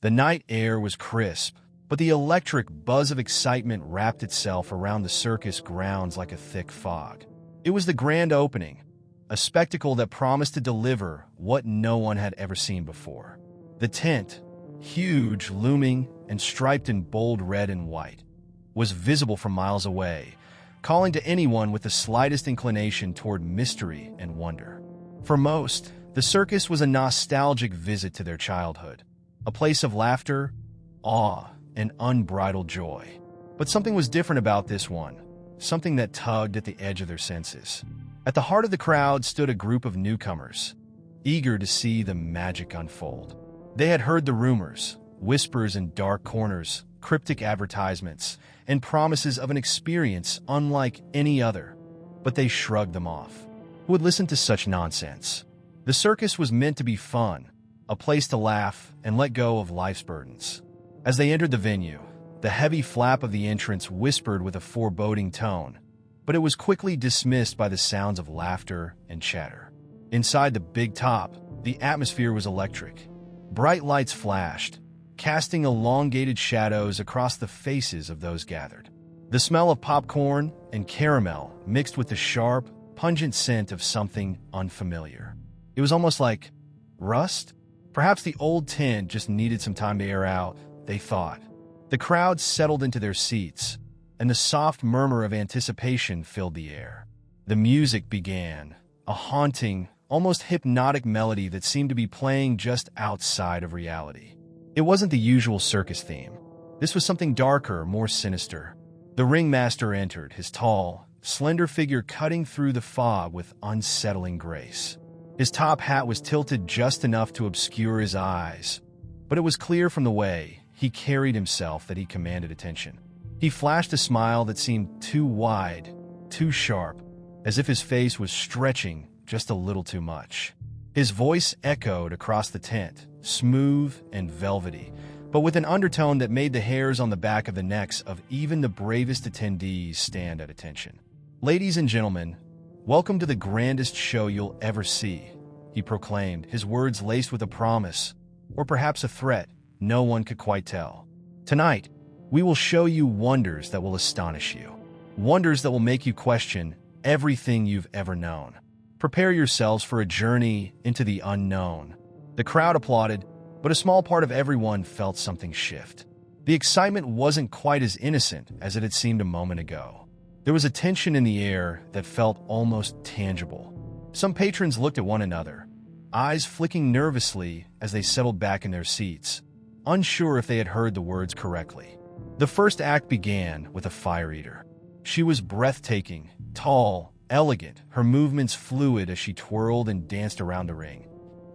The night air was crisp, but the electric buzz of excitement wrapped itself around the circus grounds like a thick fog. It was the grand opening, a spectacle that promised to deliver what no one had ever seen before. The tent, huge, looming, and striped in bold red and white, was visible from miles away, calling to anyone with the slightest inclination toward mystery and wonder. For most, the circus was a nostalgic visit to their childhood, a place of laughter, awe, and unbridled joy. But something was different about this one, something that tugged at the edge of their senses. At the heart of the crowd stood a group of newcomers, eager to see the magic unfold. They had heard the rumors, whispers in dark corners, cryptic advertisements, and promises of an experience unlike any other, but they shrugged them off. Who would listen to such nonsense? The circus was meant to be fun, a place to laugh and let go of life's burdens. As they entered the venue, the heavy flap of the entrance whispered with a foreboding tone, but it was quickly dismissed by the sounds of laughter and chatter. Inside the big top, the atmosphere was electric. Bright lights flashed, casting elongated shadows across the faces of those gathered. The smell of popcorn and caramel mixed with the sharp, pungent scent of something unfamiliar. It was almost like rust? Perhaps the old tent just needed some time to air out, they thought. The crowd settled into their seats, and the soft murmur of anticipation filled the air. The music began, a haunting, almost hypnotic melody that seemed to be playing just outside of reality. It wasn't the usual circus theme. This was something darker, more sinister. The ringmaster entered, his tall, slender figure cutting through the fog with unsettling grace. His top hat was tilted just enough to obscure his eyes, but it was clear from the way he carried himself that he commanded attention. He flashed a smile that seemed too wide, too sharp, as if his face was stretching just a little too much. His voice echoed across the tent, smooth and velvety, but with an undertone that made the hairs on the back of the necks of even the bravest attendees stand at attention. "Ladies and gentlemen, welcome to the grandest show you'll ever see," he proclaimed, his words laced with a promise, or perhaps a threat, no one could quite tell. "Tonight, we will show you wonders that will astonish you, wonders that will make you question everything you've ever known. Prepare yourselves for a journey into the unknown." The crowd applauded, but a small part of everyone felt something shift. The excitement wasn't quite as innocent as it had seemed a moment ago. There was a tension in the air that felt almost tangible. Some patrons looked at one another, eyes flicking nervously as they settled back in their seats, unsure if they had heard the words correctly. The first act began with a fire eater. She was breathtaking, tall, elegant, her movements fluid as she twirled and danced around the ring,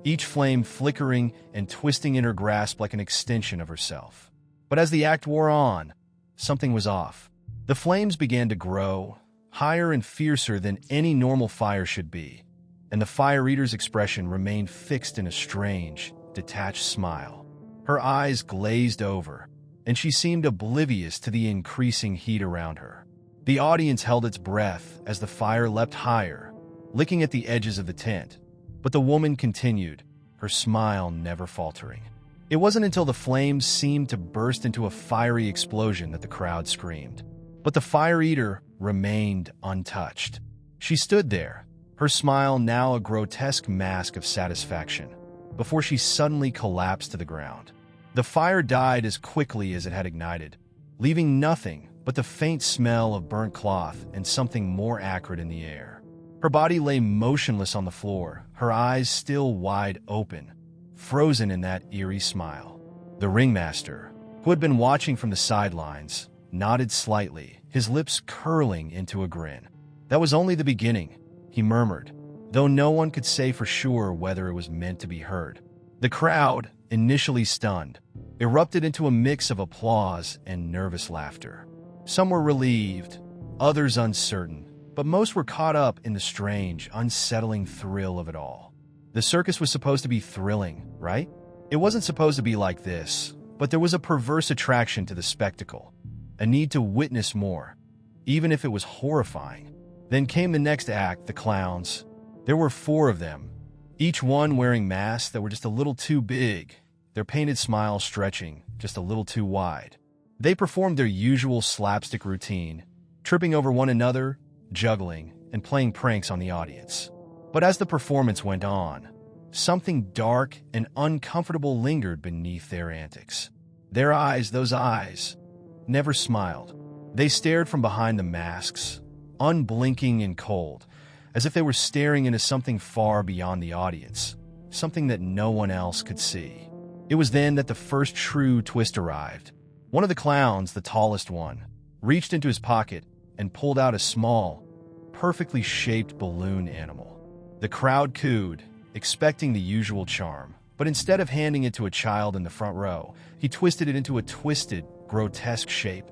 each flame flickering and twisting in her grasp like an extension of herself. But as the act wore on, something was off. The flames began to grow, higher and fiercer than any normal fire should be, and the fire eater's expression remained fixed in a strange, detached smile. Her eyes glazed over, and she seemed oblivious to the increasing heat around her. The audience held its breath as the fire leapt higher, licking at the edges of the tent, but the woman continued, her smile never faltering. It wasn't until the flames seemed to burst into a fiery explosion that the crowd screamed. But the fire eater remained untouched. She stood there, her smile now a grotesque mask of satisfaction, before she suddenly collapsed to the ground. The fire died as quickly as it had ignited, leaving nothing but the faint smell of burnt cloth and something more acrid in the air. Her body lay motionless on the floor, her eyes still wide open, frozen in that eerie smile. The ringmaster, who had been watching from the sidelines, nodded slightly, his lips curling into a grin. "That was only the beginning," he murmured, though no one could say for sure whether it was meant to be heard. The crowd, initially stunned, erupted into a mix of applause and nervous laughter. Some were relieved, others uncertain, but most were caught up in the strange, unsettling thrill of it all. The circus was supposed to be thrilling, right? It wasn't supposed to be like this, but there was a perverse attraction to the spectacle, a need to witness more, even if it was horrifying. Then came the next act, the clowns. There were 4 of them, each one wearing masks that were just a little too big, their painted smiles stretching just a little too wide. They performed their usual slapstick routine, tripping over one another, juggling, and playing pranks on the audience. But as the performance went on, something dark and uncomfortable lingered beneath their antics. Their eyes, those eyes, never smiled. They stared from behind the masks, unblinking and cold, as if they were staring into something far beyond the audience, something that no one else could see. It was then that the first true twist arrived. One of the clowns, the tallest one, reached into his pocket and pulled out a small, perfectly shaped balloon animal. The crowd cooed, expecting the usual charm, but instead of handing it to a child in the front row, he twisted it into a twisted, grotesque shape,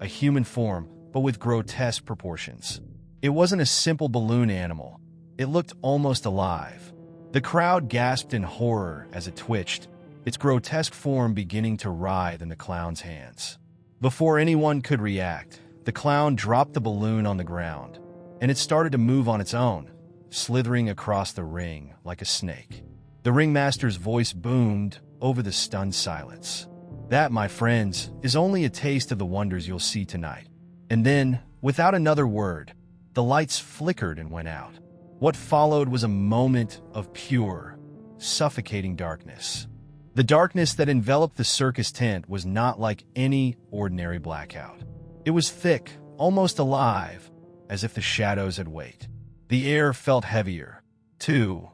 a human form, but with grotesque proportions. It wasn't a simple balloon animal. It looked almost alive. The crowd gasped in horror as it twitched, its grotesque form beginning to writhe in the clown's hands. Before anyone could react, the clown dropped the balloon on the ground, and it started to move on its own, slithering across the ring like a snake. The ringmaster's voice boomed over the stunned silence. That, my friends, is only a taste of the wonders you'll see tonight. And then, without another word, the lights flickered and went out. What followed was a moment of pure, suffocating darkness. The darkness that enveloped the circus tent was not like any ordinary blackout. It was thick, almost alive, as if the shadows had waked. The air felt heavier, too,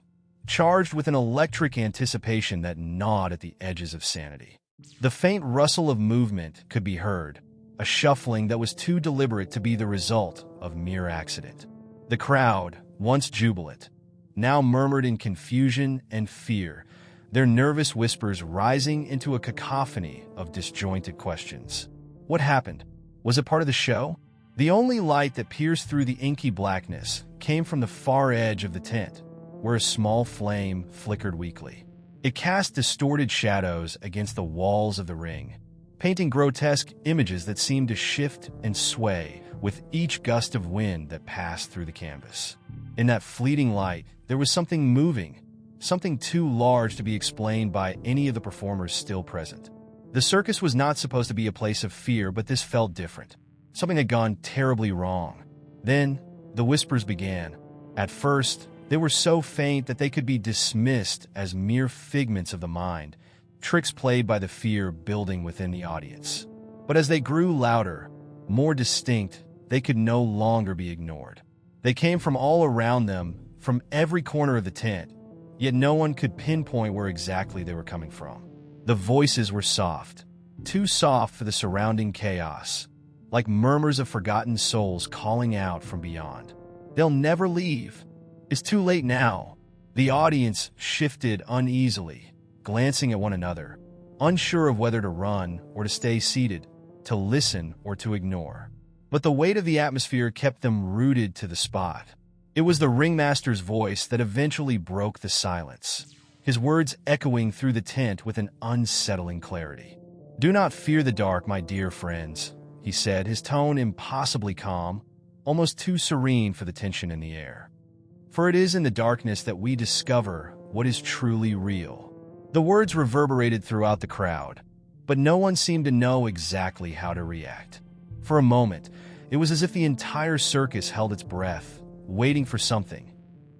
charged with an electric anticipation that gnawed at the edges of sanity. The faint rustle of movement could be heard, a shuffling that was too deliberate to be the result of mere accident. The crowd, once jubilant, now murmured in confusion and fear, their nervous whispers rising into a cacophony of disjointed questions. What happened? Was it part of the show? The only light that pierced through the inky blackness came from the far edge of the tent, where a small flame flickered weakly. It cast distorted shadows against the walls of the ring, painting grotesque images that seemed to shift and sway with each gust of wind that passed through the canvas. In that fleeting light, there was something moving, something too large to be explained by any of the performers still present. The circus was not supposed to be a place of fear, but this felt different. Something had gone terribly wrong. Then, the whispers began. At first, they were so faint that they could be dismissed as mere figments of the mind, tricks played by the fear building within the audience. But as they grew louder, more distinct, they could no longer be ignored. They came from all around them, from every corner of the tent, yet no one could pinpoint where exactly they were coming from. The voices were soft, too soft for the surrounding chaos, like murmurs of forgotten souls calling out from beyond. They'll never leave. It's too late now. The audience shifted uneasily, glancing at one another, unsure of whether to run or to stay seated, to listen or to ignore. But the weight of the atmosphere kept them rooted to the spot. It was the ringmaster's voice that eventually broke the silence, his words echoing through the tent with an unsettling clarity. "Do not fear the dark, my dear friends," he said, his tone impossibly calm, almost too serene for the tension in the air. "For it is in the darkness that we discover what is truly real." The words reverberated throughout the crowd, but no one seemed to know exactly how to react. For a moment, it was as if the entire circus held its breath, waiting for something,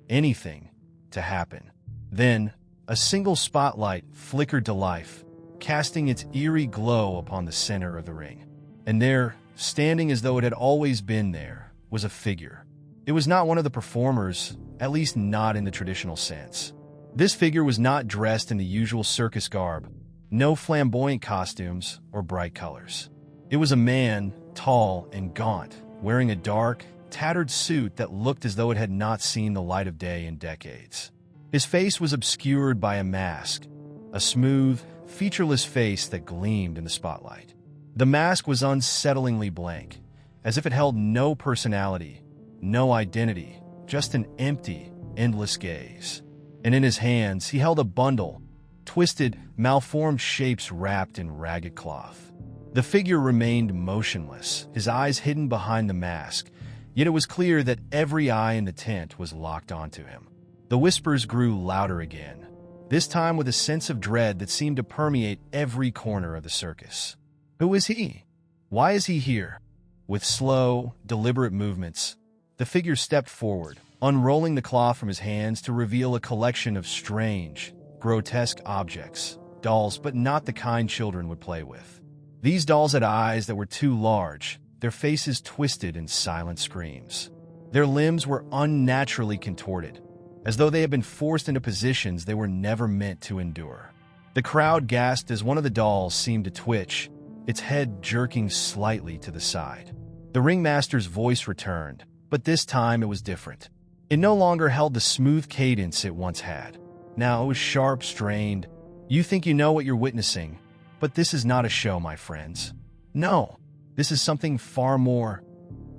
anything, to happen. Then, a single spotlight flickered to life, casting its eerie glow upon the center of the ring. And there, standing as though it had always been there, was a figure. It was not one of the performers, at least not in the traditional sense. This figure was not dressed in the usual circus garb, no flamboyant costumes or bright colors. It was a man, tall and gaunt, wearing a dark, tattered suit that looked as though it had not seen the light of day in decades. His face was obscured by a mask, a smooth, featureless face that gleamed in the spotlight. The mask was unsettlingly blank, as if it held no personality, no identity, just an empty, endless gaze. And in his hands, he held a bundle, twisted, malformed shapes wrapped in ragged cloth. The figure remained motionless, his eyes hidden behind the mask, yet it was clear that every eye in the tent was locked onto him. The whispers grew louder again, this time with a sense of dread that seemed to permeate every corner of the circus. Who is he? Why is he here? With slow, deliberate movements, the figure stepped forward, unrolling the cloth from his hands to reveal a collection of strange, grotesque objects, dolls, but not the kind children would play with. These dolls had eyes that were too large, their faces twisted in silent screams. Their limbs were unnaturally contorted, as though they had been forced into positions they were never meant to endure. The crowd gasped as one of the dolls seemed to twitch, its head jerking slightly to the side. The ringmaster's voice returned, but this time it was different. It no longer held the smooth cadence it once had. Now it was sharp, strained. You think you know what you're witnessing, but this is not a show, my friends. No, this is something far more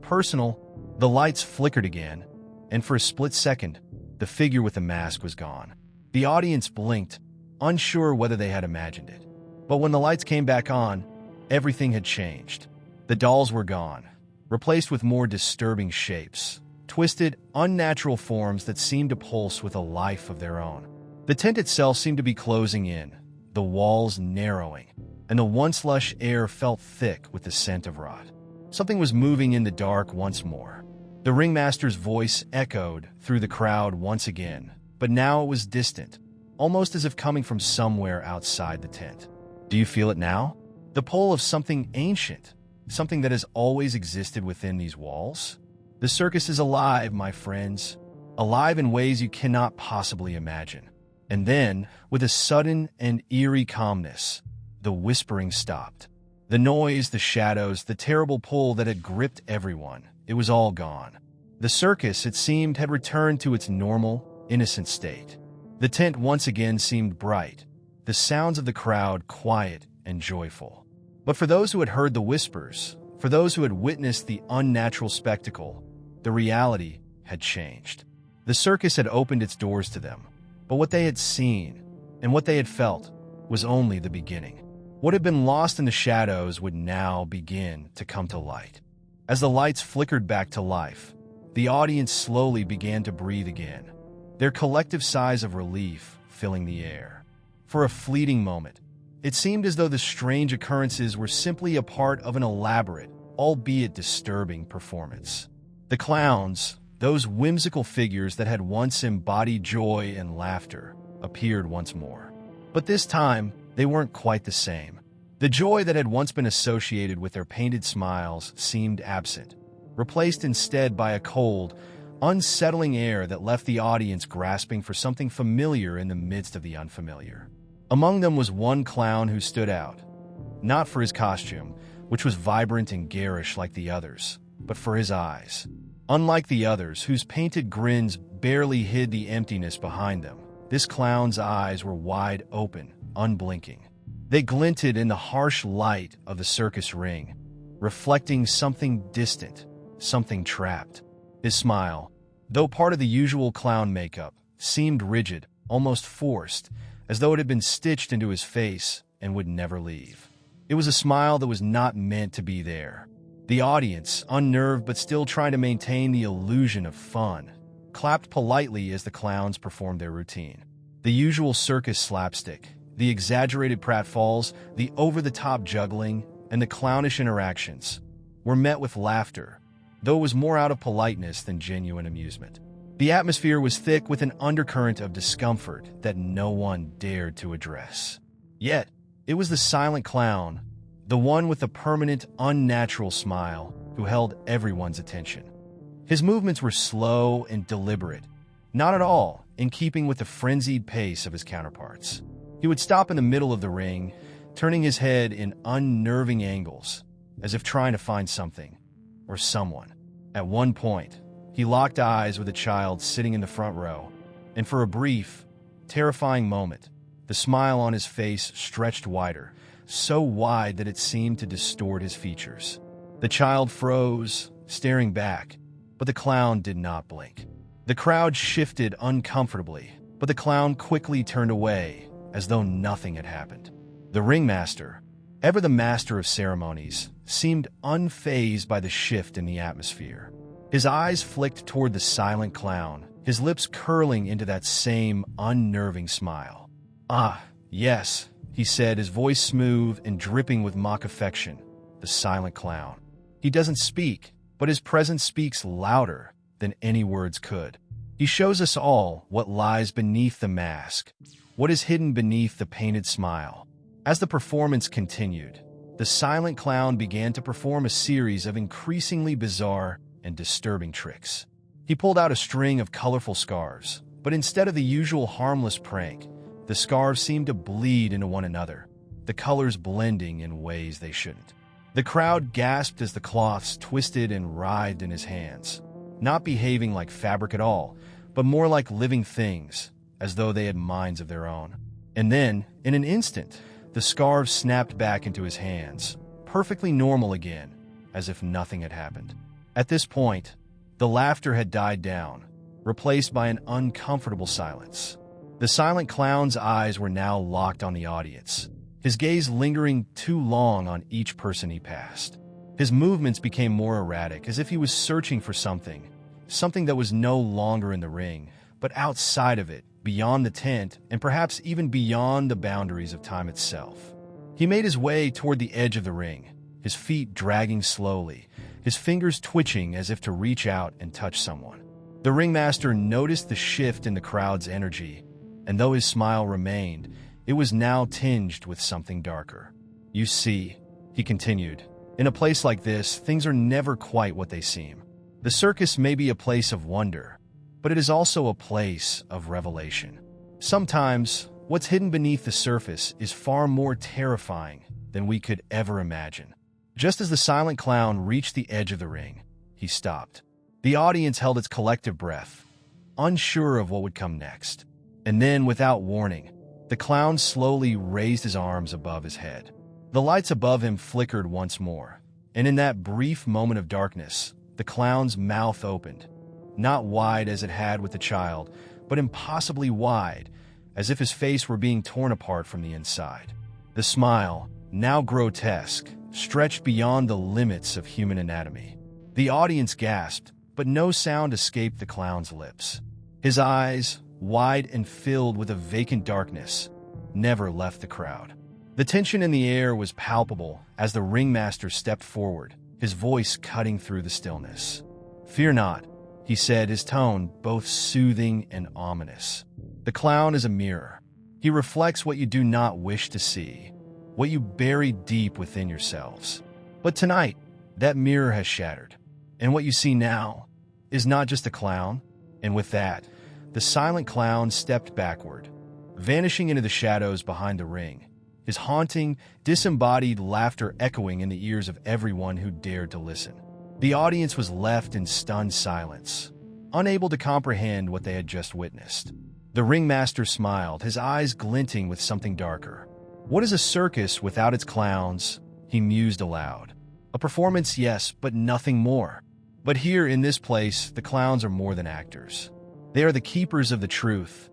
personal. The lights flickered again, and for a split second, the figure with the mask was gone. The audience blinked, unsure whether they had imagined it. But when the lights came back on, everything had changed. The dolls were gone, replaced with more disturbing shapes, twisted, unnatural forms that seemed to pulse with a life of their own. The tent itself seemed to be closing in, the walls narrowing, and the once lush air felt thick with the scent of rot. Something was moving in the dark once more. The ringmaster's voice echoed through the crowd once again, but now it was distant, almost as if coming from somewhere outside the tent. Do you feel it now? The pull of something ancient, something that has always existed within these walls? The circus is alive, my friends, alive in ways you cannot possibly imagine. And then, with a sudden and eerie calmness, the whispering stopped. The noise, the shadows, the terrible pull that had gripped everyone, it was all gone. The circus, it seemed, had returned to its normal, innocent state. The tent once again seemed bright, the sounds of the crowd quiet and joyful. But for those who had heard the whispers, for those who had witnessed the unnatural spectacle, the reality had changed. The circus had opened its doors to them, but what they had seen and what they had felt was only the beginning. What had been lost in the shadows would now begin to come to light. As the lights flickered back to life, the audience slowly began to breathe again, their collective sighs of relief filling the air. For a fleeting moment, it seemed as though the strange occurrences were simply a part of an elaborate, albeit disturbing, performance. The clowns, those whimsical figures that had once embodied joy and laughter, appeared once more. But this time, they weren't quite the same. The joy that had once been associated with their painted smiles seemed absent, replaced instead by a cold, unsettling air that left the audience grasping for something familiar in the midst of the unfamiliar. Among them was one clown who stood out, not for his costume, which was vibrant and garish like the others, but for his eyes. Unlike the others, whose painted grins barely hid the emptiness behind them, this clown's eyes were wide open, unblinking. They glinted in the harsh light of the circus ring, reflecting something distant, something trapped. His smile, though part of the usual clown makeup, seemed rigid, almost forced, as though it had been stitched into his face and would never leave. It was a smile that was not meant to be there. The audience, unnerved but still trying to maintain the illusion of fun, clapped politely as the clowns performed their routine. The usual circus slapstick, the exaggerated pratfalls, the over-the-top juggling, and the clownish interactions were met with laughter, though it was more out of politeness than genuine amusement. The atmosphere was thick with an undercurrent of discomfort that no one dared to address. Yet, it was the silent clown, the one with the permanent, unnatural smile, who held everyone's attention. His movements were slow and deliberate, not at all in keeping with the frenzied pace of his counterparts. He would stop in the middle of the ring, turning his head in unnerving angles, as if trying to find something or someone. At one point, he locked eyes with a child sitting in the front row, and for a brief, terrifying moment, the smile on his face stretched wider, so wide that it seemed to distort his features. The child froze, staring back, but the clown did not blink. The crowd shifted uncomfortably, but the clown quickly turned away, as though nothing had happened. The ringmaster, ever the master of ceremonies, seemed unfazed by the shift in the atmosphere. His eyes flicked toward the silent clown, his lips curling into that same unnerving smile. "Ah, yes," he said, his voice smooth and dripping with mock affection. The silent clown. He doesn't speak, but his presence speaks louder than any words could. He shows us all what lies beneath the mask, what is hidden beneath the painted smile. As the performance continued, the silent clown began to perform a series of increasingly bizarre and disturbing tricks. He pulled out a string of colorful scarves, but instead of the usual harmless prank, the scarves seemed to bleed into one another, the colors blending in ways they shouldn't. The crowd gasped as the cloths twisted and writhed in his hands, not behaving like fabric at all, but more like living things, as though they had minds of their own. And then, in an instant, the scarves snapped back into his hands, perfectly normal again, as if nothing had happened. At this point, the laughter had died down, replaced by an uncomfortable silence. The silent clown's eyes were now locked on the audience, his gaze lingering too long on each person he passed. His movements became more erratic, as if he was searching for something that was no longer in the ring, but outside of it, beyond the tent, and perhaps even beyond the boundaries of time itself. He made his way toward the edge of the ring, his feet dragging slowly, his fingers twitching as if to reach out and touch someone. The ringmaster noticed the shift in the crowd's energy, and though his smile remained, it was now tinged with something darker. "You see," he continued, "in a place like this, things are never quite what they seem. The circus may be a place of wonder, but it is also a place of revelation. Sometimes, what's hidden beneath the surface is far more terrifying than we could ever imagine." Just as the silent clown reached the edge of the ring, he stopped. The audience held its collective breath, unsure of what would come next. And then, without warning, the clown slowly raised his arms above his head. The lights above him flickered once more, and in that brief moment of darkness, the clown's mouth opened, not wide as it had with the child, but impossibly wide, as if his face were being torn apart from the inside. The smile, now grotesque, stretched beyond the limits of human anatomy. The audience gasped, but no sound escaped the clown's lips. His eyes, wide and filled with a vacant darkness, never left the crowd. The tension in the air was palpable as the ringmaster stepped forward, his voice cutting through the stillness. "Fear not," he said, his tone both soothing and ominous. "The clown is a mirror. He reflects what you do not wish to see, what you bury deep within yourselves. But tonight, that mirror has shattered, and what you see now is not just a clown." And with that, the silent clown stepped backward, vanishing into the shadows behind the ring, his haunting, disembodied laughter echoing in the ears of everyone who dared to listen. The audience was left in stunned silence, unable to comprehend what they had just witnessed. The ringmaster smiled, his eyes glinting with something darker. "What is a circus without its clowns?" he mused aloud. "A performance, yes, but nothing more. But here in this place, the clowns are more than actors. They are the keepers of the truth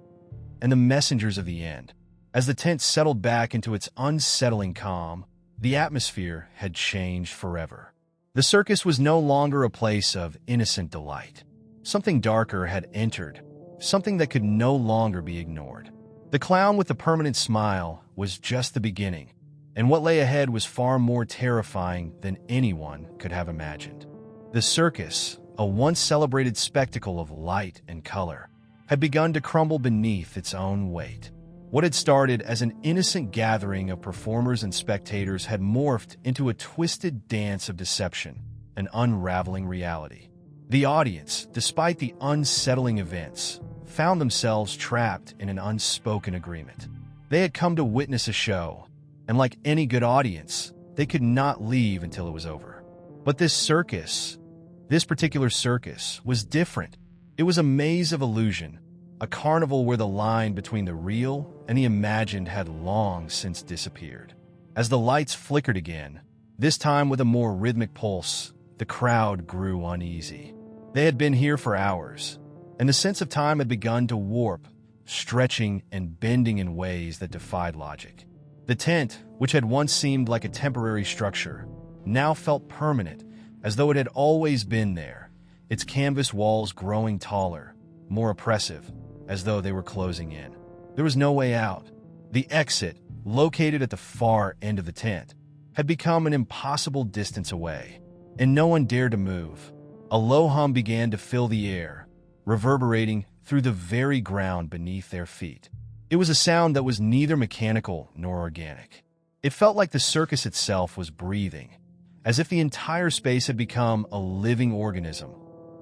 and the messengers of the end." As the tent settled back into its unsettling calm, the atmosphere had changed forever. The circus was no longer a place of innocent delight. Something darker had entered, something that could no longer be ignored. The clown with the permanent smile was just the beginning, and what lay ahead was far more terrifying than anyone could have imagined. The circus, a once celebrated spectacle of light and color, had begun to crumble beneath its own weight. What had started as an innocent gathering of performers and spectators had morphed into a twisted dance of deception, an unraveling reality. The audience, despite the unsettling events, found themselves trapped in an unspoken agreement. They had come to witness a show, and like any good audience, they could not leave until it was over. But this particular circus, was different. It was a maze of illusion, a carnival where the line between the real and the imagined had long since disappeared. As the lights flickered again, this time with a more rhythmic pulse, the crowd grew uneasy. They had been here for hours, and the sense of time had begun to warp, stretching and bending in ways that defied logic. The tent, which had once seemed like a temporary structure, now felt permanent, as though it had always been there, its canvas walls growing taller, more oppressive, as though they were closing in. There was no way out, The exit, located at the far end of the tent, had become an impossible distance away, and no one dared to move. A low hum began to fill the air, reverberating through the very ground beneath their feet. It was a sound that was neither mechanical nor organic. It felt like the circus itself was breathing, as if the entire space had become a living organism,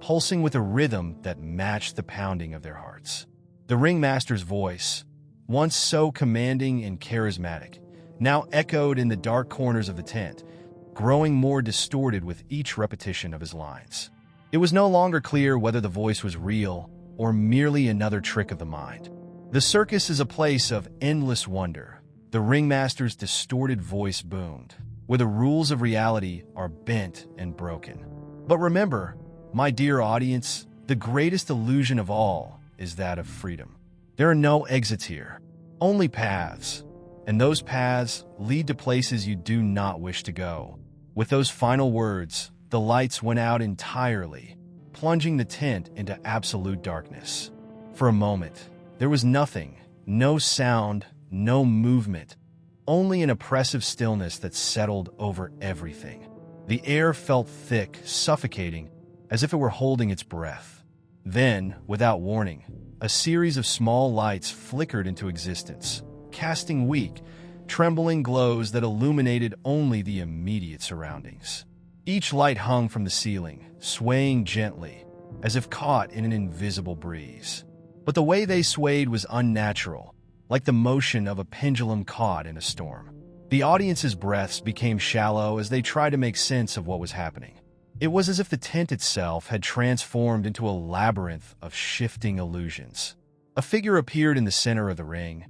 pulsing with a rhythm that matched the pounding of their hearts. The ringmaster's voice, once so commanding and charismatic, now echoed in the dark corners of the tent, growing more distorted with each repetition of his lines. It was no longer clear whether the voice was real or merely another trick of the mind. The circus is a place of endless wonder. The ringmaster's distorted voice boomed, where the rules of reality are bent and broken. But remember, my dear audience, the greatest illusion of all is that of freedom. There are no exits here, only paths. And those paths lead to places you do not wish to go. With those final words, the lights went out entirely, plunging the tent into absolute darkness. For a moment, there was nothing, no sound, no movement, only an oppressive stillness that settled over everything. The air felt thick, suffocating, as if it were holding its breath. Then, without warning, a series of small lights flickered into existence, casting weak, trembling glows that illuminated only the immediate surroundings. Each light hung from the ceiling, swaying gently, as if caught in an invisible breeze. But the way they swayed was unnatural, like the motion of a pendulum caught in a storm. The audience's breaths became shallow as they tried to make sense of what was happening. It was as if the tent itself had transformed into a labyrinth of shifting illusions. A figure appeared in the center of the ring,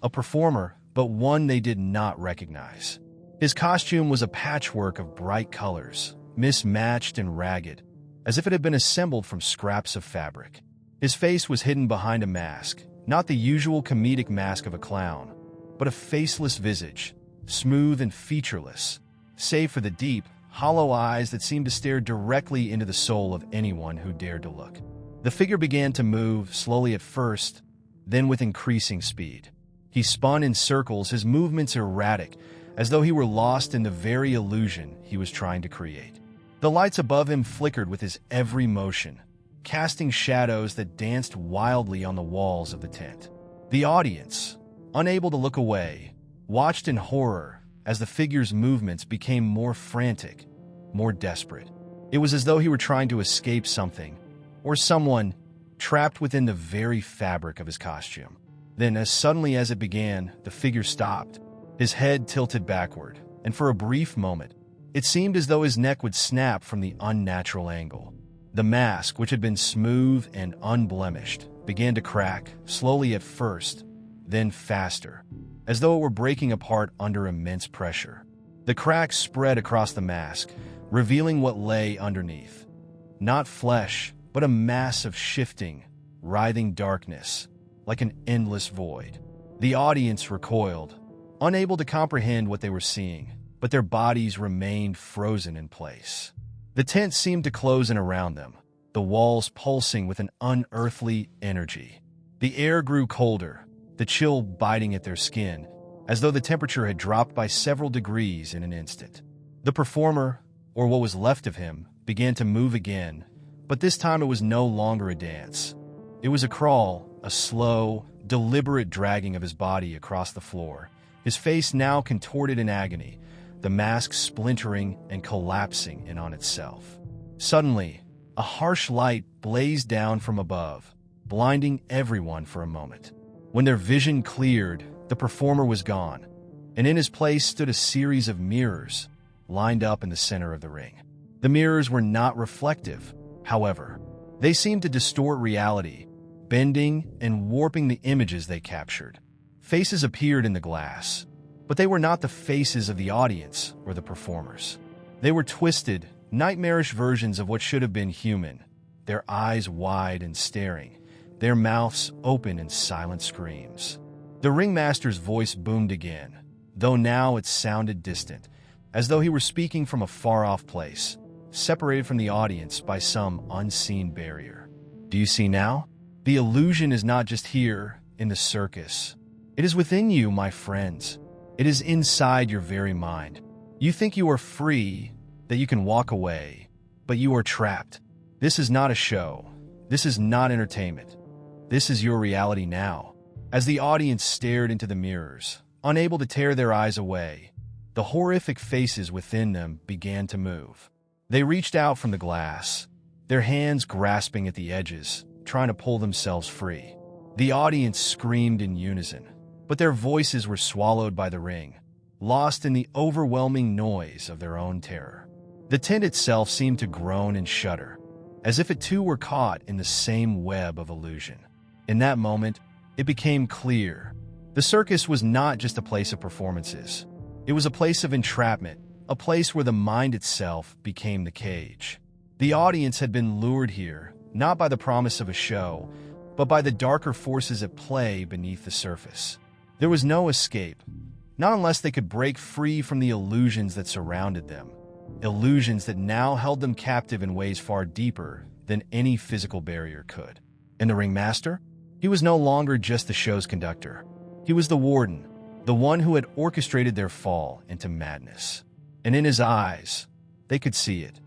a performer, but one they did not recognize. His costume was a patchwork of bright colors, mismatched and ragged, as if it had been assembled from scraps of fabric. His face was hidden behind a mask, not the usual comedic mask of a clown, but a faceless visage, smooth and featureless, save for the deep, hollow eyes that seemed to stare directly into the soul of anyone who dared to look. The figure began to move, slowly at first, then with increasing speed. He spun in circles, his movements erratic, as though he were lost in the very illusion he was trying to create. The lights above him flickered with his every motion, casting shadows that danced wildly on the walls of the tent. The audience, unable to look away, watched in horror as the figure's movements became more frantic, more desperate. It was as though he were trying to escape something, or someone, trapped within the very fabric of his costume. Then, as suddenly as it began, the figure stopped, his head tilted backward, and for a brief moment, it seemed as though his neck would snap from the unnatural angle. The mask, which had been smooth and unblemished, began to crack, slowly at first, then faster, as though it were breaking apart under immense pressure. The cracks spread across the mask, revealing what lay underneath. Not flesh, but a mass of shifting, writhing darkness, like an endless void. The audience recoiled, unable to comprehend what they were seeing, but their bodies remained frozen in place. The tent seemed to close in around them, the walls pulsing with an unearthly energy. The air grew colder, the chill biting at their skin, as though the temperature had dropped by several degrees in an instant. The performer, or what was left of him, began to move again, but this time it was no longer a dance. It was a crawl, a slow, deliberate dragging of his body across the floor, his face now contorted in agony, the mask splintering and collapsing in on itself. Suddenly, a harsh light blazed down from above, blinding everyone for a moment. When their vision cleared, the performer was gone, and in his place stood a series of mirrors, lined up in the center of the ring. The mirrors were not reflective, however. They seemed to distort reality, bending and warping the images they captured. Faces appeared in the glass, but they were not the faces of the audience or the performers. They were twisted, nightmarish versions of what should have been human, their eyes wide and staring, their mouths open in silent screams. The ringmaster's voice boomed again, though now it sounded distant, as though he were speaking from a far-off place, separated from the audience by some unseen barrier. Do you see now? The illusion is not just here, in the circus. It is within you, my friends. It is inside your very mind. You think you are free, that you can walk away, but you are trapped. This is not a show. This is not entertainment. This is your reality now. As the audience stared into the mirrors, unable to tear their eyes away, the horrific faces within them began to move. They reached out from the glass, their hands grasping at the edges, trying to pull themselves free. The audience screamed in unison, but their voices were swallowed by the ring, lost in the overwhelming noise of their own terror. The tent itself seemed to groan and shudder, as if it too were caught in the same web of illusion. In that moment, it became clear. The circus was not just a place of performances. It was a place of entrapment, a place where the mind itself became the cage. The audience had been lured here, not by the promise of a show, but by the darker forces at play beneath the surface. There was no escape, not unless they could break free from the illusions that surrounded them, illusions that now held them captive in ways far deeper than any physical barrier could. And the ringmaster? He was no longer just the show's conductor. He was the warden, the one who had orchestrated their fall into madness. And in his eyes, they could see it.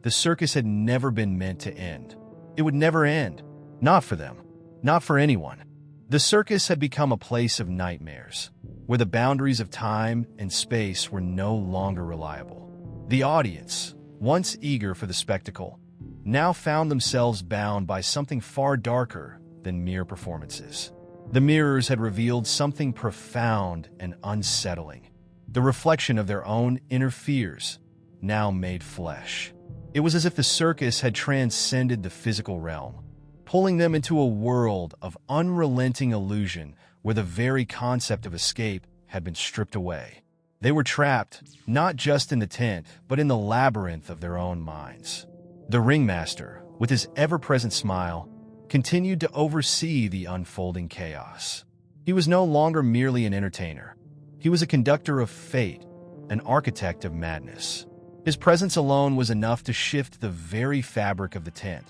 The circus had never been meant to end. It would never end. Not for them. Not for anyone. The circus had become a place of nightmares, where the boundaries of time and space were no longer reliable. The audience, once eager for the spectacle, now found themselves bound by something far darker than mere performances. The mirrors had revealed something profound and unsettling. The reflection of their own inner fears, now made flesh. It was as if the circus had transcended the physical realm, pulling them into a world of unrelenting illusion where the very concept of escape had been stripped away. They were trapped, not just in the tent, but in the labyrinth of their own minds. The ringmaster, with his ever-present smile, continued to oversee the unfolding chaos. He was no longer merely an entertainer. He was a conductor of fate, an architect of madness. His presence alone was enough to shift the very fabric of the tent,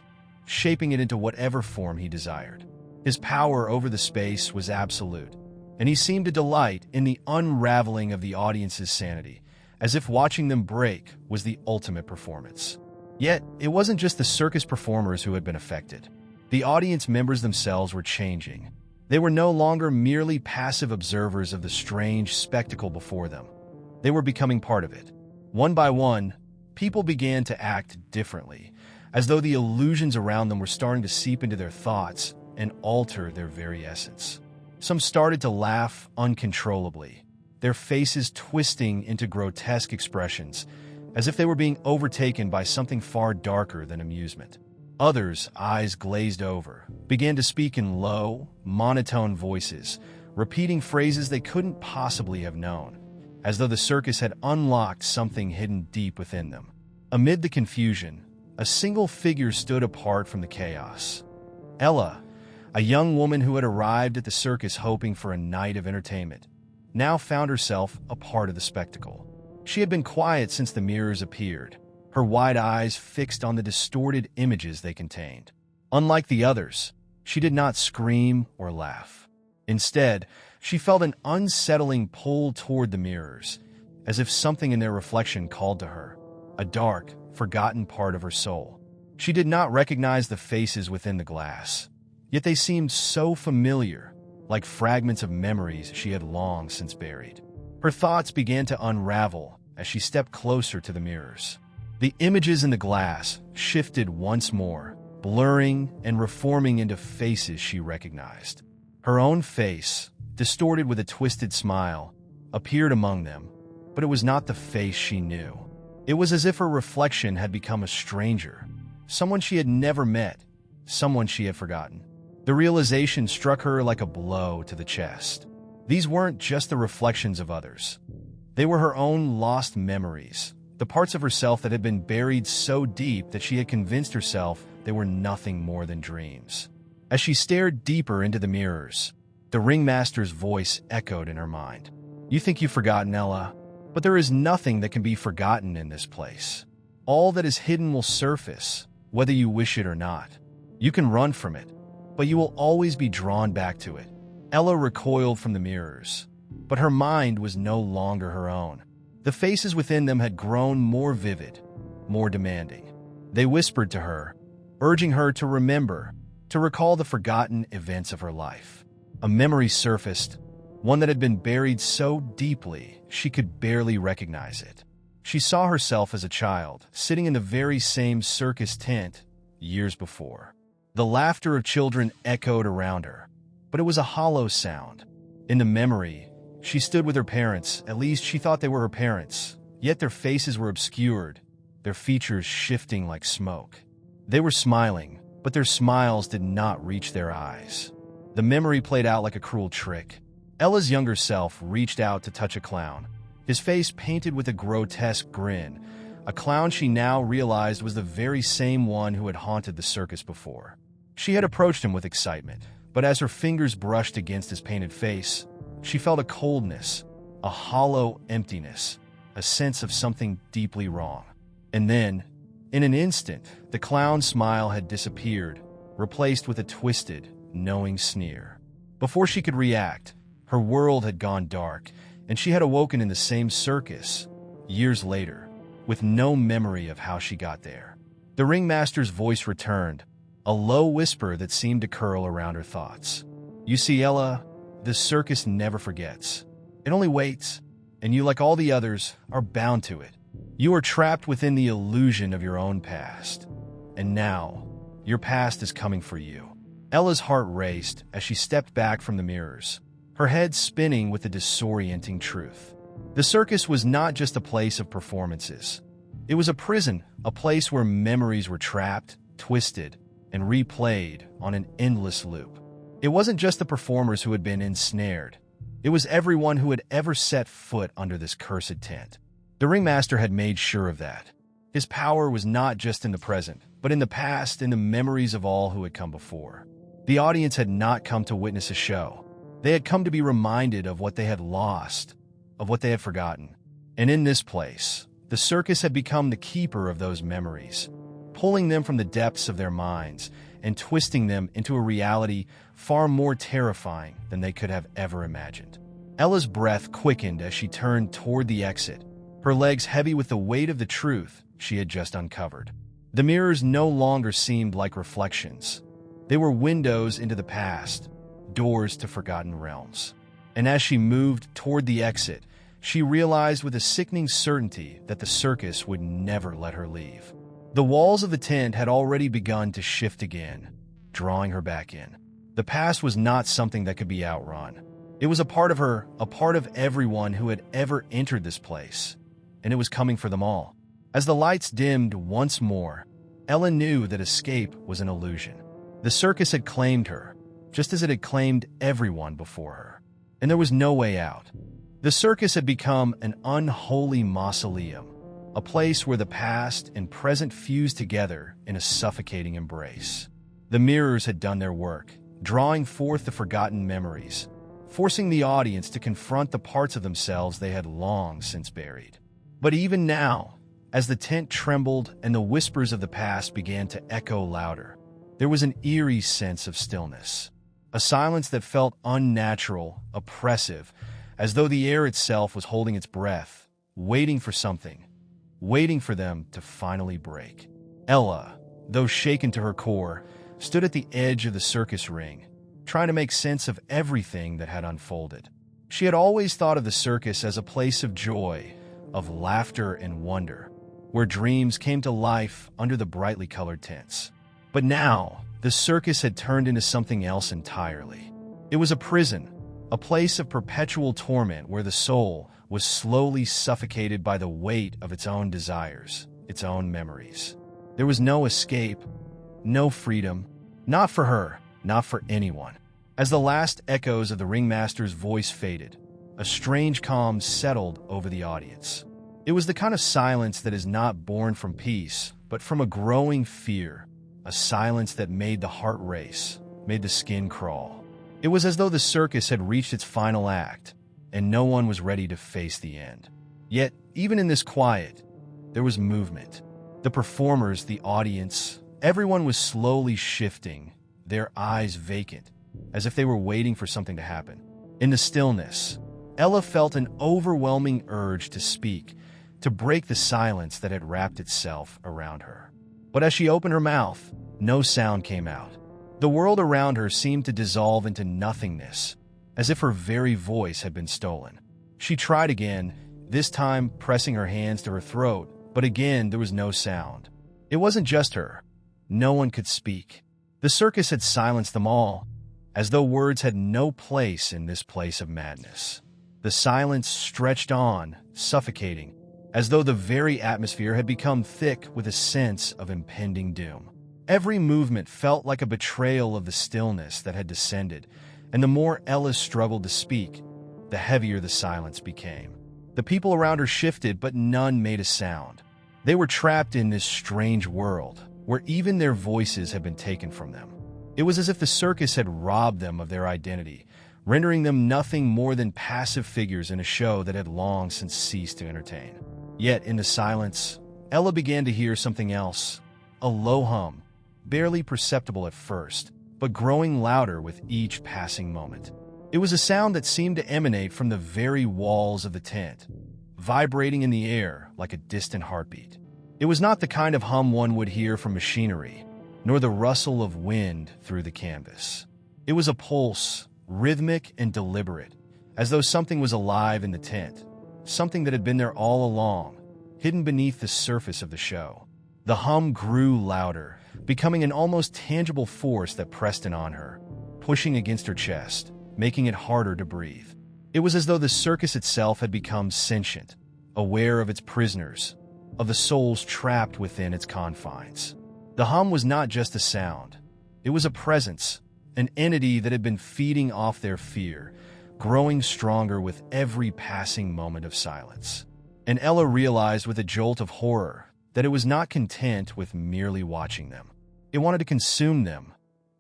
shaping it into whatever form he desired. His power over the space was absolute, and he seemed to delight in the unraveling of the audience's sanity, as if watching them break was the ultimate performance. Yet, it wasn't just the circus performers who had been affected. The audience members themselves were changing. They were no longer merely passive observers of the strange spectacle before them. They were becoming part of it. One by one, people began to act differently, as though the illusions around them were starting to seep into their thoughts and alter their very essence. Some started to laugh uncontrollably, their faces twisting into grotesque expressions, as if they were being overtaken by something far darker than amusement. Others, eyes glazed over, began to speak in low, monotone voices, repeating phrases they couldn't possibly have known, as though the circus had unlocked something hidden deep within them. Amid the confusion, a single figure stood apart from the chaos. Ella, a young woman who had arrived at the circus hoping for a night of entertainment, now found herself a part of the spectacle. She had been quiet since the mirrors appeared, her wide eyes fixed on the distorted images they contained. Unlike the others, she did not scream or laugh. Instead, she felt an unsettling pull toward the mirrors, as if something in their reflection called to her, a dark, forgotten part of her soul. She did not recognize the faces within the glass, yet they seemed so familiar, like fragments of memories she had long since buried. Her thoughts began to unravel as she stepped closer to the mirrors. The images in the glass shifted once more, blurring and reforming into faces she recognized. Her own face, distorted with a twisted smile, appeared among them, but it was not the face she knew. It was as if her reflection had become a stranger, someone she had never met, someone she had forgotten. The realization struck her like a blow to the chest. These weren't just the reflections of others. They were her own lost memories, the parts of herself that had been buried so deep that she had convinced herself they were nothing more than dreams. As she stared deeper into the mirrors, the ringmaster's voice echoed in her mind. "You think you've forgotten, Ella, but there is nothing that can be forgotten in this place. All that is hidden will surface, whether you wish it or not. You can run from it, but you will always be drawn back to it. Ella recoiled from the mirrors, but her mind was no longer her own. The faces within them had grown more vivid, more demanding. They whispered to her, urging her to remember, to recall the forgotten events of her life. A memory surfaced, one that had been buried so deeply she could barely recognize it. She saw herself as a child, sitting in the very same circus tent years before. The laughter of children echoed around her, but it was a hollow sound. In the memory, she stood with her parents, at least she thought they were her parents, yet their faces were obscured, their features shifting like smoke. They were smiling, but their smiles did not reach their eyes. The memory played out like a cruel trick. Ella's younger self reached out to touch a clown, his face painted with a grotesque grin, a clown she now realized was the very same one who had haunted the circus before. She had approached him with excitement, but as her fingers brushed against his painted face, she felt a coldness, a hollow emptiness, a sense of something deeply wrong. And then, in an instant, the clown's smile had disappeared, replaced with a twisted, knowing sneer. Before she could react, her world had gone dark, and she had awoken in the same circus, years later, with no memory of how she got there. The ringmaster's voice returned, a low whisper that seemed to curl around her thoughts. "You see, Ella, this circus never forgets. It only waits, and you, like all the others, are bound to it. You are trapped within the illusion of your own past. And now, your past is coming for you." Ella's heart raced as she stepped back from the mirrors, her head spinning with the disorienting truth. The circus was not just a place of performances. It was a prison, a place where memories were trapped, twisted, and replayed on an endless loop. It wasn't just the performers who had been ensnared. It was everyone who had ever set foot under this cursed tent. The ringmaster had made sure of that. His power was not just in the present, but in the past, in the memories of all who had come before. The audience had not come to witness a show. They had come to be reminded of what they had lost, of what they had forgotten. And in this place, the circus had become the keeper of those memories, pulling them from the depths of their minds and twisting them into a reality far more terrifying than they could have ever imagined. Ella's breath quickened as she turned toward the exit, her legs heavy with the weight of the truth she had just uncovered. The mirrors no longer seemed like reflections. They were windows into the past, doors to forgotten realms. And as she moved toward the exit, she realized with a sickening certainty that the circus would never let her leave. The walls of the tent had already begun to shift again, drawing her back in. The past was not something that could be outrun. It was a part of her, a part of everyone who had ever entered this place, and it was coming for them all. As the lights dimmed once more, Ella knew that escape was an illusion. The circus had claimed her, just as it had claimed everyone before her, and there was no way out. The circus had become an unholy mausoleum, a place where the past and present fused together in a suffocating embrace. The mirrors had done their work, drawing forth the forgotten memories, forcing the audience to confront the parts of themselves they had long since buried. But even now, as the tent trembled and the whispers of the past began to echo louder, there was an eerie sense of stillness, a silence that felt unnatural, oppressive, as though the air itself was holding its breath, waiting for something, waiting for them to finally break. Ella, though shaken to her core, stood at the edge of the circus ring, trying to make sense of everything that had unfolded. She had always thought of the circus as a place of joy, of laughter and wonder, where dreams came to life under the brightly colored tents. But now, the circus had turned into something else entirely. It was a prison, a place of perpetual torment where the soul was slowly suffocated by the weight of its own desires, its own memories. There was no escape, no freedom, not for her, not for anyone. As the last echoes of the ringmaster's voice faded, a strange calm settled over the audience. It was the kind of silence that is not born from peace, but from a growing fear, a silence that made the heart race, made the skin crawl. It was as though the circus had reached its final act, and no one was ready to face the end. Yet, even in this quiet, there was movement. The performers, the audience, everyone was slowly shifting, their eyes vacant, as if they were waiting for something to happen. In the stillness, Ella felt an overwhelming urge to speak, to break the silence that had wrapped itself around her. But as she opened her mouth, no sound came out. The world around her seemed to dissolve into nothingness, as if her very voice had been stolen. She tried again, this time pressing her hands to her throat, but again there was no sound. It wasn't just her. No one could speak. The circus had silenced them all, as though words had no place in this place of madness. The silence stretched on, suffocating, as though the very atmosphere had become thick with a sense of impending doom. Every movement felt like a betrayal of the stillness that had descended, and the more Ella struggled to speak, the heavier the silence became. The people around her shifted, but none made a sound. They were trapped in this strange world, where even their voices had been taken from them. It was as if the circus had robbed them of their identity, rendering them nothing more than passive figures in a show that had long since ceased to entertain. Yet, in the silence, Ella began to hear something else, a low hum, barely perceptible at first, but growing louder with each passing moment. It was a sound that seemed to emanate from the very walls of the tent, vibrating in the air like a distant heartbeat. It was not the kind of hum one would hear from machinery, nor the rustle of wind through the canvas. It was a pulse, rhythmic and deliberate, as though something was alive in the tent, something that had been there all along, hidden beneath the surface of the show. The hum grew louder, becoming an almost tangible force that pressed in on her, pushing against her chest, making it harder to breathe. It was as though the circus itself had become sentient, aware of its prisoners, of the souls trapped within its confines. The hum was not just a sound. It was a presence, an entity that had been feeding off their fear, growing stronger with every passing moment of silence. And Ella realized with a jolt of horror that it was not content with merely watching them. It wanted to consume them,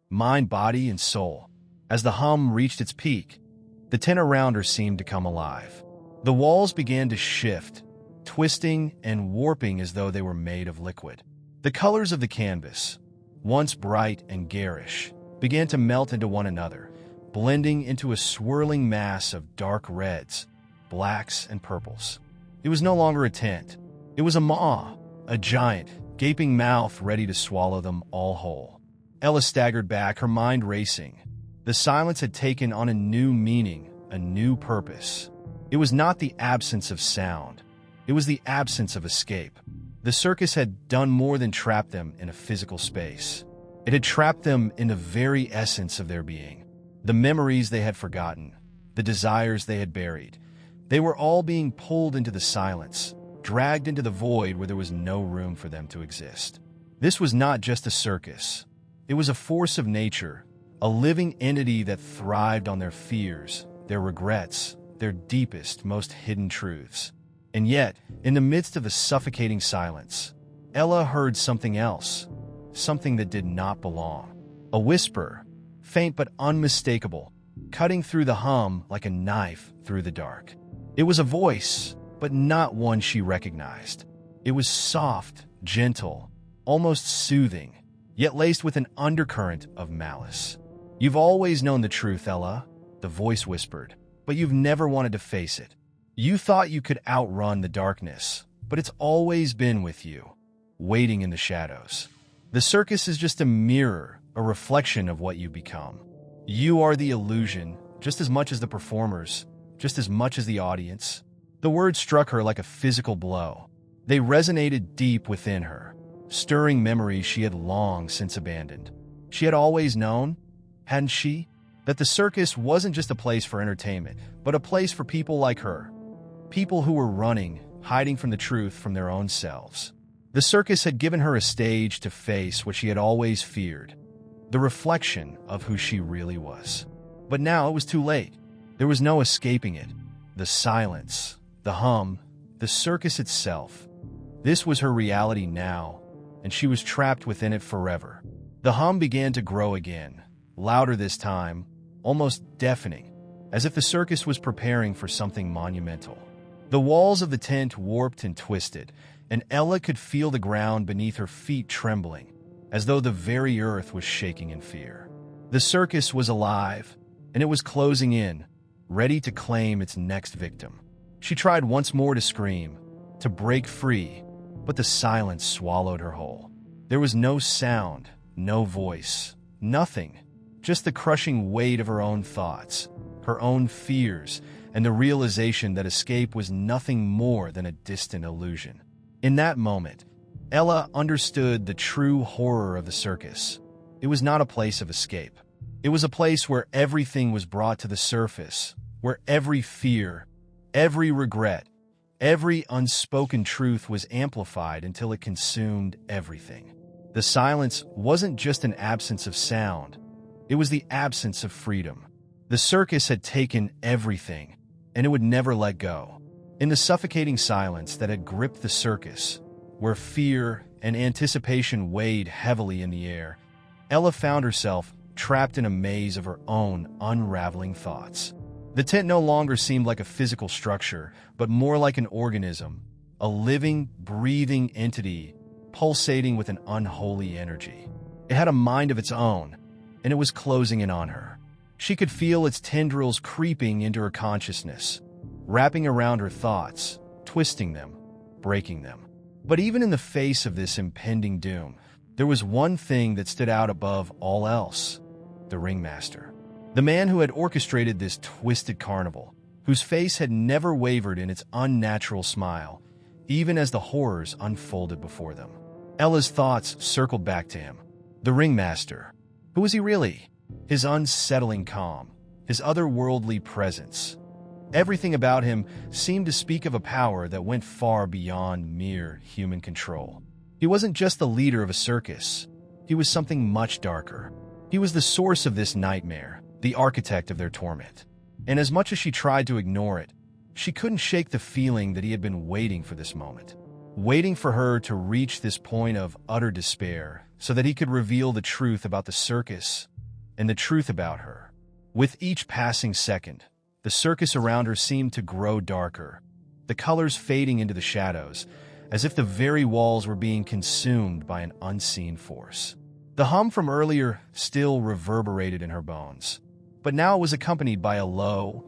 mind, body, and soul. As the hum reached its peak, the tent around her seemed to come alive. The walls began to shift, twisting and warping as though they were made of liquid. The colors of the canvas, once bright and garish, began to melt into one another, blending into a swirling mass of dark reds, blacks, and purples. It was no longer a tent. It was a maw, a giant, gaping mouth ready to swallow them all whole. Ella staggered back, her mind racing. The silence had taken on a new meaning, a new purpose. It was not the absence of sound. It was the absence of escape. The circus had done more than trap them in a physical space. It had trapped them in the very essence of their being. The memories they had forgotten, the desires they had buried, they were all being pulled into the silence, dragged into the void where there was no room for them to exist. This was not just a circus. It was a force of nature, a living entity that thrived on their fears, their regrets, their deepest, most hidden truths. And yet, in the midst of the suffocating silence, Ella heard something else, something that did not belong. A whisper, faint but unmistakable, cutting through the hum like a knife through the dark. It was a voice, but not one she recognized. It was soft, gentle, almost soothing, yet laced with an undercurrent of malice. "You've always known the truth, Ella," the voice whispered, "but you've never wanted to face it. You thought you could outrun the darkness, but it's always been with you, waiting in the shadows. The circus is just a mirror, a reflection of what you become. You are the illusion, just as much as the performers, just as much as the audience." The words struck her like a physical blow. They resonated deep within her, stirring memories she had long since abandoned. She had always known, hadn't she, that the circus wasn't just a place for entertainment, but a place for people like her. People who were running, hiding from the truth from their own selves. The circus had given her a stage to face what she had always feared, the reflection of who she really was. But now it was too late. There was no escaping it. The silence, the hum, the circus itself. This was her reality now, and she was trapped within it forever. The hum began to grow again, louder this time, almost deafening, as if the circus was preparing for something monumental. The walls of the tent warped and twisted, and Ella could feel the ground beneath her feet trembling, as though the very earth was shaking in fear. The circus was alive, and it was closing in, ready to claim its next victim. She tried once more to scream, to break free, but the silence swallowed her whole. There was no sound, no voice, nothing, just the crushing weight of her own thoughts, her own fears, and the realization that escape was nothing more than a distant illusion. In that moment, Ella understood the true horror of the circus. It was not a place of escape. It was a place where everything was brought to the surface, where every fear, every regret, every unspoken truth was amplified until it consumed everything. The silence wasn't just an absence of sound. It was the absence of freedom. The circus had taken everything, and it would never let go. In the suffocating silence that had gripped the circus, where fear and anticipation weighed heavily in the air, Ella found herself trapped in a maze of her own unraveling thoughts. The tent no longer seemed like a physical structure, but more like an organism, a living, breathing entity pulsating with an unholy energy. It had a mind of its own, and it was closing in on her. She could feel its tendrils creeping into her consciousness, wrapping around her thoughts, twisting them, breaking them. But even in the face of this impending doom, there was one thing that stood out above all else: the ringmaster. The man who had orchestrated this twisted carnival, whose face had never wavered in its unnatural smile, even as the horrors unfolded before them. Ella's thoughts circled back to him. The ringmaster. Who was he really? His unsettling calm, his otherworldly presence. Everything about him seemed to speak of a power that went far beyond mere human control. He wasn't just the leader of a circus. He was something much darker. He was the source of this nightmare, the architect of their torment. And as much as she tried to ignore it, she couldn't shake the feeling that he had been waiting for this moment, waiting for her to reach this point of utter despair so that he could reveal the truth about the circus and the truth about her. With each passing second, the circus around her seemed to grow darker, the colors fading into the shadows, as if the very walls were being consumed by an unseen force. The hum from earlier still reverberated in her bones, but now it was accompanied by a low,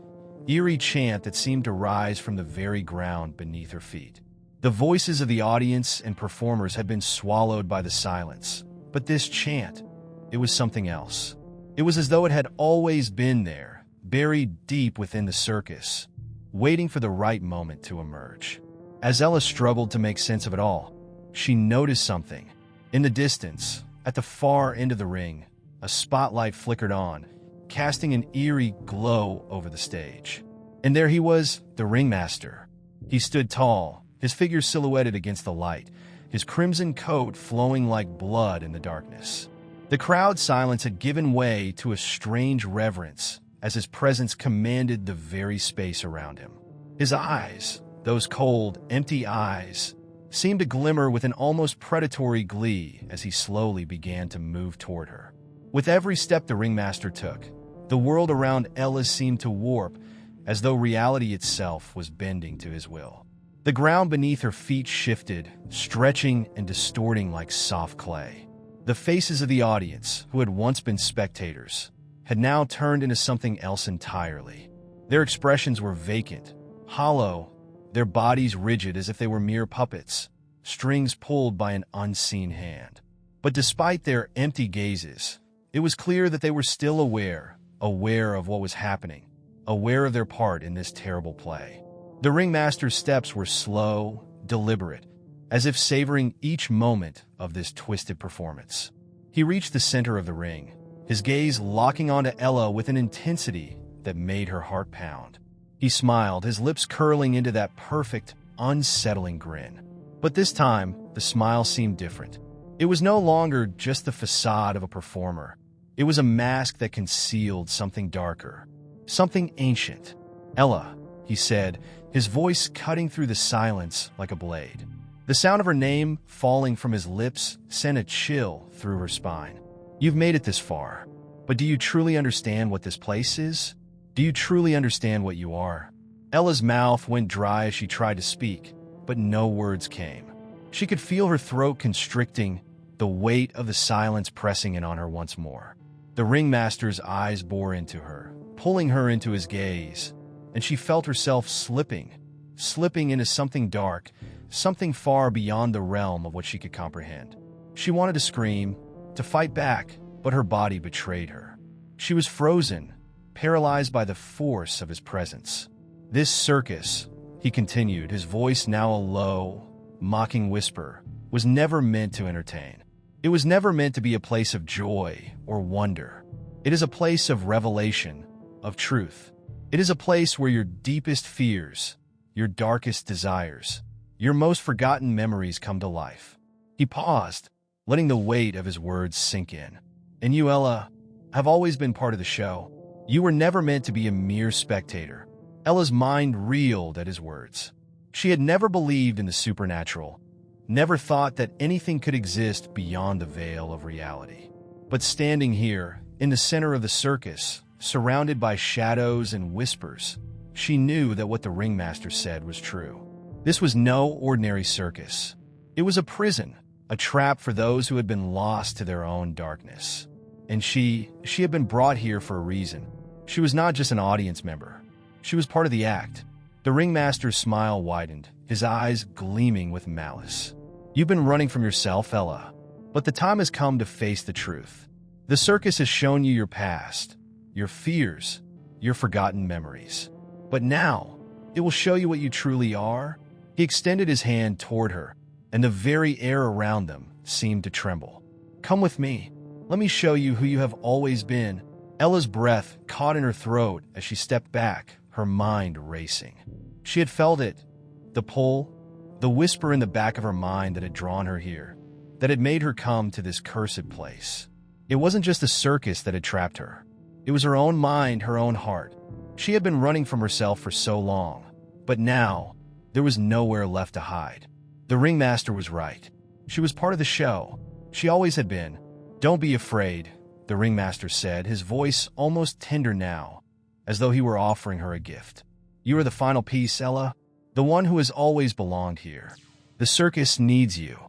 eerie chant that seemed to rise from the very ground beneath her feet. The voices of the audience and performers had been swallowed by the silence, but this chant, it was something else. It was as though it had always been there, buried deep within the circus, waiting for the right moment to emerge. As Ella struggled to make sense of it all, she noticed something. In the distance, at the far end of the ring, a spotlight flickered on, casting an eerie glow over the stage. And there he was, the ringmaster. He stood tall, his figure silhouetted against the light, his crimson coat flowing like blood in the darkness. The crowd's silence had given way to a strange reverence as his presence commanded the very space around him. His eyes, those cold, empty eyes, seemed to glimmer with an almost predatory glee as he slowly began to move toward her. With every step the ringmaster took, the world around Ella seemed to warp, as though reality itself was bending to his will. The ground beneath her feet shifted, stretching and distorting like soft clay. The faces of the audience, who had once been spectators, had now turned into something else entirely. Their expressions were vacant, hollow, their bodies rigid as if they were mere puppets, strings pulled by an unseen hand. But despite their empty gazes, it was clear that they were still aware of what was happening, aware of their part in this terrible play. The ringmaster's steps were slow, deliberate, as if savoring each moment of this twisted performance. He reached the center of the ring, his gaze locking onto Ella with an intensity that made her heart pound. He smiled, his lips curling into that perfect, unsettling grin. But this time, the smile seemed different. It was no longer just the facade of a performer. It was a mask that concealed something darker, something ancient. "Ella," he said, his voice cutting through the silence like a blade. The sound of her name falling from his lips sent a chill through her spine. "You've made it this far, but do you truly understand what this place is? Do you truly understand what you are?" Ella's mouth went dry as she tried to speak, but no words came. She could feel her throat constricting, the weight of the silence pressing in on her once more. The ringmaster's eyes bore into her, pulling her into his gaze, and she felt herself slipping into something dark, something far beyond the realm of what she could comprehend. She wanted to scream, to fight back, but her body betrayed her. She was frozen, paralyzed by the force of his presence. This circus, he continued, his voice now a low, mocking whisper, was never meant to entertain. It was never meant to be a place of joy or wonder. It is a place of revelation, of truth. It is a place where your deepest fears, your darkest desires, your most forgotten memories come to life. He paused, letting the weight of his words sink in. And you, Ella, have always been part of the show. You were never meant to be a mere spectator. Ella's mind reeled at his words. She had never believed in the supernatural, never thought that anything could exist beyond the veil of reality. But standing here, in the center of the circus, surrounded by shadows and whispers, she knew that what the ringmaster said was true. This was no ordinary circus. It was a prison, a trap for those who had been lost to their own darkness. And she had been brought here for a reason. She was not just an audience member. She was part of the act. The ringmaster's smile widened, his eyes gleaming with malice. You've been running from yourself, Ella, but the time has come to face the truth. The circus has shown you your past, your fears, your forgotten memories. But now, it will show you what you truly are. He extended his hand toward her, and the very air around them seemed to tremble. Come with me. Let me show you who you have always been. Ella's breath caught in her throat as she stepped back, her mind racing. She had felt it, the pull, the whisper in the back of her mind that had drawn her here, that had made her come to this cursed place. It wasn't just the circus that had trapped her. It was her own mind, her own heart. She had been running from herself for so long, but now there was nowhere left to hide. The ringmaster was right. She was part of the show. She always had been. Don't be afraid, the ringmaster said, his voice almost tender now, as though he were offering her a gift. You are the final piece, Ella, the one who has always belonged here. The circus needs you,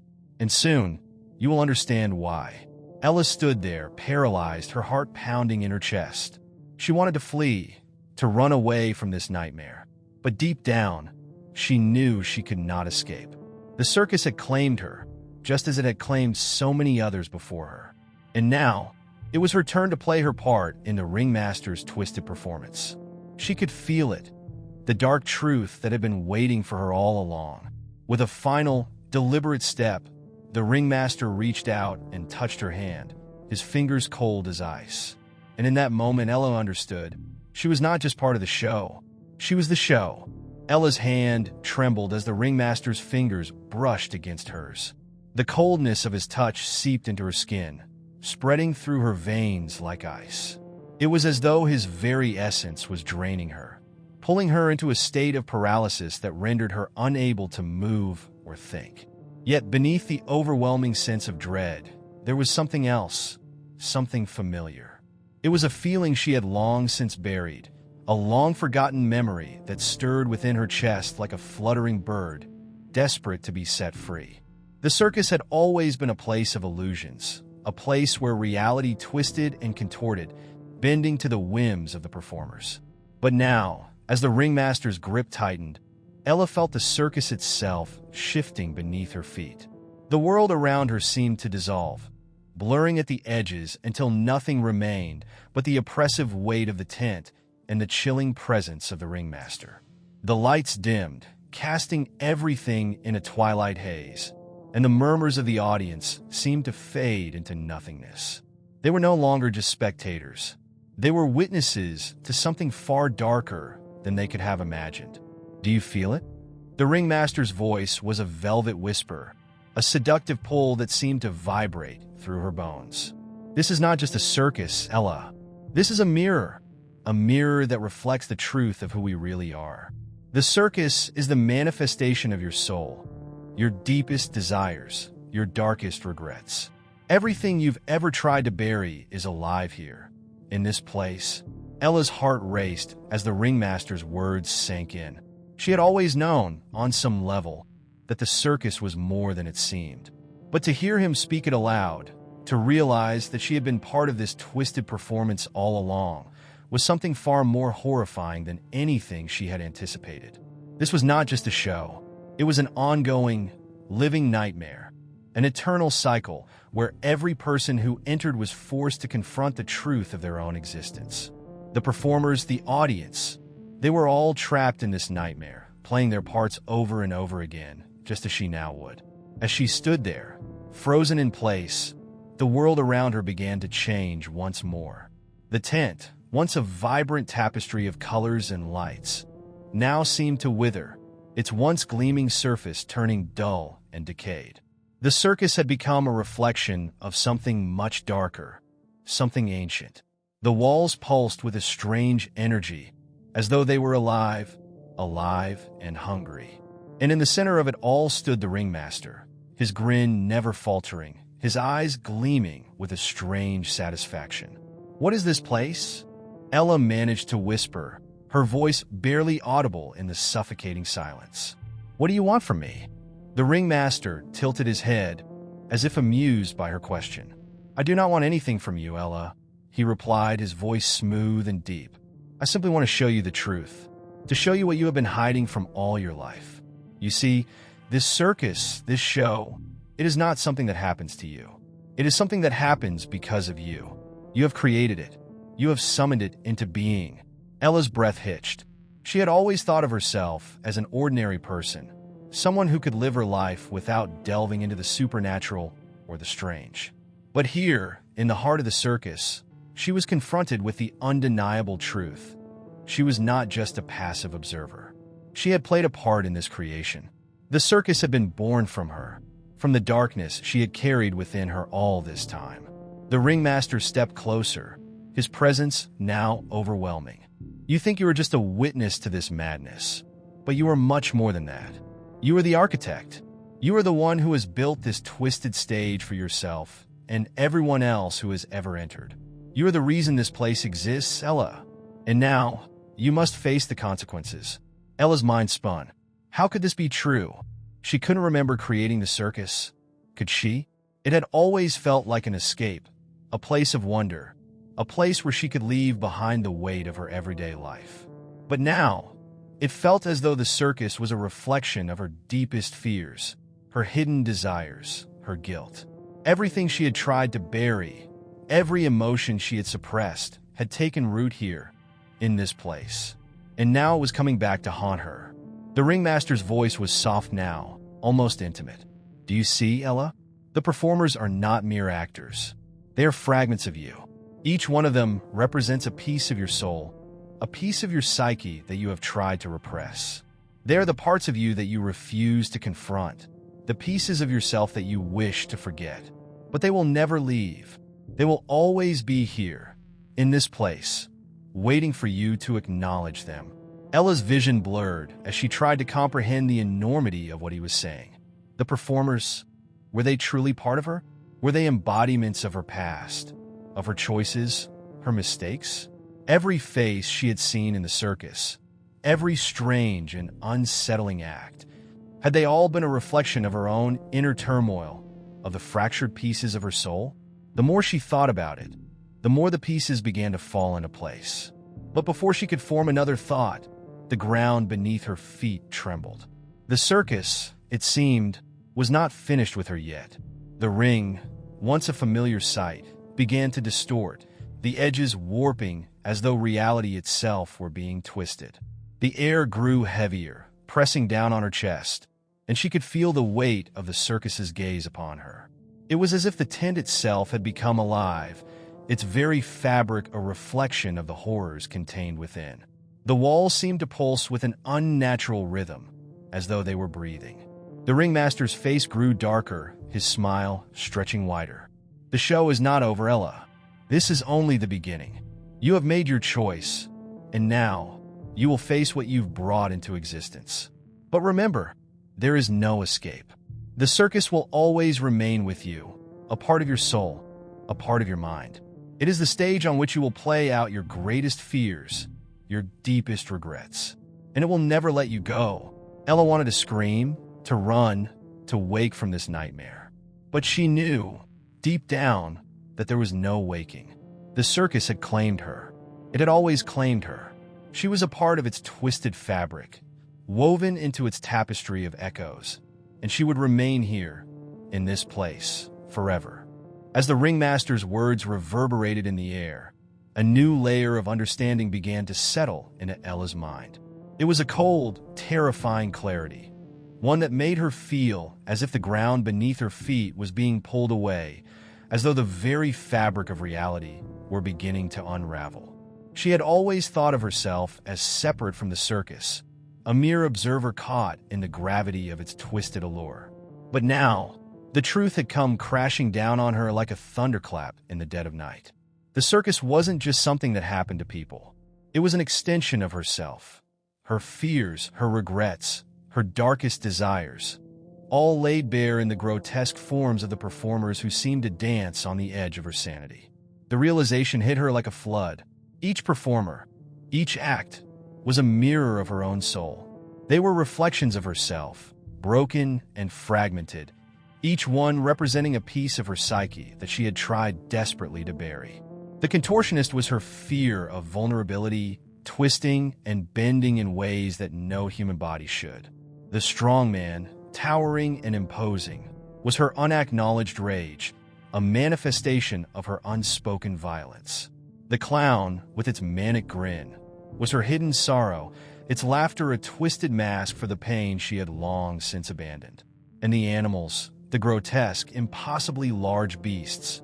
and soon you will understand why. Ella stood there, paralyzed, her heart pounding in her chest. She wanted to flee, to run away from this nightmare. But deep down, she knew she could not escape. The circus had claimed her, just as it had claimed so many others before her. And now, it was her turn to play her part in the ringmaster's twisted performance. She could feel it, the dark truth that had been waiting for her all along. With a final, deliberate step, the ringmaster reached out and touched her hand, his fingers cold as ice. And in that moment, Ella understood. She was not just part of the show. She was the show. Ella's hand trembled as the ringmaster's fingers brushed against hers. The coldness of his touch seeped into her skin, spreading through her veins like ice. It was as though his very essence was draining her, pulling her into a state of paralysis that rendered her unable to move or think. Yet beneath the overwhelming sense of dread, there was something else, something familiar. It was a feeling she had long since buried, a long-forgotten memory that stirred within her chest like a fluttering bird, desperate to be set free. The circus had always been a place of illusions, a place where reality twisted and contorted, bending to the whims of the performers. But now, as the ringmaster's grip tightened, Ella felt the circus itself shifting beneath her feet. The world around her seemed to dissolve, blurring at the edges until nothing remained but the oppressive weight of the tent and the chilling presence of the ringmaster. The lights dimmed, casting everything in a twilight haze, and the murmurs of the audience seemed to fade into nothingness. They were no longer just spectators. They were witnesses to something far darker than they could have imagined. Do you feel it? The ringmaster's voice was a velvet whisper, a seductive pull that seemed to vibrate through her bones. This is not just a circus, Ella. This is a mirror that reflects the truth of who we really are. The circus is the manifestation of your soul, your deepest desires, your darkest regrets. Everything you've ever tried to bury is alive here, in this place. Ella's heart raced as the ringmaster's words sank in. She had always known, on some level, that the circus was more than it seemed. But to hear him speak it aloud, To realize that she had been part of this twisted performance all along was something far more horrifying than anything she had anticipated. This was not just a show. It was an ongoing, living nightmare, an eternal cycle where every person who entered was forced to confront the truth of their own existence. The performers, the audience, they were all trapped in this nightmare, playing their parts over and over again, just as she now would. As she stood there, frozen in place, the world around her began to change once more. The tent, once a vibrant tapestry of colors and lights, now seemed to wither, its once gleaming surface turning dull and decayed. The circus had become a reflection of something much darker, something ancient. The walls pulsed with a strange energy, as though they were alive and hungry. And in the center of it all stood the ringmaster, his grin never faltering, his eyes gleaming with a strange satisfaction. "What is this place?" Ella managed to whisper, her voice barely audible in the suffocating silence. "What do you want from me?" The ringmaster tilted his head, as if amused by her question. "I do not want anything from you, Ella," he replied, his voice smooth and deep. "I simply want to show you the truth, to show you what you have been hiding from all your life. You see, this circus, this show, it is not something that happens to you. It is something that happens because of you. You have created it. You have summoned it into being." Ella's breath hitched. She had always thought of herself as an ordinary person, someone who could live her life without delving into the supernatural or the strange. But here, in the heart of the circus, she was confronted with the undeniable truth. She was not just a passive observer. She had played a part in this creation. The circus had been born from her, from the darkness she had carried within her all this time. The ringmaster stepped closer, his presence now overwhelming. "You think you are just a witness to this madness, but you are much more than that. You are the architect. You are the one who has built this twisted stage for yourself and everyone else who has ever entered. You are the reason this place exists, Ella. And now, you must face the consequences." Ella's mind spun. How could this be true? She couldn't remember creating the circus. Could she? It had always felt like an escape, a place of wonder, a place where she could leave behind the weight of her everyday life. But now, it felt as though the circus was a reflection of her deepest fears, her hidden desires, her guilt. Everything she had tried to bury, every emotion she had suppressed, had taken root here, in this place. And now it was coming back to haunt her. The ringmaster's voice was soft now, almost intimate. "Do you see, Ella? The performers are not mere actors. They are fragments of you. Each one of them represents a piece of your soul, a piece of your psyche that you have tried to repress. They are the parts of you that you refuse to confront, the pieces of yourself that you wish to forget. But they will never leave. They will always be here, in this place, waiting for you to acknowledge them." Ella's vision blurred as she tried to comprehend the enormity of what he was saying. The performers, were they truly part of her? Were they embodiments of her past, of her choices, her mistakes? Every face she had seen in the circus, every strange and unsettling act, had they all been a reflection of her own inner turmoil, of the fractured pieces of her soul? The more she thought about it, the more the pieces began to fall into place. But before she could form another thought, the ground beneath her feet trembled. The circus, it seemed, was not finished with her yet. The ring, once a familiar sight, began to distort, the edges warping as though reality itself were being twisted. The air grew heavier, pressing down on her chest, and she could feel the weight of the circus's gaze upon her. It was as if the tent itself had become alive, its very fabric a reflection of the horrors contained within. The walls seemed to pulse with an unnatural rhythm, as though they were breathing. The ringmaster's face grew darker, his smile stretching wider. "The show is not over, Ella. This is only the beginning. You have made your choice, and now you will face what you've brought into existence. But remember, there is no escape. The circus will always remain with you, a part of your soul, a part of your mind. It is the stage on which you will play out your greatest fears, your deepest regrets, and it will never let you go." Ella wanted to scream, to run, to wake from this nightmare. But she knew deep down, that there was no waking. The circus had claimed her. It had always claimed her. She was a part of its twisted fabric, woven into its tapestry of echoes, and she would remain here, in this place, forever. As the ringmaster's words reverberated in the air, a new layer of understanding began to settle into Ella's mind. It was a cold, terrifying clarity, one that made her feel as if the ground beneath her feet was being pulled away, as though the very fabric of reality were beginning to unravel. She had always thought of herself as separate from the circus, a mere observer caught in the gravity of its twisted allure. But now, the truth had come crashing down on her like a thunderclap in the dead of night. The circus wasn't just something that happened to people. It was an extension of herself. Her fears, her regrets, her darkest desires, all laid bare in the grotesque forms of the performers who seemed to dance on the edge of her sanity. The realization hit her like a flood. Each performer, each act, was a mirror of her own soul. They were reflections of herself, broken and fragmented, each one representing a piece of her psyche that she had tried desperately to bury. The contortionist was her fear of vulnerability, twisting and bending in ways that no human body should. The strongman, towering and imposing, was her unacknowledged rage, a manifestation of her unspoken violence. The clown, with its manic grin, was her hidden sorrow, its laughter a twisted mask for the pain she had long since abandoned. And the animals, the grotesque, impossibly large beasts,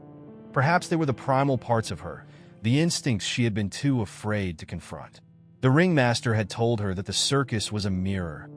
perhaps they were the primal parts of her, the instincts she had been too afraid to confront. The ringmaster had told her that the circus was a mirror,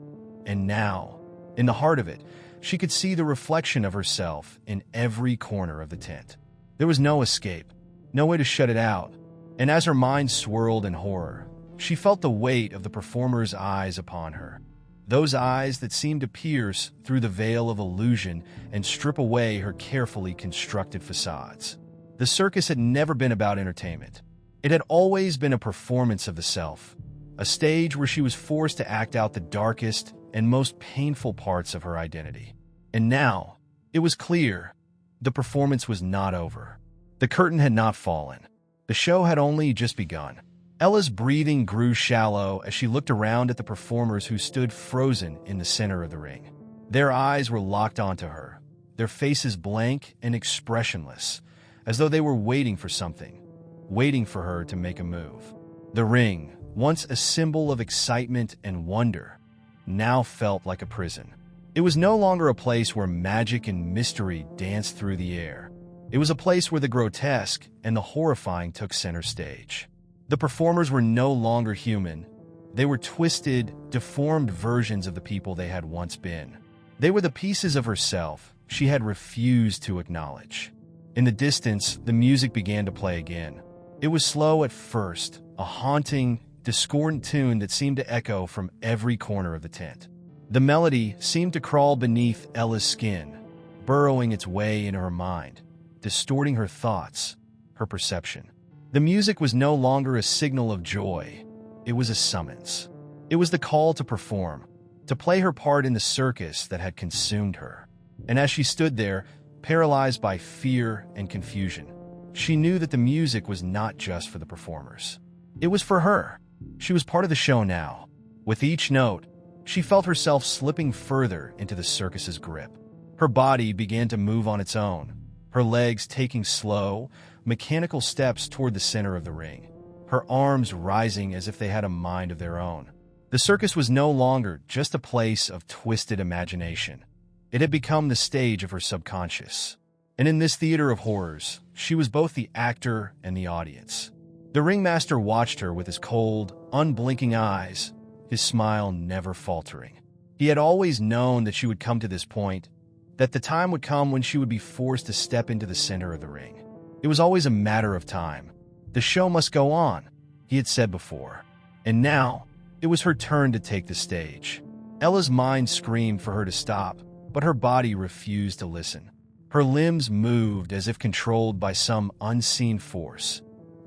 and now, in the heart of it, she could see the reflection of herself in every corner of the tent. There was no escape, no way to shut it out, and as her mind swirled in horror, she felt the weight of the performer's eyes upon her. Those eyes that seemed to pierce through the veil of illusion and strip away her carefully constructed facades. The circus had never been about entertainment. It had always been a performance of the self, a stage where she was forced to act out the darkest and most painful parts of her identity. And now, it was clear, the performance was not over. The curtain had not fallen. The show had only just begun. Ella's breathing grew shallow as she looked around at the performers who stood frozen in the center of the ring. Their eyes were locked onto her, their faces blank and expressionless, as though they were waiting for something, waiting for her to make a move. The ring, once a symbol of excitement and wonder, now felt like a prison. It was no longer a place where magic and mystery danced through the air. It was a place where the grotesque and the horrifying took center stage. The performers were no longer human. They were twisted, deformed versions of the people they had once been. They were the pieces of herself she had refused to acknowledge. In the distance, the music began to play again. It was slow at first, a haunting, discordant tune that seemed to echo from every corner of the tent. The melody seemed to crawl beneath Ella's skin, burrowing its way into her mind, distorting her thoughts, her perception. The music was no longer a signal of joy. It was a summons. It was the call to perform, to play her part in the circus that had consumed her. And as she stood there, paralyzed by fear and confusion, she knew that the music was not just for the performers. It was for her. She was part of the show now. With each note, she felt herself slipping further into the circus's grip. Her body began to move on its own, her legs taking slow, mechanical steps toward the center of the ring, her arms rising as if they had a mind of their own. The circus was no longer just a place of twisted imagination. It had become the stage of her subconscious. And in this theater of horrors, she was both the actor and the audience. The ringmaster watched her with his cold, unblinking eyes, his smile never faltering. He had always known that she would come to this point, that the time would come when she would be forced to step into the center of the ring. It was always a matter of time. The show must go on, he had said before. And now, it was her turn to take the stage. Ella's mind screamed for her to stop, but her body refused to listen. Her limbs moved as if controlled by some unseen force,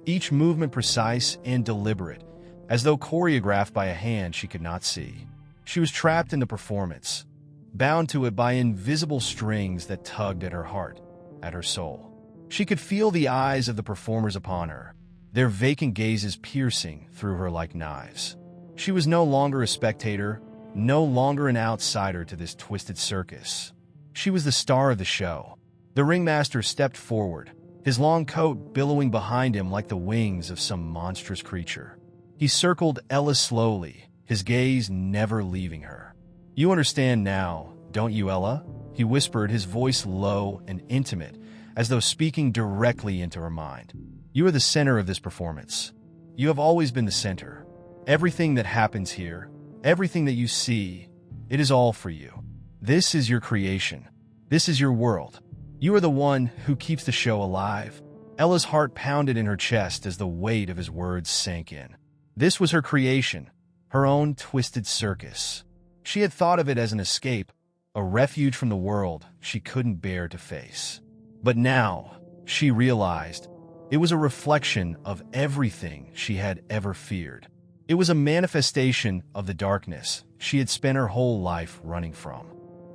each movement precise and deliberate, as though choreographed by a hand she could not see. She was trapped in the performance, bound to it by invisible strings that tugged at her heart. at her soul. She could feel the eyes of the performers upon her, their vacant gazes piercing through her like knives. She was no longer a spectator, no longer an outsider to this twisted circus. She was the star of the show. The ringmaster stepped forward, his long coat billowing behind him like the wings of some monstrous creature. He circled Ella slowly, his gaze never leaving her. "You understand now, don't you, Ella?" he whispered, his voice low and intimate, as though speaking directly into her mind. "You are the center of this performance. You have always been the center. Everything that happens here, everything that you see, it is all for you. This is your creation. This is your world. You are the one who keeps the show alive." Ella's heart pounded in her chest as the weight of his words sank in. This was her creation, her own twisted circus. She had thought of it as an escape, a refuge from the world she couldn't bear to face. But now, she realized, it was a reflection of everything she had ever feared. It was a manifestation of the darkness she had spent her whole life running from.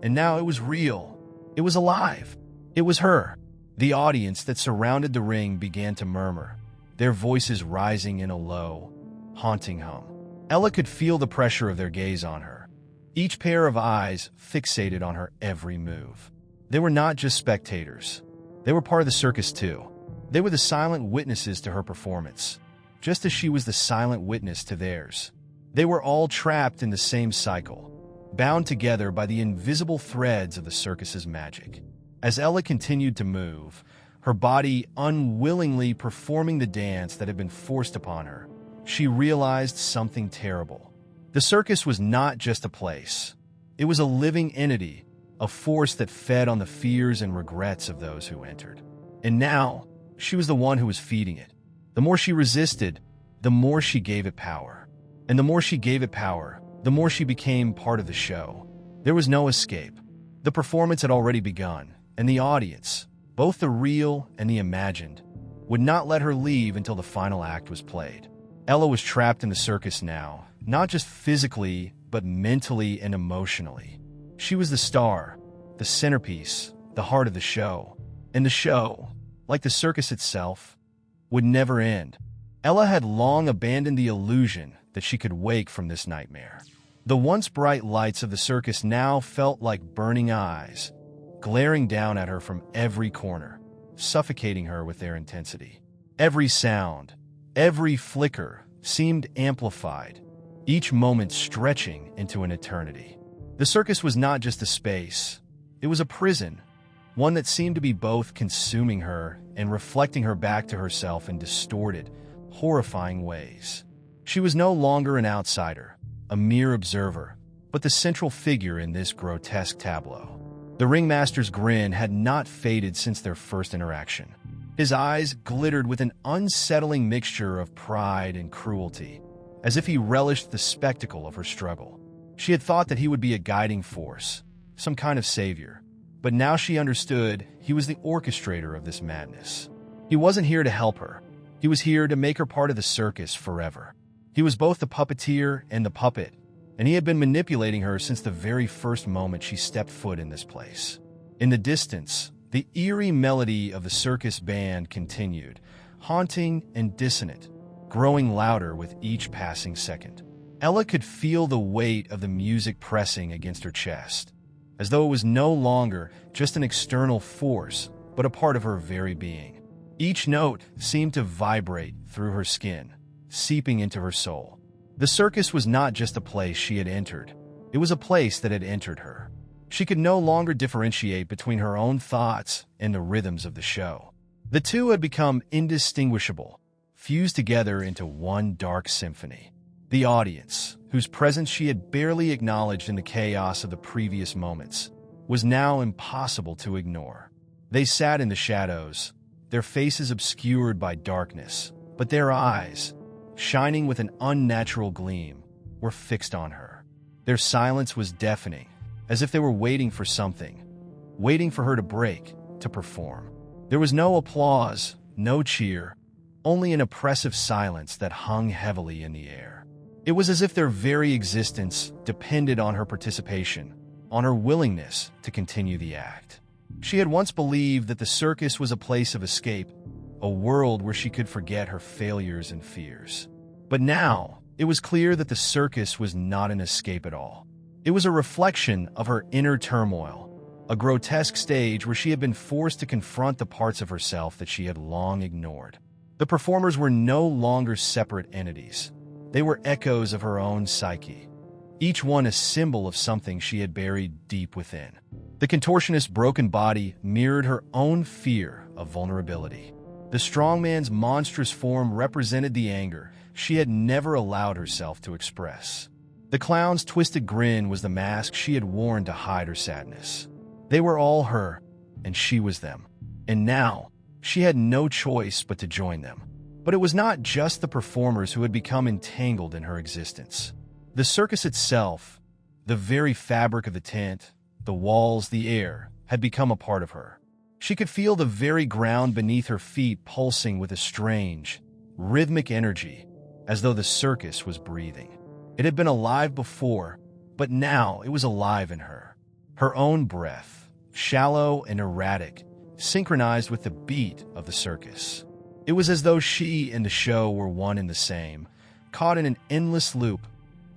And now it was real. It was alive. It was her. The audience that surrounded the ring began to murmur, their voices rising in a low, haunting hum. Ella could feel the pressure of their gaze on her, each pair of eyes fixated on her every move. They were not just spectators. They were part of the circus too. They were the silent witnesses to her performance, just as she was the silent witness to theirs. They were all trapped in the same cycle, bound together by the invisible threads of the circus's magic. As Ella continued to move, her body unwillingly performing the dance that had been forced upon her, she realized something terrible. The circus was not just a place. It was a living entity, a force that fed on the fears and regrets of those who entered. And now, she was the one who was feeding it. The more she resisted, the more she gave it power. And the more she gave it power, the more she became part of the show. There was no escape. The performance had already begun, and the audience, both the real and the imagined, would not let her leave until the final act was played. Ella was trapped in the circus now, not just physically, but mentally and emotionally. She was the star, the centerpiece, the heart of the show. And the show, like the circus itself, would never end. Ella had long abandoned the illusion that she could wake from this nightmare. The once bright lights of the circus now felt like burning eyes, glaring down at her from every corner, suffocating her with their intensity. Every sound, every flicker seemed amplified, each moment stretching into an eternity. The circus was not just a space, it was a prison, one that seemed to be both consuming her and reflecting her back to herself in distorted, horrifying ways. She was no longer an outsider, a mere observer, but the central figure in this grotesque tableau. The ringmaster's grin had not faded since their first interaction. His eyes glittered with an unsettling mixture of pride and cruelty, as if he relished the spectacle of her struggle. She had thought that he would be a guiding force, some kind of savior, but now she understood he was the orchestrator of this madness. He wasn't here to help her. He was here to make her part of the circus forever. He was both the puppeteer and the puppet, and he had been manipulating her since the very first moment she stepped foot in this place. In the distance, the eerie melody of the circus band continued, haunting and dissonant, growing louder with each passing second. Ella could feel the weight of the music pressing against her chest, as though it was no longer just an external force, but a part of her very being. Each note seemed to vibrate through her skin, seeping into her soul. The circus was not just a place she had entered. It was a place that had entered her. She could no longer differentiate between her own thoughts and the rhythms of the show. The two had become indistinguishable, fused together into one dark symphony. The audience, whose presence she had barely acknowledged in the chaos of the previous moments, was now impossible to ignore. They sat in the shadows, their faces obscured by darkness, but their eyes, shining with an unnatural gleam, were fixed on her. Their silence was deafening, as if they were waiting for something, waiting for her to break, to perform. There was no applause, no cheer, only an oppressive silence that hung heavily in the air. It was as if their very existence depended on her participation, on her willingness to continue the act. She had once believed that the circus was a place of escape, a world where she could forget her failures and fears. But now, it was clear that the circus was not an escape at all. It was a reflection of her inner turmoil, a grotesque stage where she had been forced to confront the parts of herself that she had long ignored. The performers were no longer separate entities. They were echoes of her own psyche, each one a symbol of something she had buried deep within. The contortionist's broken body mirrored her own fear of vulnerability. The strongman's monstrous form represented the anger she had never allowed herself to express. The clown's twisted grin was the mask she had worn to hide her sadness. They were all her, and she was them. And now, she had no choice but to join them. But it was not just the performers who had become entangled in her existence. The circus itself, the very fabric of the tent, the walls, the air, had become a part of her. She could feel the very ground beneath her feet pulsing with a strange, rhythmic energy, as though the circus was breathing. It had been alive before, but now it was alive in her. Her own breath, shallow and erratic, synchronized with the beat of the circus. It was as though she and the show were one and the same, caught in an endless loop,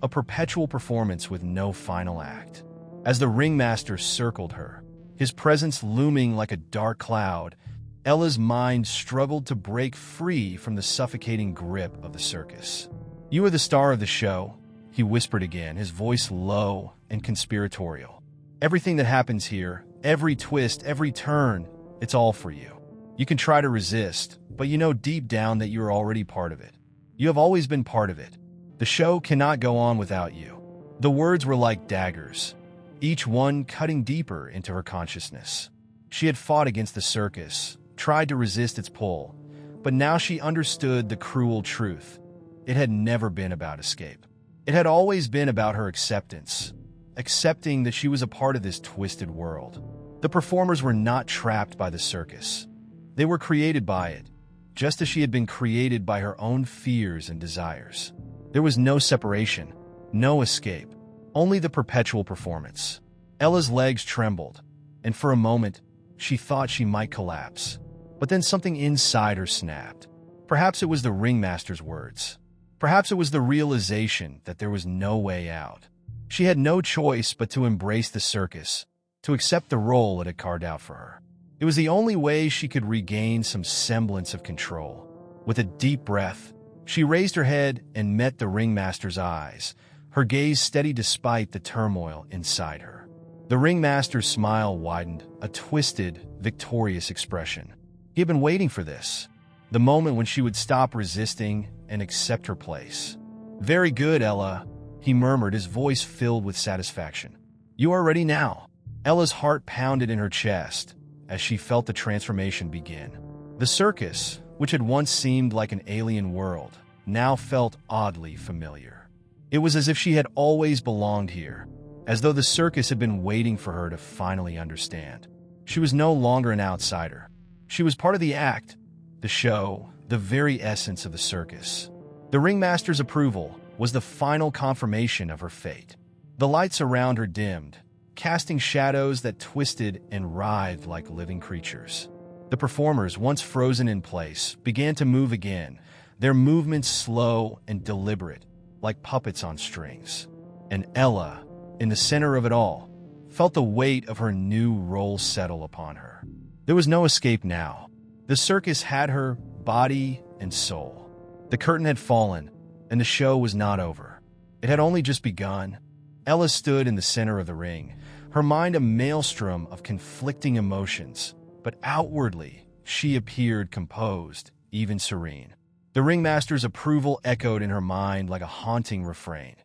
a perpetual performance with no final act. As the ringmaster circled her, his presence looming like a dark cloud, Ella's mind struggled to break free from the suffocating grip of the circus. "You are the star of the show," he whispered again, his voice low and conspiratorial. "Everything that happens here, every twist, every turn, it's all for you. You can try to resist, but you know deep down that you're already part of it. You have always been part of it. The show cannot go on without you." The words were like daggers, each one cutting deeper into her consciousness. She had fought against the circus, tried to resist its pull, but now she understood the cruel truth. It had never been about escape. It had always been about her acceptance, accepting that she was a part of this twisted world. The performers were not trapped by the circus. They were created by it, just as she had been created by her own fears and desires. There was no separation, no escape, only the perpetual performance. Ella's legs trembled, and for a moment, she thought she might collapse. But then something inside her snapped. Perhaps it was the ringmaster's words. Perhaps it was the realization that there was no way out. She had no choice but to embrace the circus, to accept the role it had carved out for her. It was the only way she could regain some semblance of control. With a deep breath, she raised her head and met the ringmaster's eyes, her gaze steady despite the turmoil inside her. The ringmaster's smile widened, a twisted, victorious expression. He had been waiting for this, the moment when she would stop resisting and accept her place. "Very good, Ella," he murmured, his voice filled with satisfaction. "You are ready now." Ella's heart pounded in her chest as she felt the transformation begin. The circus, which had once seemed like an alien world, now felt oddly familiar. It was as if she had always belonged here, as though the circus had been waiting for her to finally understand. She was no longer an outsider. She was part of the act, the show, the very essence of the circus. The ringmaster's approval was the final confirmation of her fate. The lights around her dimmed, casting shadows that twisted and writhed like living creatures. The performers, once frozen in place, began to move again, their movements slow and deliberate, like puppets on strings. And Ella, in the center of it all, felt the weight of her new role settle upon her. There was no escape now. The circus had her, body and soul. The curtain had fallen, and the show was not over. It had only just begun. Ella stood in the center of the ring, her mind a maelstrom of conflicting emotions, but outwardly, she appeared composed, even serene. The ringmaster's approval echoed in her mind like a haunting refrain.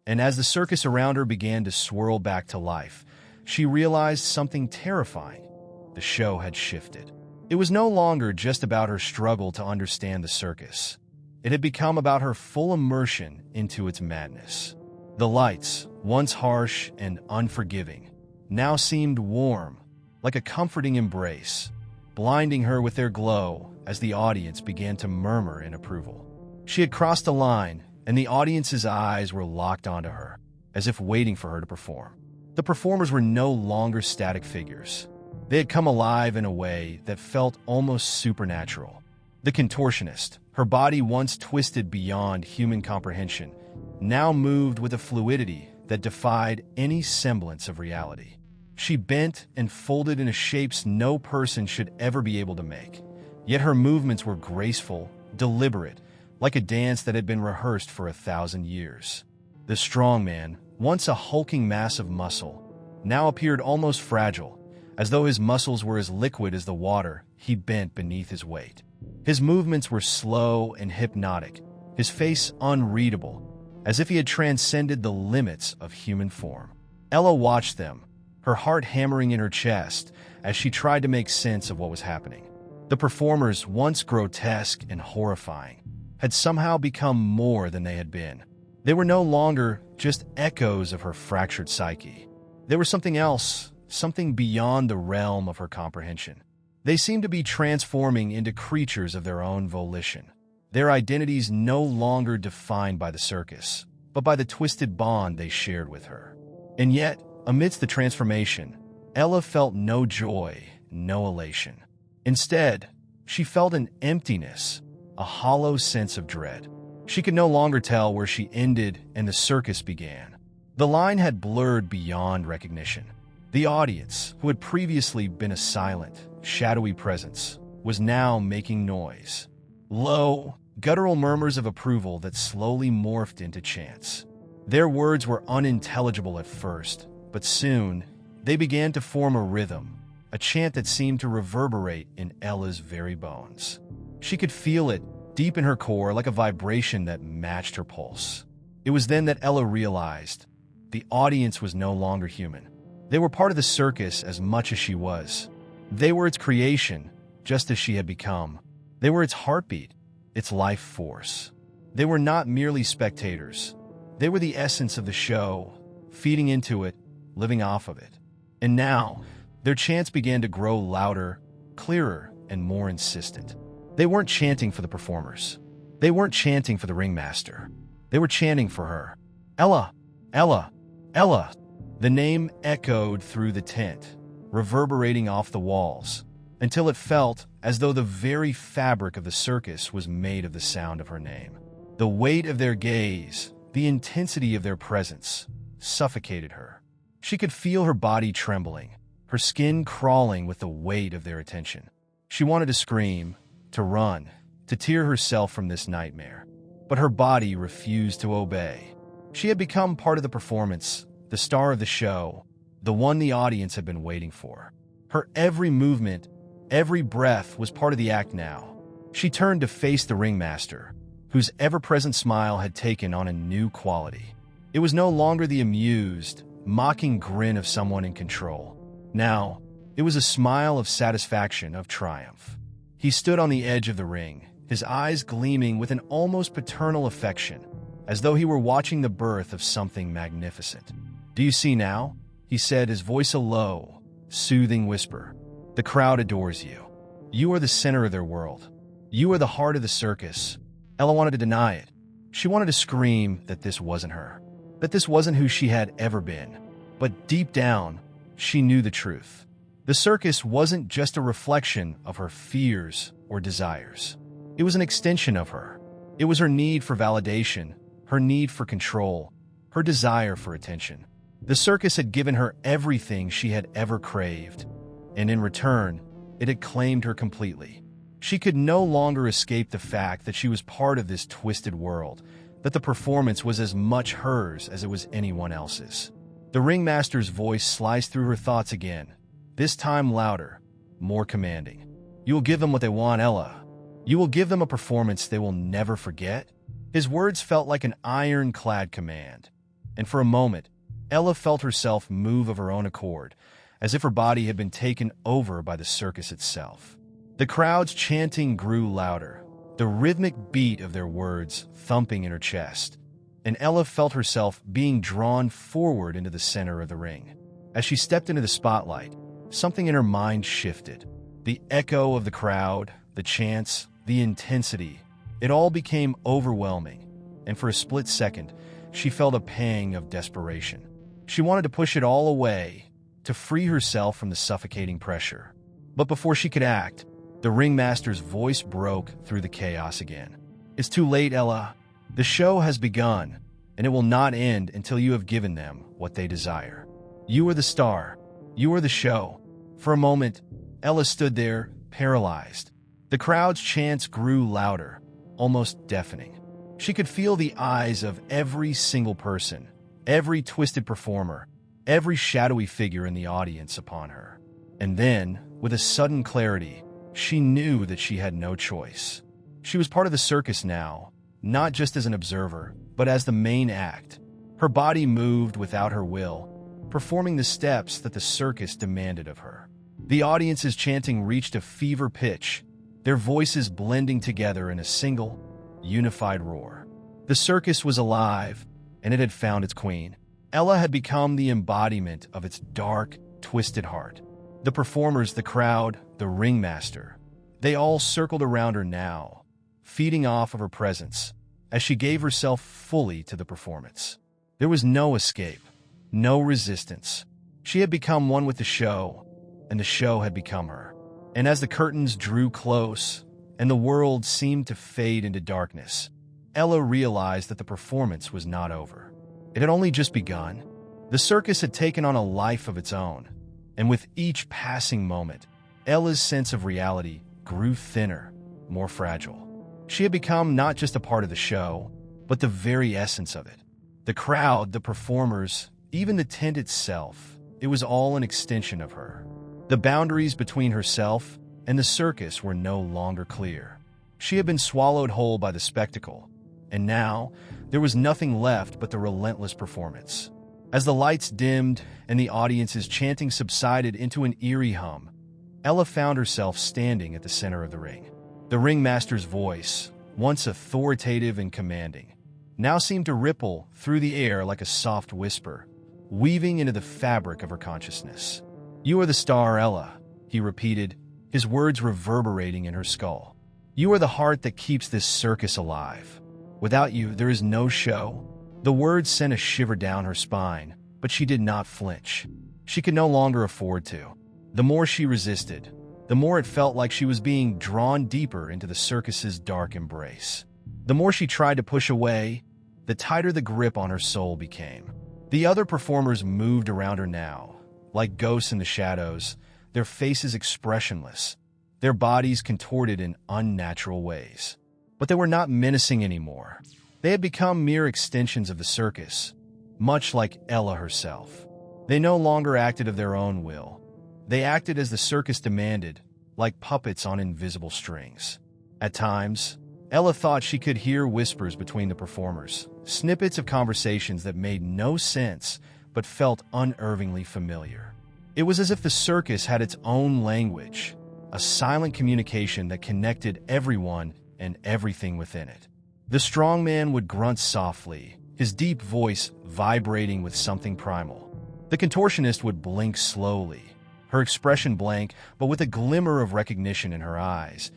And as the circus around her began to swirl back to life, she realized something terrifying. The show had shifted. It was no longer just about her struggle to understand the circus. It had become about her full immersion into its madness. The lights, once harsh and unforgiving, now seemed warm, like a comforting embrace, blinding her with their glow as the audience began to murmur in approval. She had crossed a line, and the audience's eyes were locked onto her, as if waiting for her to perform. The performers were no longer static figures. They had come alive in a way that felt almost supernatural. The contortionist, her body once twisted beyond human comprehension, now moved with a fluidity that defied any semblance of reality. She bent and folded in shapes no person should ever be able to make. Yet her movements were graceful, deliberate, like a dance that had been rehearsed for 1,000 years. The strong man, once a hulking mass of muscle, now appeared almost fragile, as though his muscles were as liquid as the water he bent beneath his weight. His movements were slow and hypnotic, his face unreadable, as if he had transcended the limits of human form. Ella watched them, her heart hammering in her chest as she tried to make sense of what was happening. The performers, once grotesque and horrifying, had somehow become more than they had been. They were no longer just echoes of her fractured psyche. They were something else, something beyond the realm of her comprehension. They seemed to be transforming into creatures of their own volition, their identities no longer defined by the circus, but by the twisted bond they shared with her. And yet, amidst the transformation, Ella felt no joy, no elation. Instead, she felt an emptiness, a hollow sense of dread. She could no longer tell where she ended and the circus began. The line had blurred beyond recognition. The audience, who had previously been a silent, shadowy presence, was now making noise. Low, guttural murmurs of approval that slowly morphed into chants. Their words were unintelligible at first, but soon they began to form a rhythm, a chant that seemed to reverberate in Ella's very bones. She could feel it deep in her core like a vibration that matched her pulse. It was then that Ella realized the audience was no longer human. They were part of the circus as much as she was. They were its creation, just as she had become. They were its heartbeat, its life force. They were not merely spectators. They were the essence of the show, feeding into it, living off of it. And now, their chants began to grow louder, clearer, and more insistent. They weren't chanting for the performers. They weren't chanting for the ringmaster. They were chanting for her. Ella! Ella! Ella! The name echoed through the tent, reverberating off the walls, until it felt as though the very fabric of the circus was made of the sound of her name. The weight of their gaze, the intensity of their presence, suffocated her. She could feel her body trembling, her skin crawling with the weight of their attention. She wanted to scream, to run, to tear herself from this nightmare. But her body refused to obey. She had become part of the performance, the star of the show, the one the audience had been waiting for. Her every movement, every breath was part of the act now. She turned to face the ringmaster, whose ever-present smile had taken on a new quality. It was no longer the amused, mocking grin of someone in control. Now, it was a smile of satisfaction, of triumph. He stood on the edge of the ring, his eyes gleaming with an almost paternal affection, as though he were watching the birth of something magnificent. "Do you see now?" he said, his voice a low, soothing whisper. "The crowd adores you. You are the center of their world. You are the heart of the circus." Ella wanted to deny it. She wanted to scream that this wasn't her, that this wasn't who she had ever been. But deep down, she knew the truth. The circus wasn't just a reflection of her fears or desires. It was an extension of her. It was her need for validation, her need for control, her desire for attention. The circus had given her everything she had ever craved, and in return, it had claimed her completely. She could no longer escape the fact that she was part of this twisted world, that the performance was as much hers as it was anyone else's. The ringmaster's voice sliced through her thoughts again, this time louder, more commanding. "You will give them what they want, Ella. You will give them a performance they will never forget." His words felt like an ironclad command, and for a moment, Ella felt herself move of her own accord, as if her body had been taken over by the circus itself. The crowd's chanting grew louder, the rhythmic beat of their words thumping in her chest, and Ella felt herself being drawn forward into the center of the ring. As she stepped into the spotlight, something in her mind shifted. The echo of the crowd, the chants, the intensity, it all became overwhelming, and for a split second, she felt a pang of desperation. She wanted to push it all away, to free herself from the suffocating pressure. But before she could act, the ringmaster's voice broke through the chaos again. "It's too late, Ella. The show has begun, and it will not end until you have given them what they desire. You are the star. You are the show." For a moment, Ella stood there, paralyzed. The crowd's chants grew louder, almost deafening. She could feel the eyes of every single person, every twisted performer, every shadowy figure in the audience upon her. And then, with a sudden clarity, she knew that she had no choice. She was part of the circus now, not just as an observer, but as the main act. Her body moved without her will, performing the steps that the circus demanded of her. The audience's chanting reached a fever pitch, their voices blending together in a single, unified roar. The circus was alive, and it had found its queen. Ella had become the embodiment of its dark, twisted heart. The performers, the crowd, the ringmaster, they all circled around her now, feeding off of her presence as she gave herself fully to the performance. There was no escape, no resistance. She had become one with the show, and the show had become her. And as the curtains drew close and the world seemed to fade into darkness, Ella realized that the performance was not over. It had only just begun. The circus had taken on a life of its own, and with each passing moment, Ella's sense of reality grew thinner, more fragile. She had become not just a part of the show, but the very essence of it. The crowd, the performers, even the tent itself, it was all an extension of her. The boundaries between herself and the circus were no longer clear. She had been swallowed whole by the spectacle, and now there was nothing left but the relentless performance. As the lights dimmed and the audience's chanting subsided into an eerie hum, Ella found herself standing at the center of the ring. The ringmaster's voice, once authoritative and commanding, now seemed to ripple through the air like a soft whisper, weaving into the fabric of her consciousness. "You are the star, Ella," he repeated, his words reverberating in her skull. "You are the heart that keeps this circus alive. Without you, there is no show." The words sent a shiver down her spine, but she did not flinch. She could no longer afford to. The more she resisted, the more it felt like she was being drawn deeper into the circus's dark embrace. The more she tried to push away, the tighter the grip on her soul became. The other performers moved around her now, like ghosts in the shadows, their faces expressionless, their bodies contorted in unnatural ways. But they were not menacing anymore. They had become mere extensions of the circus, much like Ella herself. They no longer acted of their own will. They acted as the circus demanded, like puppets on invisible strings. At times, Ella thought she could hear whispers between the performers, snippets of conversations that made no sense but felt unervingly familiar. It was as if the circus had its own language, a silent communication that connected everyone and everything within it. The strongman would grunt softly, his deep voice vibrating with something primal. The contortionist would blink slowly, her expression blank but with a glimmer of recognition in her eyes,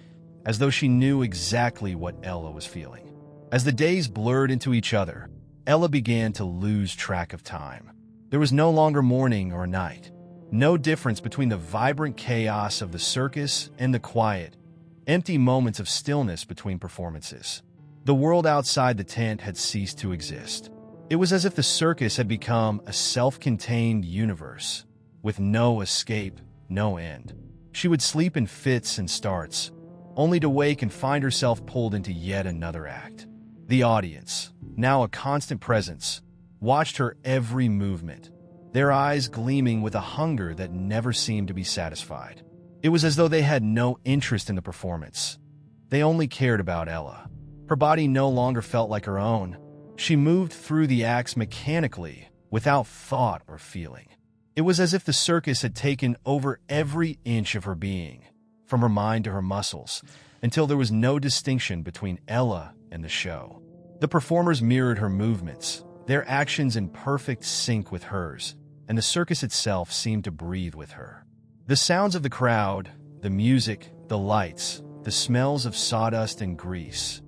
as though she knew exactly what Ella was feeling. As the days blurred into each other, Ella began to lose track of time. There was no longer morning or night, no difference between the vibrant chaos of the circus and the quiet, empty moments of stillness between performances. The world outside the tent had ceased to exist. It was as if the circus had become a self-contained universe, with no escape, no end. She would sleep in fits and starts, only to wake and find herself pulled into yet another act. The audience, now a constant presence, watched her every movement, their eyes gleaming with a hunger that never seemed to be satisfied. It was as though they had no interest in the performance. They only cared about Ella. Her body no longer felt like her own. She moved through the acts mechanically, without thought or feeling. It was as if the circus had taken over every inch of her being, from her mind to her muscles, until there was no distinction between Ella and the show. The performers mirrored her movements, their actions in perfect sync with hers, and the circus itself seemed to breathe with her. The sounds of the crowd, the music, the lights, the smells of sawdust and grease,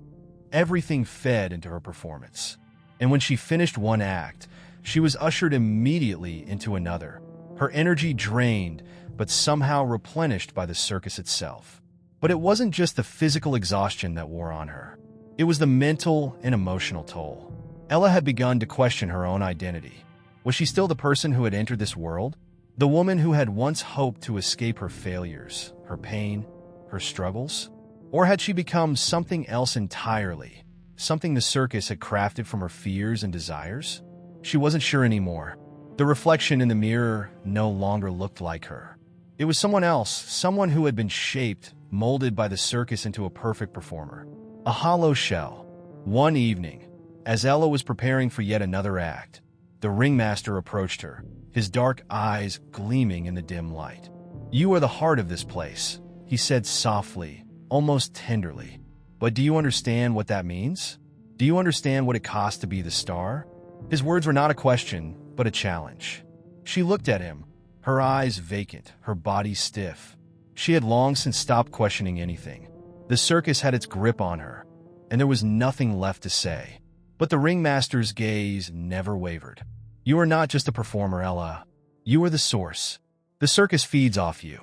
everything fed into her performance. And when she finished one act, she was ushered immediately into another, her energy drained, but somehow replenished by the circus itself. But it wasn't just the physical exhaustion that wore on her. It was the mental and emotional toll. Ella had begun to question her own identity. Was she still the person who had entered this world? The woman who had once hoped to escape her failures, her pain, her struggles? Or had she become something else entirely, something the circus had crafted from her fears and desires? She wasn't sure anymore. The reflection in the mirror no longer looked like her. It was someone else, someone who had been shaped, molded by the circus into a perfect performer. A hollow shell. One evening, as Ella was preparing for yet another act, the ringmaster approached her, his dark eyes gleaming in the dim light. "You are the heart of this place," he said softly, almost tenderly. "But do you understand what that means? Do you understand what it costs to be the star?" His words were not a question, but a challenge. She looked at him, her eyes vacant, her body stiff. She had long since stopped questioning anything. The circus had its grip on her, and there was nothing left to say. But the ringmaster's gaze never wavered. "You are not just a performer, Ella. You are the source. The circus feeds off you.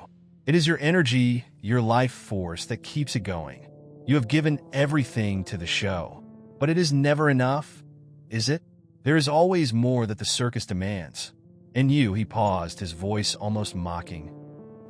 It is your energy, your life force that keeps it going. You have given everything to the show. But it is never enough, is it? There is always more that the circus demands. And you," he paused, his voice almost mocking,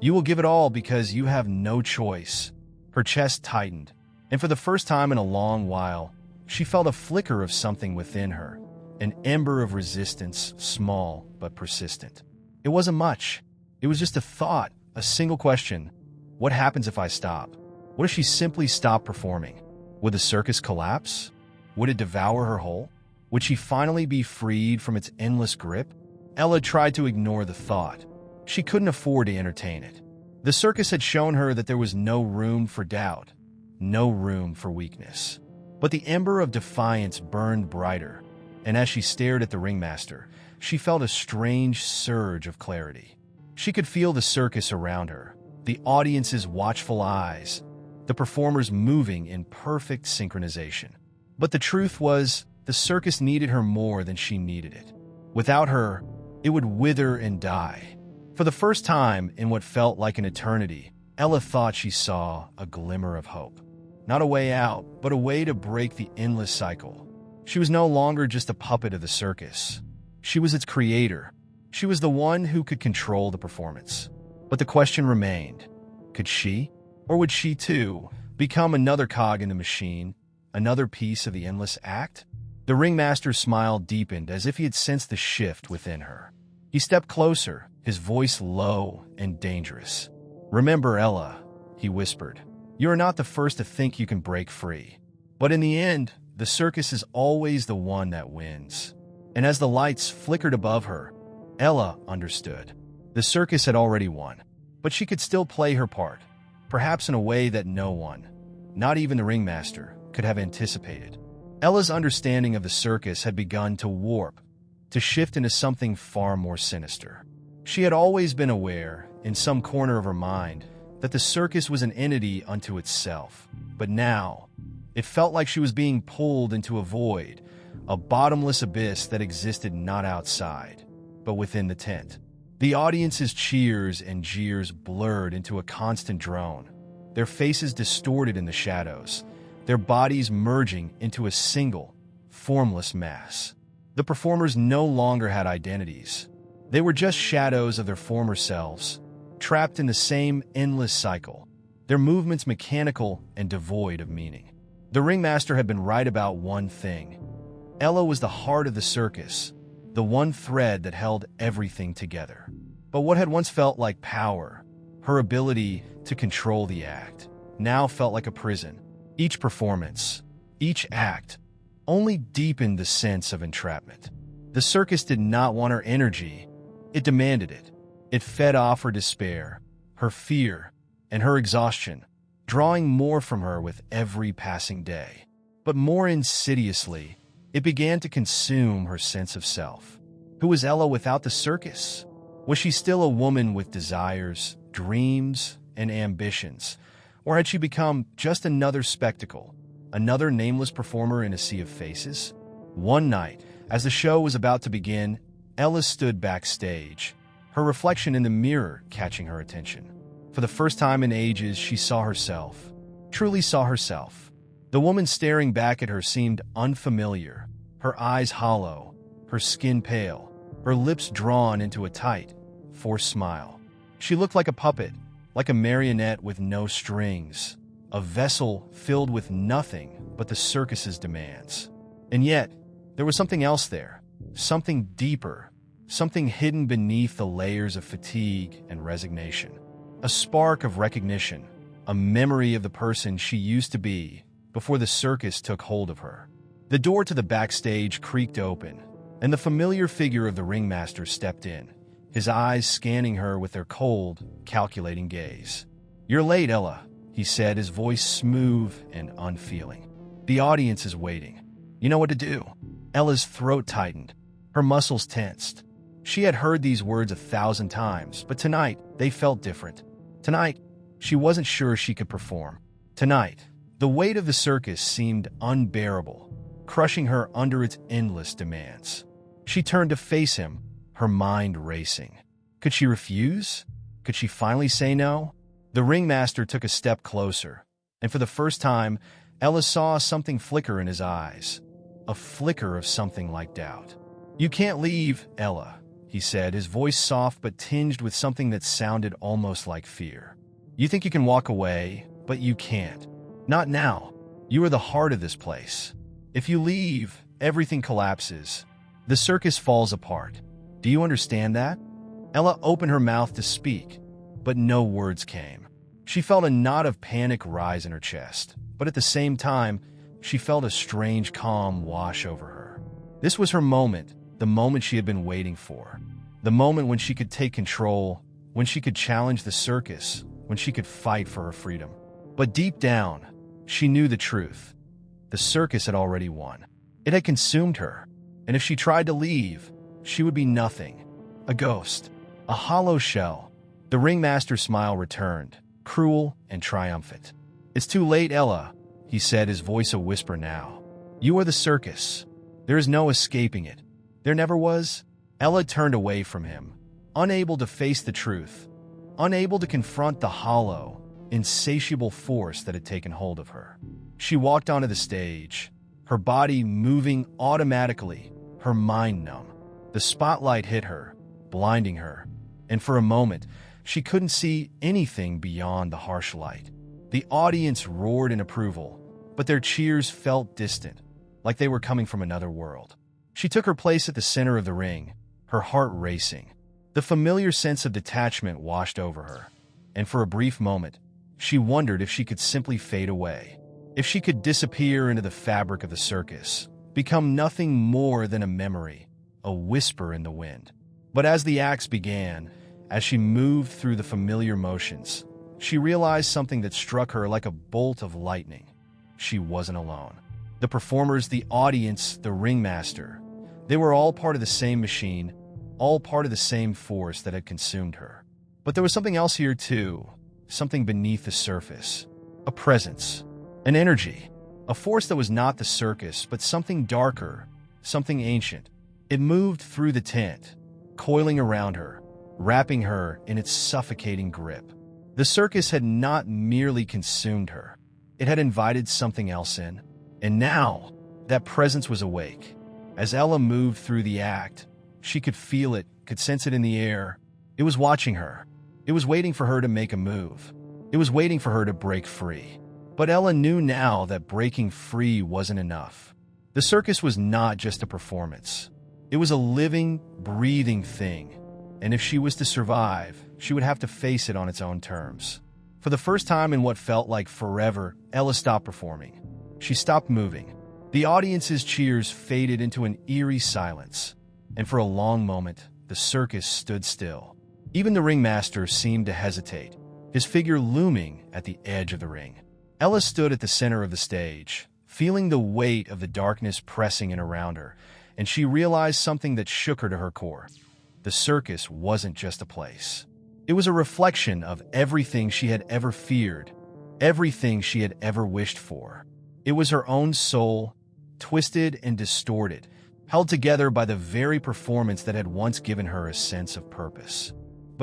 "you will give it all because you have no choice." Her chest tightened, and for the first time in a long while, she felt a flicker of something within her, an ember of resistance, small but persistent. It wasn't much. It was just a thought, a single question. What happens if I stop? What if she simply stopped performing? Would the circus collapse? Would it devour her whole? Would she finally be freed from its endless grip? Ella tried to ignore the thought. She couldn't afford to entertain it. The circus had shown her that there was no room for doubt, no room for weakness. But the ember of defiance burned brighter, and as she stared at the ringmaster, she felt a strange surge of clarity. She could feel the circus around her, the audience's watchful eyes, the performers moving in perfect synchronization. But the truth was, the circus needed her more than she needed it. Without her, it would wither and die. For the first time in what felt like an eternity, Ella thought she saw a glimmer of hope. Not a way out, but a way to break the endless cycle. She was no longer just a puppet of the circus. She was its creator. She was the one who could control the performance. But the question remained, could she, or would she too, become another cog in the machine, another piece of the endless act? The ringmaster's smile deepened as if he had sensed the shift within her. He stepped closer, his voice low and dangerous. "Remember, Ella," he whispered, "you are not the first to think you can break free. But in the end, the circus is always the one that wins." And as the lights flickered above her, Ella understood. The circus had already won, but she could still play her part, perhaps in a way that no one, not even the ringmaster, could have anticipated. Ella's understanding of the circus had begun to warp, to shift into something far more sinister. She had always been aware, in some corner of her mind, that the circus was an entity unto itself. But now, it felt like she was being pulled into a void, a bottomless abyss that existed not outside, but within the tent. The audience's cheers and jeers blurred into a constant drone, their faces distorted in the shadows, their bodies merging into a single, formless mass. The performers no longer had identities. They were just shadows of their former selves, trapped in the same endless cycle, their movements mechanical and devoid of meaning. The ringmaster had been right about one thing. Ella was the heart of the circus, the one thread that held everything together. But what had once felt like power, her ability to control the act, now felt like a prison. Each performance, each act, only deepened the sense of entrapment. The circus did not want her energy. It demanded it. It fed off her despair, her fear, and her exhaustion, drawing more from her with every passing day. But more insidiously, it began to consume her sense of self. Who was Ella without the circus? Was she still a woman with desires, dreams, and ambitions? Or had she become just another spectacle, another nameless performer in a sea of faces? One night, as the show was about to begin, Ella stood backstage, her reflection in the mirror catching her attention. For the first time in ages, she saw herself, truly saw herself. The woman staring back at her seemed unfamiliar, her eyes hollow, her skin pale, her lips drawn into a tight, forced smile. She looked like a puppet, like a marionette with no strings, a vessel filled with nothing but the circus's demands. And yet, there was something else there, something deeper, something hidden beneath the layers of fatigue and resignation. A spark of recognition, a memory of the person she used to be before the circus took hold of her. The door to the backstage creaked open, and the familiar figure of the ringmaster stepped in, his eyes scanning her with their cold, calculating gaze. "You're late, Ella," he said, his voice smooth and unfeeling. "The audience is waiting. You know what to do." Ella's throat tightened, her muscles tensed. She had heard these words 1,000 times, but tonight they felt different. Tonight, she wasn't sure she could perform. Tonight, the weight of the circus seemed unbearable, crushing her under its endless demands. She turned to face him, her mind racing. Could she refuse? Could she finally say no? The ringmaster took a step closer, and for the first time, Ella saw something flicker in his eyes, a flicker of something like doubt. "You can't leave, Ella," he said, his voice soft but tinged with something that sounded almost like fear. "You think you can walk away, but you can't. Not now. You are the heart of this place. If you leave, everything collapses. The circus falls apart. Do you understand that?" Ella opened her mouth to speak, but no words came. She felt a knot of panic rise in her chest, but at the same time, she felt a strange calm wash over her. This was her moment, the moment she had been waiting for. The moment when she could take control, when she could challenge the circus, when she could fight for her freedom. But deep down, she knew the truth. The circus had already won. It had consumed her, and if she tried to leave, she would be nothing. A ghost. A hollow shell. The ringmaster's smile returned, cruel and triumphant. "It's too late, Ella," he said, his voice a whisper now. "You are the circus. There is no escaping it. There never was." Ella turned away from him, unable to face the truth, unable to confront the hollow, insatiable force that had taken hold of her. She walked onto the stage, her body moving automatically, her mind numb. The spotlight hit her, blinding her, and for a moment, she couldn't see anything beyond the harsh light. The audience roared in approval, but their cheers felt distant, like they were coming from another world. She took her place at the center of the ring, her heart racing. The familiar sense of detachment washed over her, and for a brief moment, she wondered if she could simply fade away, if she could disappear into the fabric of the circus, become nothing more than a memory, a whisper in the wind. But as the acts began, as she moved through the familiar motions, she realized something that struck her like a bolt of lightning. She wasn't alone. The performers, the audience, the ringmaster, they were all part of the same machine, all part of the same force that had consumed her. But there was something else here too, something beneath the surface, a presence, an energy, a force that was not the circus, but something darker, something ancient. It moved through the tent, coiling around her, wrapping her in its suffocating grip. The circus had not merely consumed her. It had invited something else in, and now that presence was awake. As Ella moved through the act, she could feel it, could sense it in the air. It was watching her. It was waiting for her to make a move. It was waiting for her to break free. But Ella knew now that breaking free wasn't enough. The circus was not just a performance. It was a living, breathing thing, and if she was to survive, she would have to face it on its own terms. For the first time in what felt like forever, Ella stopped performing. She stopped moving. The audience's cheers faded into an eerie silence, and for a long moment, the circus stood still. Even the ringmaster seemed to hesitate, his figure looming at the edge of the ring. Ella stood at the center of the stage, feeling the weight of the darkness pressing in around her, and she realized something that shook her to her core. The circus wasn't just a place. It was a reflection of everything she had ever feared, everything she had ever wished for. It was her own soul, twisted and distorted, held together by the very performance that had once given her a sense of purpose.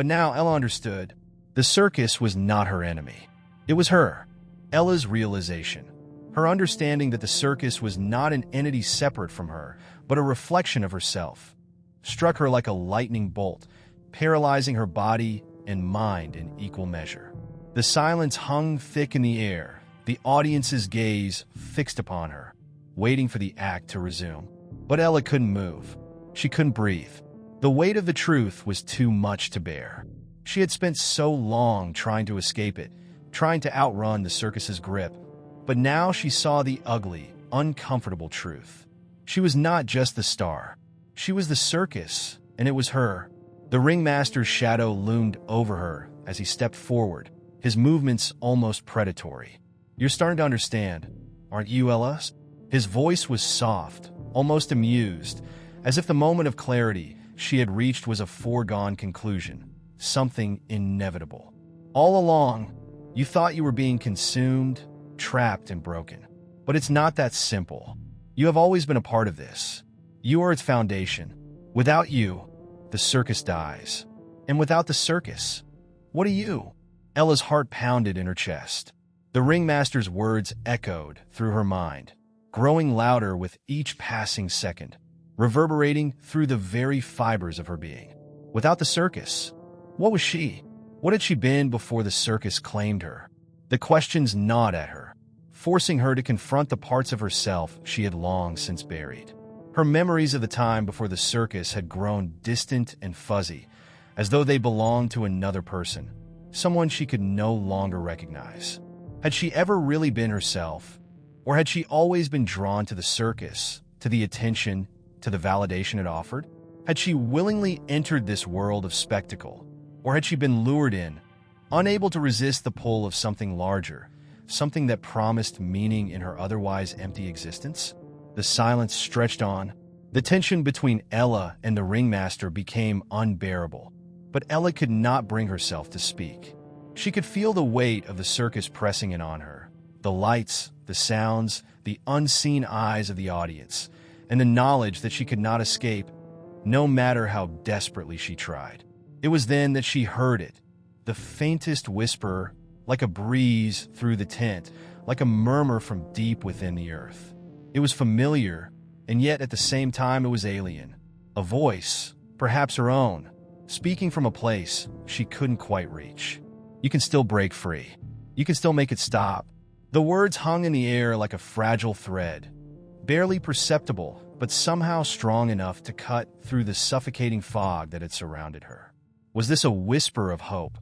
But now Ella understood. The circus was not her enemy. It was her. Ella's realization. Her understanding that the circus was not an entity separate from her, but a reflection of herself, struck her like a lightning bolt, paralyzing her body and mind in equal measure. The silence hung thick in the air, the audience's gaze fixed upon her, waiting for the act to resume. But Ella couldn't move. She couldn't breathe. The weight of the truth was too much to bear. She had spent so long trying to escape it, trying to outrun the circus's grip. But now she saw the ugly, uncomfortable truth. She was not just the star. She was the circus, and it was her. The ringmaster's shadow loomed over her as he stepped forward, his movements almost predatory. "You're starting to understand, aren't you, Ella?" His voice was soft, almost amused, as if the moment of clarity she had reached was a foregone conclusion, something inevitable. All along, you thought you were being consumed, trapped, and broken. But it's not that simple. You have always been a part of this. You are its foundation. Without you, the circus dies. And without the circus, what are you? Ella's heart pounded in her chest. The ringmaster's words echoed through her mind, growing louder with each passing second, reverberating through the very fibers of her being. Without the circus, what was she? What had she been before the circus claimed her? The questions gnawed at her, forcing her to confront the parts of herself she had long since buried. Her memories of the time before the circus had grown distant and fuzzy, as though they belonged to another person, someone she could no longer recognize. Had she ever really been herself? Or had she always been drawn to the circus, to the attention, to the validation it offered? Had she willingly entered this world of spectacle? Or had she been lured in, unable to resist the pull of something larger, something that promised meaning in her otherwise empty existence? The silence stretched on. The tension between Ella and the ringmaster became unbearable, but Ella could not bring herself to speak. She could feel the weight of the circus pressing in on her, the lights, the sounds, the unseen eyes of the audience, and the knowledge that she could not escape, no matter how desperately she tried. It was then that she heard it, the faintest whisper, like a breeze through the tent, like a murmur from deep within the earth. It was familiar, and yet at the same time it was alien. A voice, perhaps her own, speaking from a place she couldn't quite reach. "You can still break free. You can still make it stop." The words hung in the air like a fragile thread, barely perceptible, but somehow strong enough to cut through the suffocating fog that had surrounded her. Was this a whisper of hope?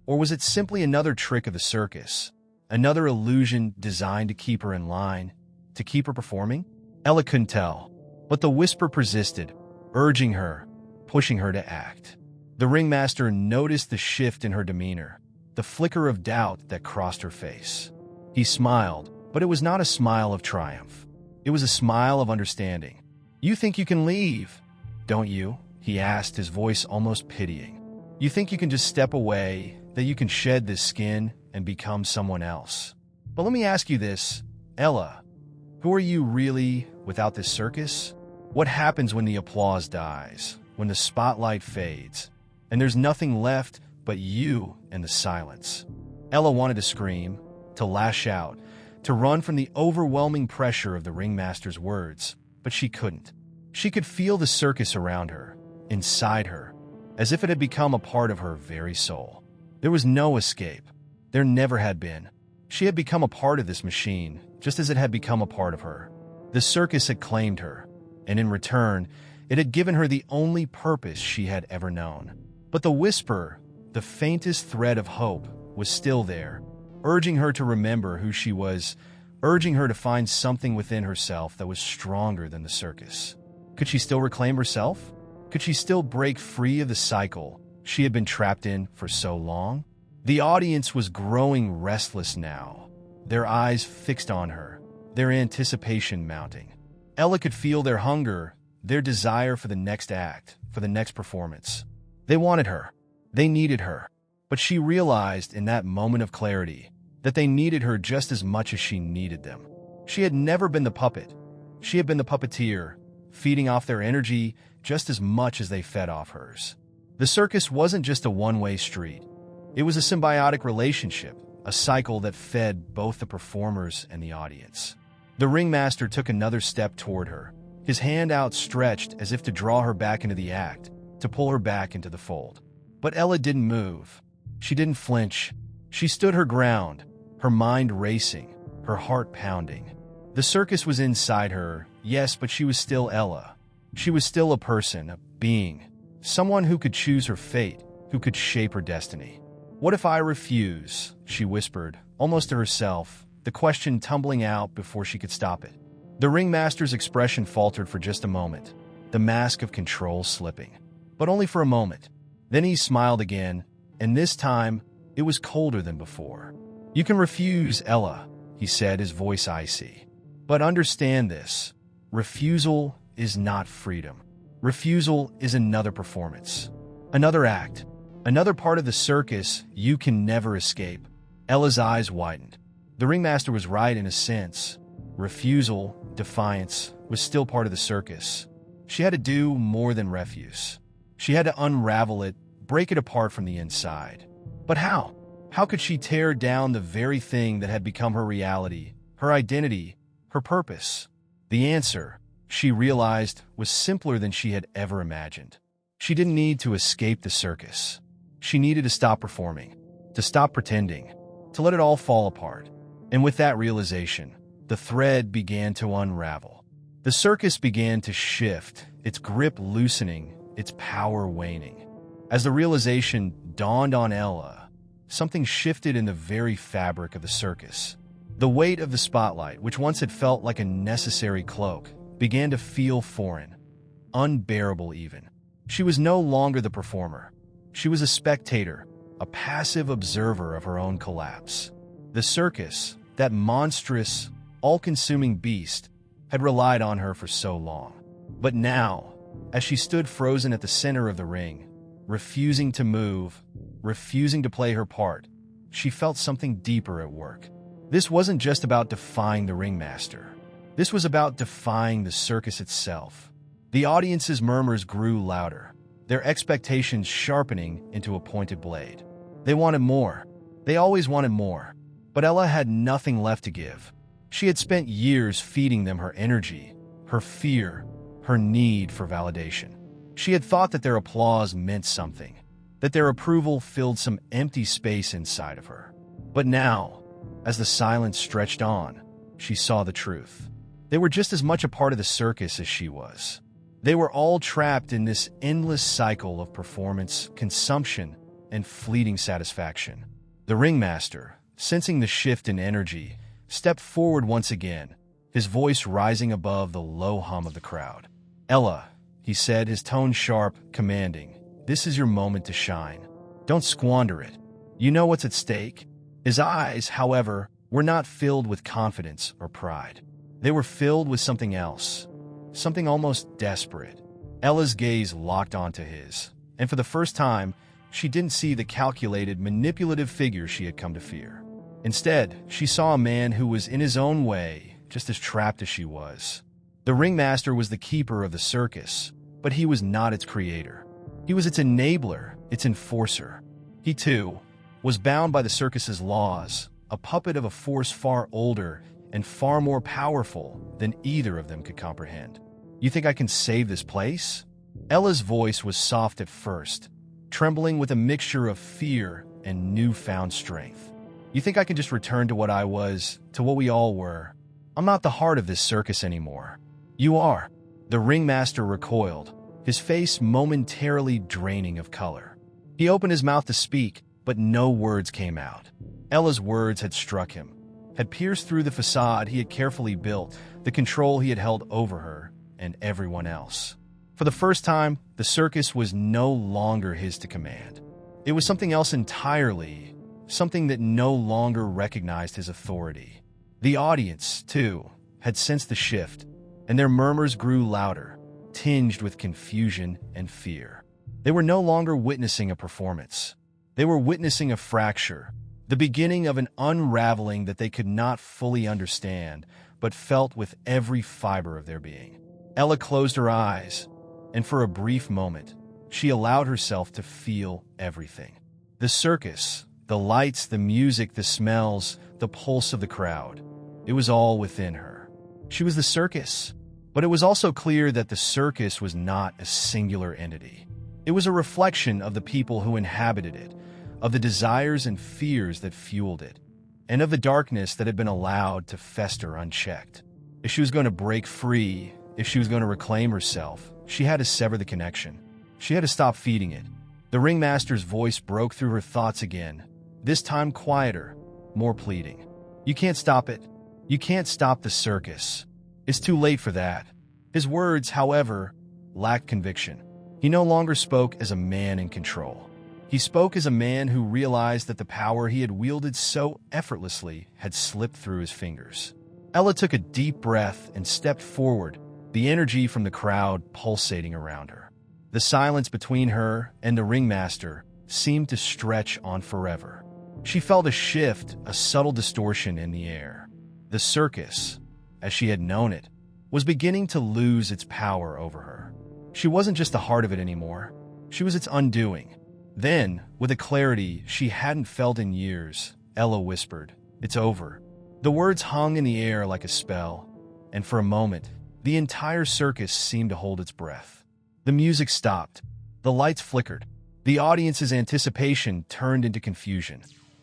Or was it simply another trick of the circus? Another illusion designed to keep her in line, to keep her performing? Ella couldn't tell, but the whisper persisted, urging her, pushing her to act. The ringmaster noticed the shift in her demeanor, the flicker of doubt that crossed her face. He smiled, but it was not a smile of triumph. It was a smile of understanding. "You think you can leave, don't you?" he asked, his voice almost pitying. "You think you can just step away, that you can shed this skin and become someone else? But let me ask you this, Ella. Who are you really without this circus? What happens when the applause dies, when the spotlight fades, and there's nothing left but you and the silence?" Ella wanted to scream, to lash out, to run from the overwhelming pressure of the ringmaster's words, but she couldn't. She could feel the circus around her, inside her, as if it had become a part of her very soul. There was no escape. There never had been. She had become a part of this machine, just as it had become a part of her. The circus had claimed her, and in return, it had given her the only purpose she had ever known. But the whisper, the faintest thread of hope, was still there, urging her to remember who she was, urging her to find something within herself that was stronger than the circus. Could she still reclaim herself? Could she still break free of the cycle she had been trapped in for so long? The audience was growing restless now, their eyes fixed on her, their anticipation mounting. Ella could feel their hunger, their desire for the next act, for the next performance. They wanted her. They needed her. But she realized in that moment of clarity that they needed her just as much as she needed them. She had never been the puppet. She had been the puppeteer, feeding off their energy just as much as they fed off hers. The circus wasn't just a one-way street. It was a symbiotic relationship, a cycle that fed both the performers and the audience. The ringmaster took another step toward her, his hand outstretched as if to draw her back into the act, to pull her back into the fold. But Ella didn't move. She didn't flinch. She stood her ground, her mind racing, her heart pounding. The circus was inside her, yes, but she was still Ella. She was still a person, a being, someone who could choose her fate, who could shape her destiny. "What if I refuse?" she whispered, almost to herself, the question tumbling out before she could stop it. The ringmaster's expression faltered for just a moment, the mask of control slipping. But only for a moment. Then he smiled again, and this time, it was colder than before. "You can refuse, Ella," he said, his voice icy. "But understand this. Refusal is not freedom. Refusal is another performance. Another act. Another part of the circus you can never escape." Ella's eyes widened. The ringmaster was right in a sense. Refusal, defiance, was still part of the circus. She had to do more than refuse. She had to unravel it, break it apart from the inside. But how? How could she tear down the very thing that had become her reality, her identity, her purpose? The answer, she realized, was simpler than she had ever imagined. She didn't need to escape the circus. She needed to stop performing, to stop pretending, to let it all fall apart. And with that realization, the thread began to unravel. The circus began to shift, its grip loosening, its power waning. As the realization dawned on Ella, something shifted in the very fabric of the circus. The weight of the spotlight, which once had felt like a necessary cloak, began to feel foreign, unbearable even. She was no longer the performer. She was a spectator, a passive observer of her own collapse. The circus, that monstrous, all-consuming beast, had relied on her for so long. But now, as she stood frozen at the center of the ring, refusing to move, refusing to play her part, she felt something deeper at work. This wasn't just about defying the ringmaster. This was about defying the circus itself. The audience's murmurs grew louder, their expectations sharpening into a pointed blade. They wanted more. They always wanted more. But Ella had nothing left to give. She had spent years feeding them her energy, her fear, her need for validation. She had thought that their applause meant something, that their approval filled some empty space inside of her. But now, as the silence stretched on, she saw the truth. They were just as much a part of the circus as she was. They were all trapped in this endless cycle of performance, consumption, and fleeting satisfaction. The ringmaster, sensing the shift in energy, stepped forward once again, his voice rising above the low hum of the crowd. "Ella," he said, his tone sharp, commanding, "this is your moment to shine. Don't squander it. You know what's at stake." His eyes, however, were not filled with confidence or pride. They were filled with something else, something almost desperate. Ella's gaze locked onto his, and for the first time, she didn't see the calculated, manipulative figure she had come to fear. Instead, she saw a man who was in his own way just as trapped as she was. The ringmaster was the keeper of the circus, but he was not its creator. He was its enabler, its enforcer. He, too, was bound by the circus's laws, a puppet of a force far older and far more powerful than either of them could comprehend. "You think I can save this place?" Ella's voice was soft at first, trembling with a mixture of fear and newfound strength. "You think I can just return to what I was, to what we all were? I'm not the heart of this circus anymore. You are." The ringmaster recoiled, his face momentarily draining of color. He opened his mouth to speak, but no words came out. Ella's words had struck him, had pierced through the facade he had carefully built, the control he had held over her and everyone else. For the first time, the circus was no longer his to command. It was something else entirely, something that no longer recognized his authority. The audience, too, had sensed the shift, and their murmurs grew louder, tinged with confusion and fear. They were no longer witnessing a performance. They were witnessing a fracture, the beginning of an unraveling that they could not fully understand, but felt with every fiber of their being. Ella closed her eyes, and for a brief moment, She allowed herself to feel everything. The circus, the lights, the music, the smells, the pulse of the crowd. It was all within her. She was the circus. But it was also clear that the circus was not a singular entity. It was a reflection of the people who inhabited it, of the desires and fears that fueled it, and of the darkness that had been allowed to fester unchecked. If she was going to break free, if she was going to reclaim herself, she had to sever the connection. She had to stop feeding it. The ringmaster's voice broke through her thoughts again, this time quieter, more pleading. You can't stop it. You can't stop the circus. It's too late for that. His words, however, lacked conviction. He no longer spoke as a man in control. He spoke as a man who realized that the power he had wielded so effortlessly had slipped through his fingers. Ella took a deep breath and stepped forward, the energy from the crowd pulsating around her. The silence between her and the ringmaster seemed to stretch on forever. She felt a shift, a subtle distortion in the air. The circus, as she had known it, was beginning to lose its power over her. She wasn't just the heart of it anymore. She was its undoing. Then, with a clarity she hadn't felt in years, Ella whispered, "It's over." The words hung in the air like a spell, and for a moment, the entire circus seemed to hold its breath. The music stopped. The lights flickered. The audience's anticipation turned into confusion,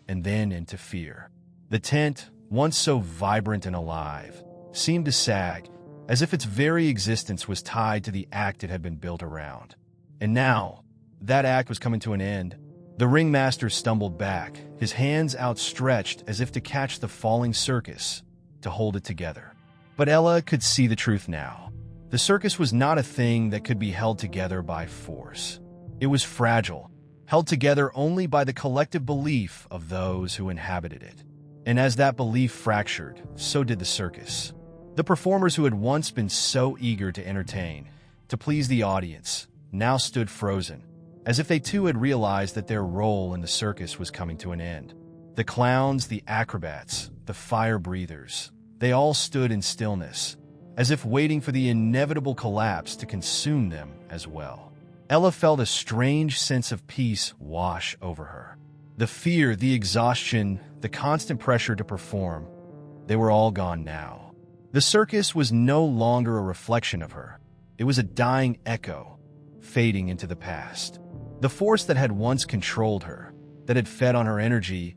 and then into fear. The tent, once so vibrant and alive, seemed to sag, as if its very existence was tied to the act it had been built around. And now, that act was coming to an end. The ringmaster stumbled back, his hands outstretched as if to catch the falling circus, to hold it together. But Ella could see the truth now. The circus was not a thing that could be held together by force. It was fragile, held together only by the collective belief of those who inhabited it. And as that belief fractured, so did the circus. The performers who had once been so eager to entertain, to please the audience, now stood frozen, as if they too had realized that their role in the circus was coming to an end. The clowns, the acrobats, the fire breathers, they all stood in stillness, as if waiting for the inevitable collapse to consume them as well. Ella felt a strange sense of peace wash over her. The fear, the exhaustion, the constant pressure to perform, they were all gone now. The circus was no longer a reflection of her. It was a dying echo, fading into the past. The force that had once controlled her, that had fed on her energy,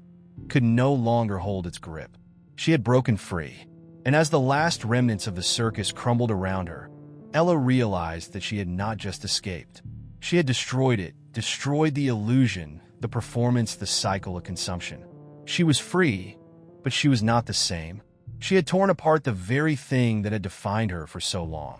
could no longer hold its grip. She had broken free, and as the last remnants of the circus crumbled around her, Ella realized that she had not just escaped. She had destroyed it, destroyed the illusion, the performance, the cycle of consumption. She was free, but she was not the same. She had torn apart the very thing that had defined her for so long.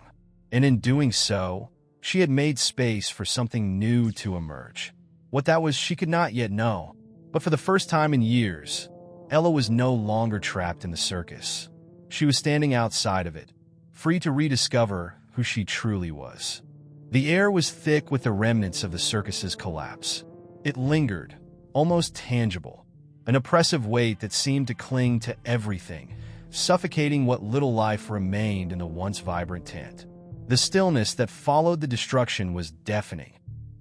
And in doing so, she had made space for something new to emerge. What that was, she could not yet know. But for the first time in years, Ella was no longer trapped in the circus. She was standing outside of it, free to rediscover who she truly was. The air was thick with the remnants of the circus's collapse. It lingered, almost tangible, an oppressive weight that seemed to cling to everything, suffocating what little life remained in the once vibrant tent. The stillness that followed the destruction was deafening,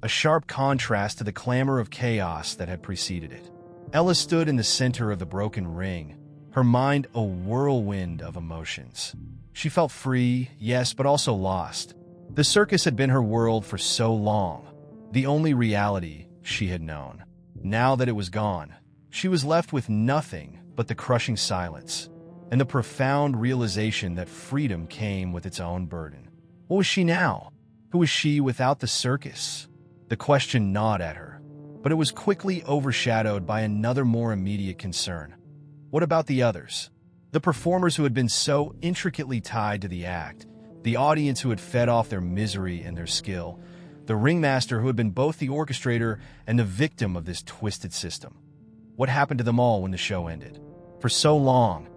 a sharp contrast to the clamor of chaos that had preceded it. Ella stood in the center of the broken ring, her mind a whirlwind of emotions. She felt free, yes, but also lost. The circus had been her world for so long, the only reality she had known. Now that it was gone, she was left with nothing but the crushing silence and the profound realization that freedom came with its own burden. What was she now? Who was she without the circus? The question gnawed at her, but it was quickly overshadowed by another more immediate concern. What about the others? The performers who had been so intricately tied to the act, the audience who had fed off their misery and their skill, the ringmaster who had been both the orchestrator and the victim of this twisted system. What happened to them all when the show ended? For so long,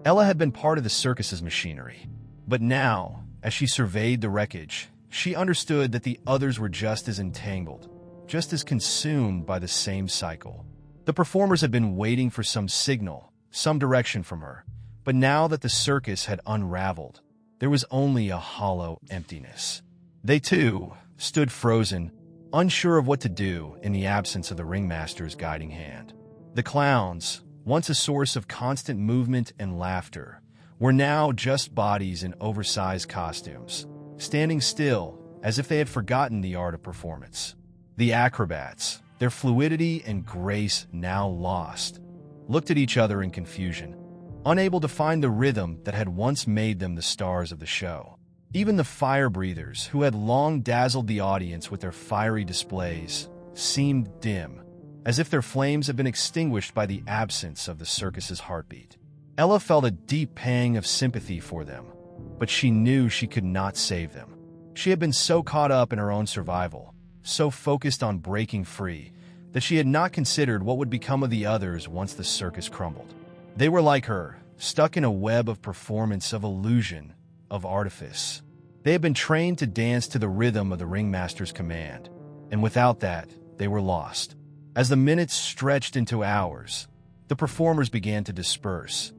Ella had been part of the circus's machinery. But now, as she surveyed the wreckage, she understood that the others were just as entangled, just as consumed by the same cycle. The performers had been waiting for some signal, some direction from her, but now that the circus had unraveled, there was only a hollow emptiness. They, too, stood frozen, unsure of what to do in the absence of the ringmaster's guiding hand. The clowns, once a source of constant movement and laughter, were now just bodies in oversized costumes, standing still as if they had forgotten the art of performance. The acrobats, their fluidity and grace now lost, looked at each other in confusion, unable to find the rhythm that had once made them the stars of the show. Even the fire breathers, who had long dazzled the audience with their fiery displays, seemed dim, as if their flames had been extinguished by the absence of the circus's heartbeat. Ella felt a deep pang of sympathy for them, but she knew she could not save them. She had been so caught up in her own survival, so focused on breaking free, that she had not considered what would become of the others once the circus crumbled. They were like her, stuck in a web of performance, of illusion, of artifice. They had been trained to dance to the rhythm of the ringmaster's command, and without that, they were lost. As the minutes stretched into hours, the performers began to disperse,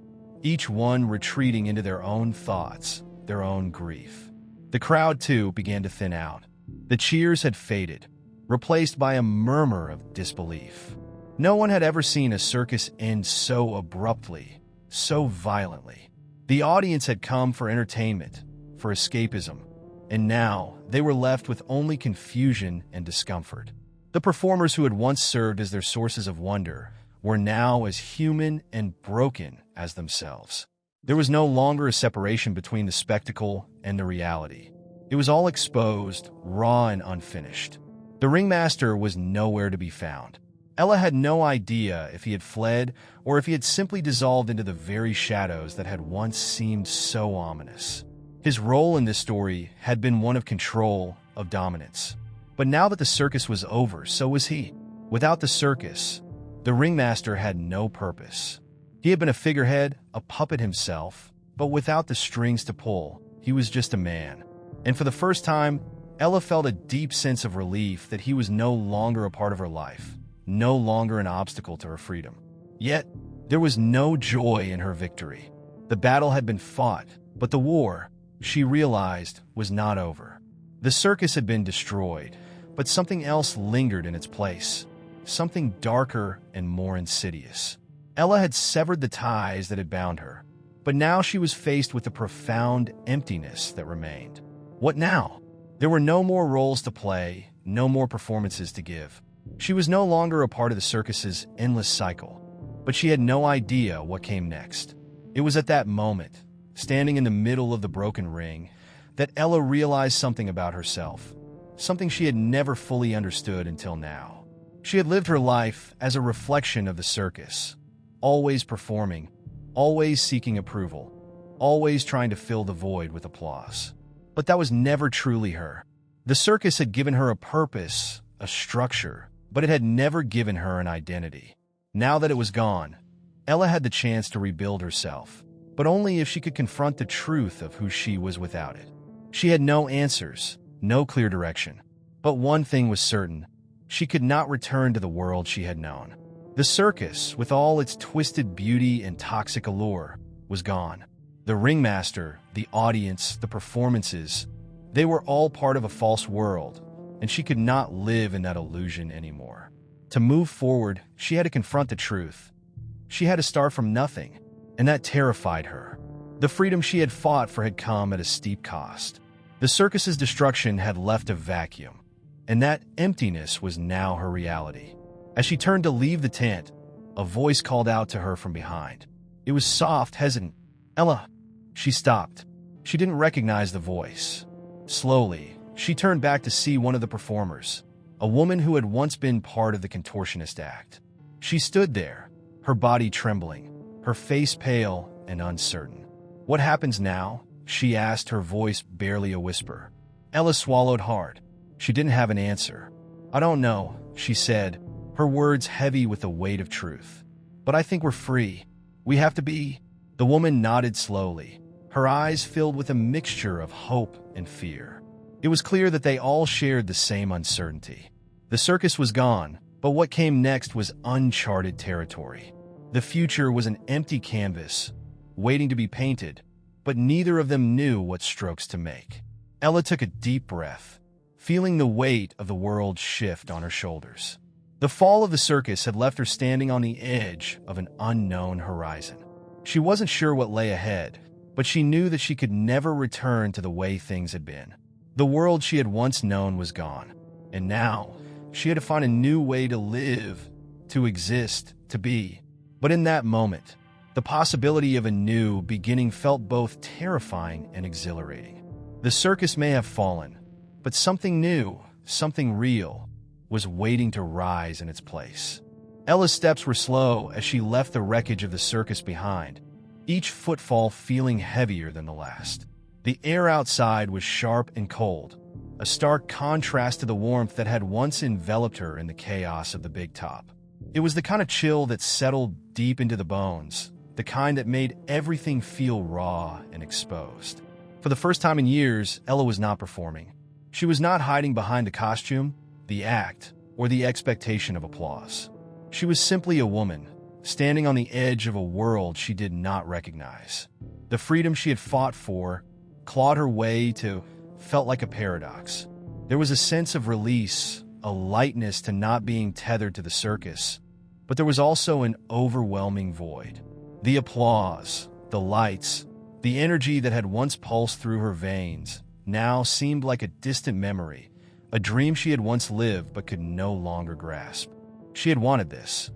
each one retreating into their own thoughts, their own grief. The crowd, too, began to thin out. The cheers had faded, replaced by a murmur of disbelief. No one had ever seen a circus end so abruptly, so violently. The audience had come for entertainment, for escapism, and now they were left with only confusion and discomfort. The performers who had once served as their sources of wonder were now as human and broken as themselves. There was no longer a separation between the spectacle and the reality. It was all exposed, raw and unfinished. The ringmaster was nowhere to be found. Ella had no idea if he had fled or if he had simply dissolved into the very shadows that had once seemed so ominous. His role in this story had been one of control, of dominance. But now that the circus was over, so was he. Without the circus, the ringmaster had no purpose. He had been a figurehead, a puppet himself, but without the strings to pull, he was just a man. And for the first time, Ella felt a deep sense of relief that he was no longer a part of her life, no longer an obstacle to her freedom. Yet, there was no joy in her victory. The battle had been fought, but the war, she realized, was not over. The circus had been destroyed, but something else lingered in its place, something darker and more insidious. Ella had severed the ties that had bound her, but now she was faced with the profound emptiness that remained. What now? There were no more roles to play, no more performances to give. She was no longer a part of the circus's endless cycle, but she had no idea what came next. It was at that moment, standing in the middle of the broken ring, that Ella realized something about herself, something she had never fully understood until now. She had lived her life as a reflection of the circus, always performing, always seeking approval, always trying to fill the void with applause. But that was never truly her. The circus had given her a purpose, a structure, but it had never given her an identity. Now that it was gone, Ella had the chance to rebuild herself, but only if she could confront the truth of who she was without it. She had no answers, no clear direction. But one thing was certain: she could not return to the world she had known. The circus, with all its twisted beauty and toxic allure, was gone. The ringmaster, the audience, the performances, they were all part of a false world, and she could not live in that illusion anymore. To move forward, she had to confront the truth. She had to start from nothing, and that terrified her. The freedom she had fought for had come at a steep cost. The circus's destruction had left a vacuum, and that emptiness was now her reality. As she turned to leave the tent, a voice called out to her from behind. It was soft, hesitant. "Ella." She stopped. She didn't recognize the voice. Slowly, she turned back to see one of the performers, a woman who had once been part of the contortionist act. She stood there, her body trembling, her face pale and uncertain. "What happens now?" she asked, her voice barely a whisper. Ella swallowed hard. She didn't have an answer. "I don't know," she said, her words heavy with the weight of truth. "But I think we're free. We have to be." The woman nodded slowly, her eyes filled with a mixture of hope and fear. It was clear that they all shared the same uncertainty. The circus was gone, but what came next was uncharted territory. The future was an empty canvas, waiting to be painted, but neither of them knew what strokes to make. Ella took a deep breath. feeling the weight of the world shift on her shoulders. The fall of the circus had left her standing on the edge of an unknown horizon. She wasn't sure what lay ahead, but she knew that she could never return to the way things had been. The world she had once known was gone, and now she had to find a new way to live, to exist, to be. But in that moment, the possibility of a new beginning felt both terrifying and exhilarating. The circus may have fallen, but something new, something real, was waiting to rise in its place. Ella's steps were slow as she left the wreckage of the circus behind, each footfall feeling heavier than the last. The air outside was sharp and cold, a stark contrast to the warmth that had once enveloped her in the chaos of the big top. It was the kind of chill that settled deep into the bones, the kind that made everything feel raw and exposed. For the first time in years, Ella was not performing. She was not hiding behind the costume, the act, or the expectation of applause. She was simply a woman, standing on the edge of a world she did not recognize. The freedom she had fought for, clawed her way to, felt like a paradox. There was a sense of release, a lightness to not being tethered to the circus, but there was also an overwhelming void. The applause, the lights, the energy that had once pulsed through her veins now seemed like a distant memory, a dream she had once lived but could no longer grasp. She had wanted this,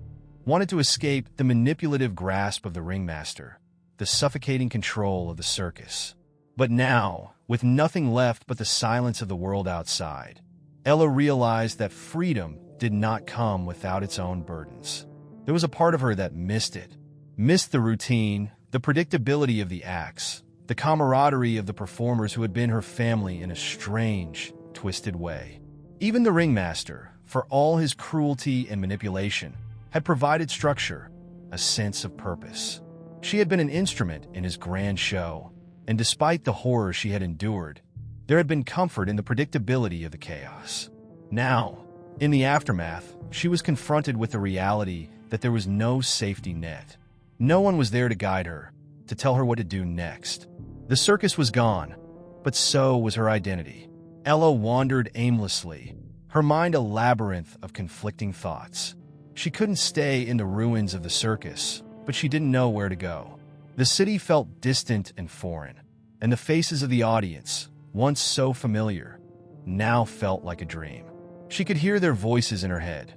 wanted to escape the manipulative grasp of the ringmaster, the suffocating control of the circus. But now, with nothing left but the silence of the world outside, Ella realized that freedom did not come without its own burdens. There was a part of her that missed it, missed the routine, the predictability of the acts, the camaraderie of the performers who had been her family in a strange, twisted way. Even the ringmaster, for all his cruelty and manipulation, had provided structure, a sense of purpose. She had been an instrument in his grand show, and despite the horror she had endured, there had been comfort in the predictability of the chaos. Now, in the aftermath, she was confronted with the reality that there was no safety net. No one was there to guide her, to tell her what to do next. The circus was gone, but so was her identity. Ella wandered aimlessly, her mind a labyrinth of conflicting thoughts. She couldn't stay in the ruins of the circus, but she didn't know where to go. The city felt distant and foreign, and the faces of the audience, once so familiar, now felt like a dream. She could hear their voices in her head,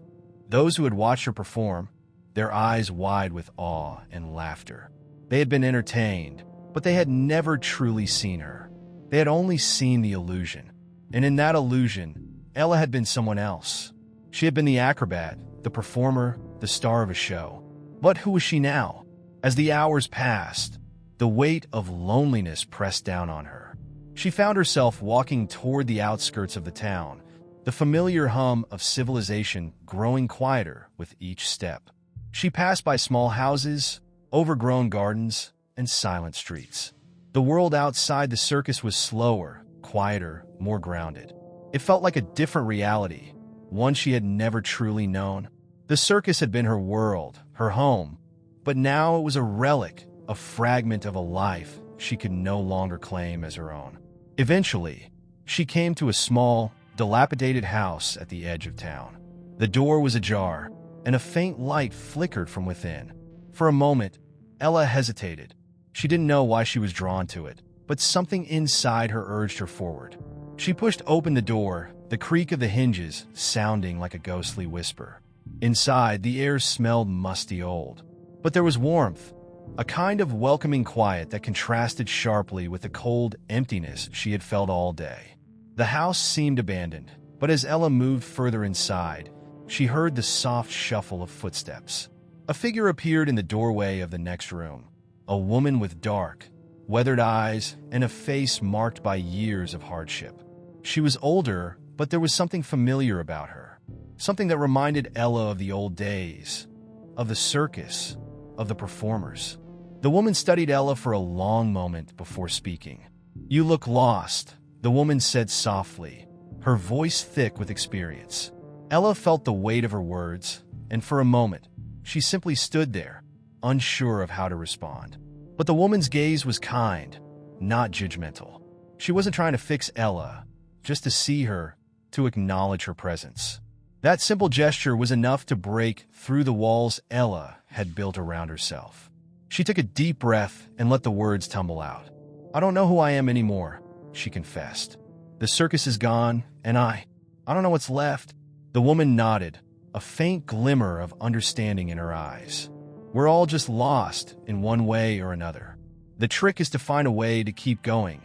those who had watched her perform, their eyes wide with awe and laughter. They had been entertained, but they had never truly seen her. They had only seen the illusion. And in that illusion, Ella had been someone else. She had been the acrobat, the performer, the star of a show. But who was she now? As the hours passed, the weight of loneliness pressed down on her. She found herself walking toward the outskirts of the town, the familiar hum of civilization growing quieter with each step. She passed by small houses, overgrown gardens, and silent streets. The world outside the circus was slower, quieter, more grounded. It felt like a different reality, one she had never truly known. The circus had been her world, her home, but now it was a relic, a fragment of a life she could no longer claim as her own. Eventually, she came to a small, dilapidated house at the edge of town. The door was ajar, and a faint light flickered from within. For a moment, Ella hesitated. She didn't know why she was drawn to it, but something inside her urged her forward. She pushed open the door, the creak of the hinges sounding like a ghostly whisper. Inside, the air smelled musty old, but there was warmth, a kind of welcoming quiet that contrasted sharply with the cold emptiness she had felt all day. The house seemed abandoned, but as Ella moved further inside, she heard the soft shuffle of footsteps. A figure appeared in the doorway of the next room, a woman with dark, weathered eyes and a face marked by years of hardship. She was older, but there was something familiar about her, something that reminded Ella of the old days, of the circus, of the performers. The woman studied Ella for a long moment before speaking. "You look lost," the woman said softly, her voice thick with experience. Ella felt the weight of her words, and for a moment, she simply stood there, unsure of how to respond. But the woman's gaze was kind, not judgmental. She wasn't trying to fix Ella, just to see her, to acknowledge her presence. That simple gesture was enough to break through the walls Ella had built around herself. She took a deep breath and let the words tumble out. "I don't know who I am anymore," she confessed. "The circus is gone, and I don't know what's left." The woman nodded, a faint glimmer of understanding in her eyes. "We're all just lost in one way or another. The trick is to find a way to keep going,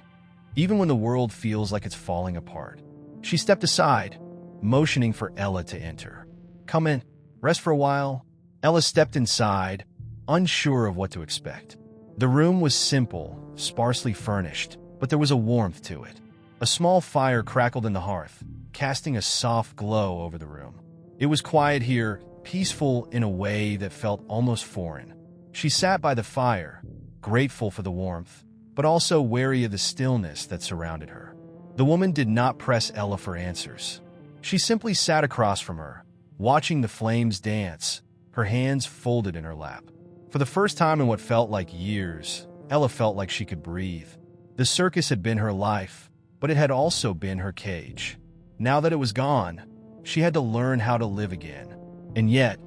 even when the world feels like it's falling apart." She stepped aside, motioning for Ella to enter. "Come in, rest for a while." Ella stepped inside, unsure of what to expect. The room was simple, sparsely furnished, but there was a warmth to it. A small fire crackled in the hearth, casting a soft glow over the room. It was quiet here, peaceful in a way that felt almost foreign. She sat by the fire, grateful for the warmth, but also wary of the stillness that surrounded her. The woman did not press Ella for answers. She simply sat across from her, watching the flames dance, her hands folded in her lap. For the first time in what felt like years, Ella felt like she could breathe. The circus had been her life, but it had also been her cage. Now that it was gone, she had to learn how to live again. And yet,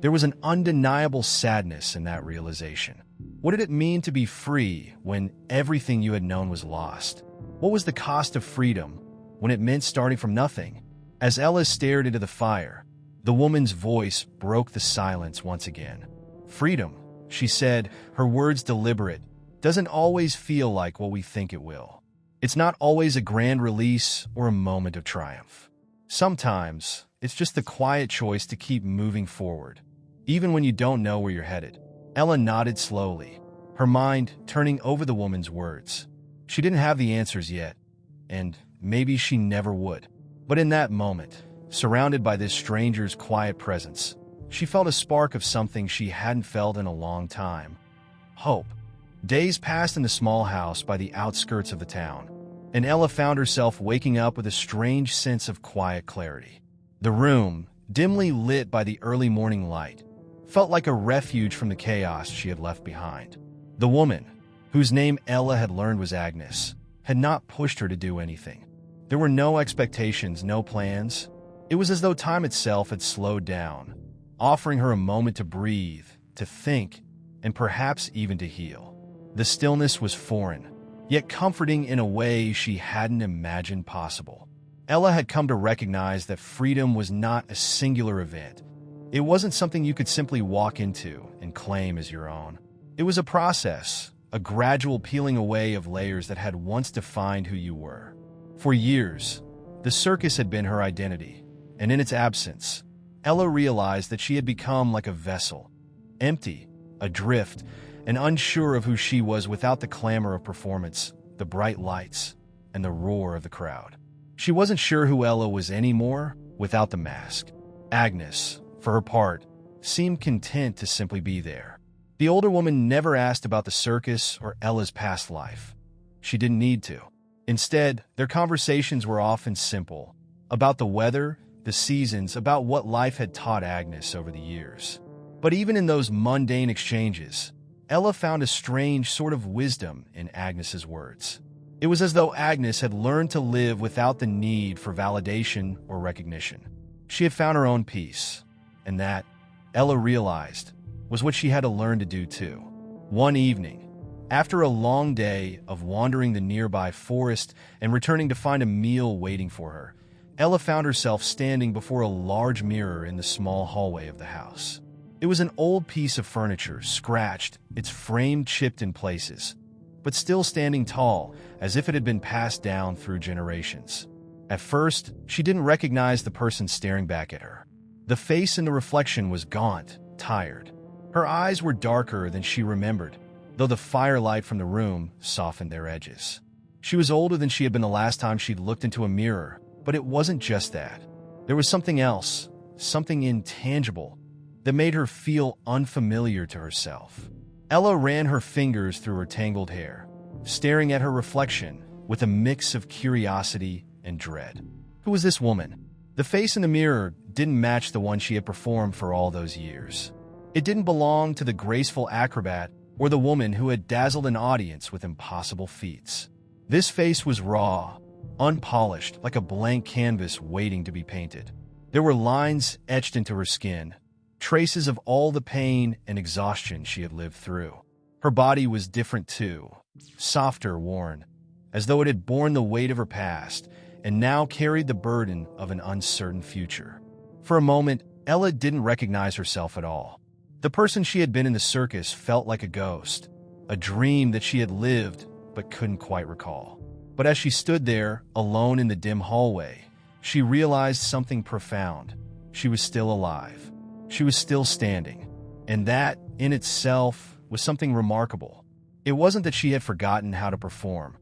there was an undeniable sadness in that realization. What did it mean to be free when everything you had known was lost? What was the cost of freedom when it meant starting from nothing? As Ella stared into the fire, the woman's voice broke the silence once again. "Freedom," she said, her words deliberate, "doesn't always feel like what we think it will. It's not always a grand release or a moment of triumph. Sometimes, it's just the quiet choice to keep moving forward, even when you don't know where you're headed." Ella nodded slowly, her mind turning over the woman's words. She didn't have the answers yet, and maybe she never would. But in that moment, surrounded by this stranger's quiet presence, she felt a spark of something she hadn't felt in a long time: hope. Days passed in the small house by the outskirts of the town, and Ella found herself waking up with a strange sense of quiet clarity. The room, dimly lit by the early morning light, felt like a refuge from the chaos she had left behind. The woman, whose name Ella had learned was Agnes, had not pushed her to do anything. There were no expectations, no plans. It was as though time itself had slowed down, offering her a moment to breathe, to think, and perhaps even to heal. The stillness was foreign, yet comforting in a way she hadn't imagined possible. Ella had come to recognize that freedom was not a singular event. It wasn't something you could simply walk into and claim as your own. It was a process, a gradual peeling away of layers that had once defined who you were. For years, the circus had been her identity, and in its absence, Ella realized that she had become like a vessel, empty, adrift, and unsure of who she was without the clamor of performance, the bright lights, and the roar of the crowd. She wasn't sure who Ella was anymore without the mask. Agnes, for her part, seemed content to simply be there. The older woman never asked about the circus or Ella's past life. She didn't need to. Instead, their conversations were often simple, about the weather, the seasons, about what life had taught Agnes over the years. But even in those mundane exchanges, Ella found a strange sort of wisdom in Agnes's words. It was as though Agnes had learned to live without the need for validation or recognition. She had found her own peace, and that, Ella realized, was what she had to learn to do too. One evening, after a long day of wandering the nearby forest and returning to find a meal waiting for her, Ella found herself standing before a large mirror in the small hallway of the house. It was an old piece of furniture, scratched, its frame chipped in places, but still standing tall, as if it had been passed down through generations. At first, she didn't recognize the person staring back at her. The face in the reflection was gaunt, tired. Her eyes were darker than she remembered, though the firelight from the room softened their edges. She was older than she had been the last time she'd looked into a mirror, but it wasn't just that. There was something else, something intangible, that made her feel unfamiliar to herself. Ella ran her fingers through her tangled hair, staring at her reflection with a mix of curiosity and dread. Who was this woman? The face in the mirror didn't match the one she had performed for all those years. It didn't belong to the graceful acrobat or the woman who had dazzled an audience with impossible feats. This face was raw, unpolished, like a blank canvas waiting to be painted. There were lines etched into her skin, traces of all the pain and exhaustion she had lived through. Her body was different too, softer, worn, as though it had borne the weight of her past and now carried the burden of an uncertain future. For a moment, Ella didn't recognize herself at all. The person she had been in the circus felt like a ghost, a dream that she had lived but couldn't quite recall. But as she stood there, alone in the dim hallway, she realized something profound. She was still alive. She was still standing. And that, in itself, was something remarkable. It wasn't that she had forgotten how to perform.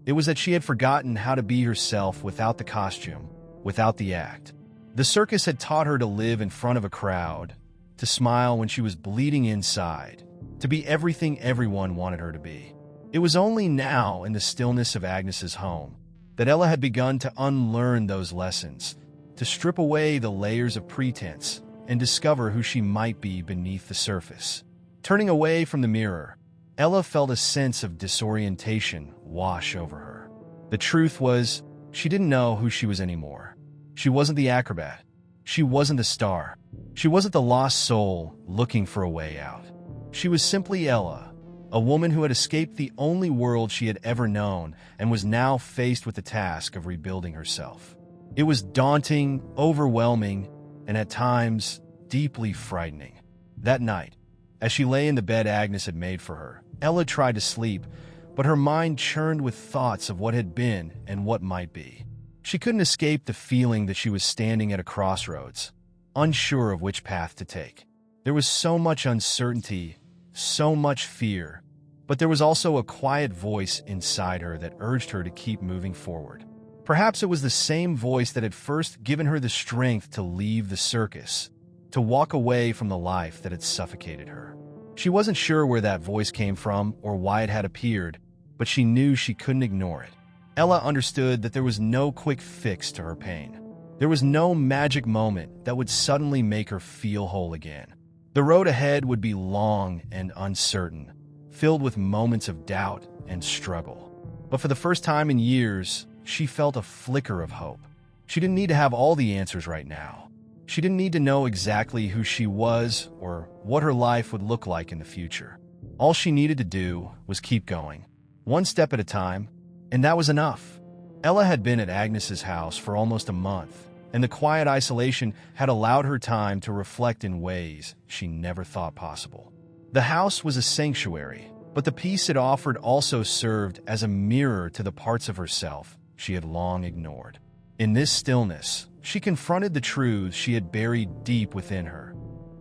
It was that she had forgotten how to be herself without the costume, without the act. The circus had taught her to live in front of a crowd, to smile when she was bleeding inside, to be everything everyone wanted her to be. It was only now, in the stillness of Agnes's home, that Ella had begun to unlearn those lessons, to strip away the layers of pretense and discover who she might be beneath the surface. Turning away from the mirror, Ella felt a sense of disorientation wash over her. The truth was, she didn't know who she was anymore. She wasn't the acrobat. She wasn't the star. She wasn't the lost soul looking for a way out. She was simply Ella, a woman who had escaped the only world she had ever known and was now faced with the task of rebuilding herself. It was daunting, overwhelming, and at times, deeply frightening. That night, as she lay in the bed Agnes had made for her, Ella tried to sleep, but her mind churned with thoughts of what had been and what might be. She couldn't escape the feeling that she was standing at a crossroads, unsure of which path to take. There was so much uncertainty, so much fear, but there was also a quiet voice inside her that urged her to keep moving forward. Perhaps it was the same voice that had first given her the strength to leave the circus, to walk away from the life that had suffocated her. She wasn't sure where that voice came from or why it had appeared, but she knew she couldn't ignore it. Ella understood that there was no quick fix to her pain. There was no magic moment that would suddenly make her feel whole again. The road ahead would be long and uncertain, filled with moments of doubt and struggle. But for the first time in years, she felt a flicker of hope. She didn't need to have all the answers right now. She didn't need to know exactly who she was or what her life would look like in the future. All she needed to do was keep going, one step at a time, and that was enough. Ella had been at Agnes's house for almost a month, and the quiet isolation had allowed her time to reflect in ways she never thought possible. The house was a sanctuary, but the peace it offered also served as a mirror to the parts of herself she had long ignored. In this stillness, she confronted the truths she had buried deep within her.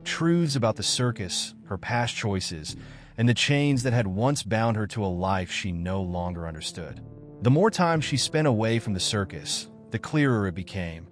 Truths about the circus, her past choices, and the chains that had once bound her to a life she no longer understood. The more time she spent away from the circus, the clearer it became.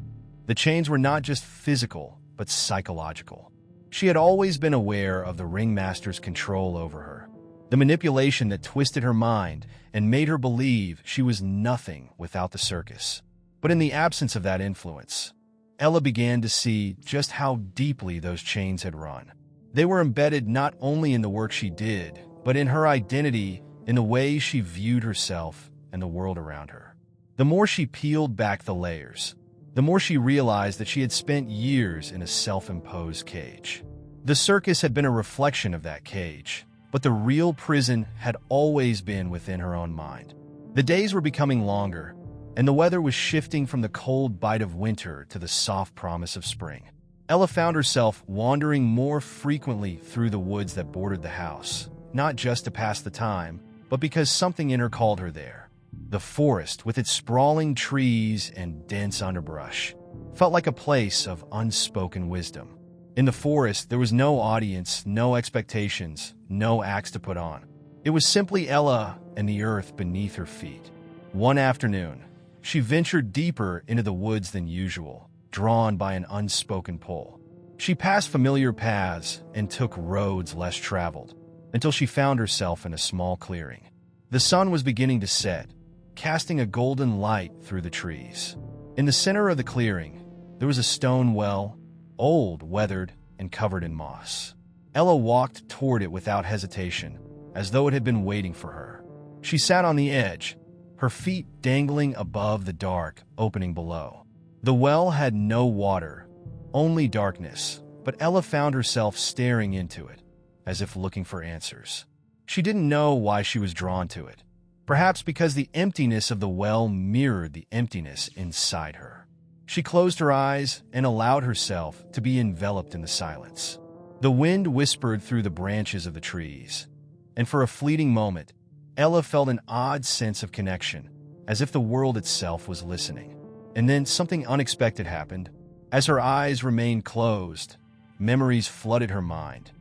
The chains were not just physical, but psychological. She had always been aware of the ringmaster's control over her, the manipulation that twisted her mind and made her believe she was nothing without the circus. But in the absence of that influence, Ella began to see just how deeply those chains had run. They were embedded not only in the work she did, but in her identity, in the way she viewed herself and the world around her. The more she peeled back the layers, the more she realized that she had spent years in a self-imposed cage. The circus had been a reflection of that cage, but the real prison had always been within her own mind. The days were becoming longer, and the weather was shifting from the cold bite of winter to the soft promise of spring. Ella found herself wandering more frequently through the woods that bordered the house, not just to pass the time, but because something in her called her there. The forest, with its sprawling trees and dense underbrush, felt like a place of unspoken wisdom. In the forest, there was no audience, no expectations, no acts to put on. It was simply Ella and the earth beneath her feet. One afternoon, she ventured deeper into the woods than usual, drawn by an unspoken pull. She passed familiar paths and took roads less traveled, until she found herself in a small clearing. The sun was beginning to set, casting a golden light through the trees. In the center of the clearing, there was a stone well, old, weathered, and covered in moss. Ella walked toward it without hesitation, as though it had been waiting for her. She sat on the edge, her feet dangling above the dark opening below. The well had no water, only darkness, but Ella found herself staring into it, as if looking for answers. She didn't know why she was drawn to it. Perhaps because the emptiness of the well mirrored the emptiness inside her. She closed her eyes and allowed herself to be enveloped in the silence. The wind whispered through the branches of the trees, and for a fleeting moment, Ella felt an odd sense of connection, as if the world itself was listening. And then something unexpected happened. As her eyes remained closed, memories flooded her mind.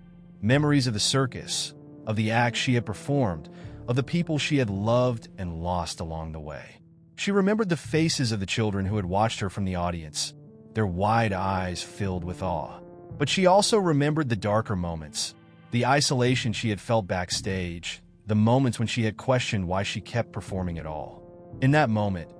Memories of the circus, of the acts she had performed, of the people she had loved and lost along the way. She remembered the faces of the children who had watched her from the audience, their wide eyes filled with awe. But she also remembered the darker moments, the isolation she had felt backstage, the moments when she had questioned why she kept performing at all. In that moment,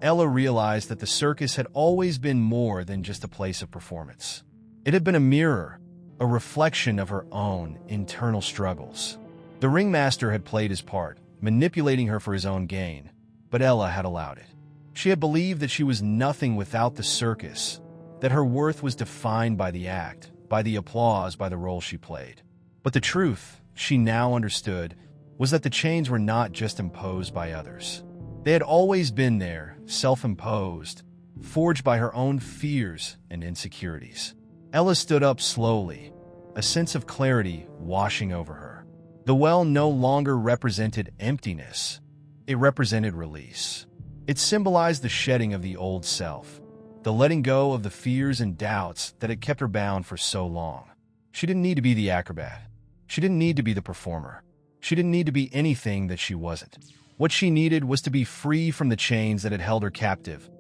Ella realized that the circus had always been more than just a place of performance. It had been a mirror, a reflection of her own internal struggles. The ringmaster had played his part, manipulating her for his own gain, but Ella had allowed it. She had believed that she was nothing without the circus, that her worth was defined by the act, by the applause, by the role she played. But the truth, she now understood, was that the chains were not just imposed by others. They had always been there, self-imposed, forged by her own fears and insecurities. Ella stood up slowly, a sense of clarity washing over her. The well no longer represented emptiness. It represented release. It symbolized the shedding of the old self, the letting go of the fears and doubts that had kept her bound for so long. She didn't need to be the acrobat. She didn't need to be the performer. She didn't need to be anything that she wasn't. What she needed was to be free from the chains that had held her captive,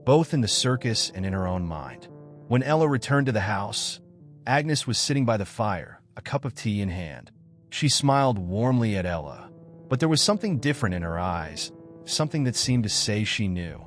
both in the circus and in her own mind. When Ella returned to the house, Agnes was sitting by the fire, a cup of tea in hand. She smiled warmly at Ella, but there was something different in her eyes, something that seemed to say she knew.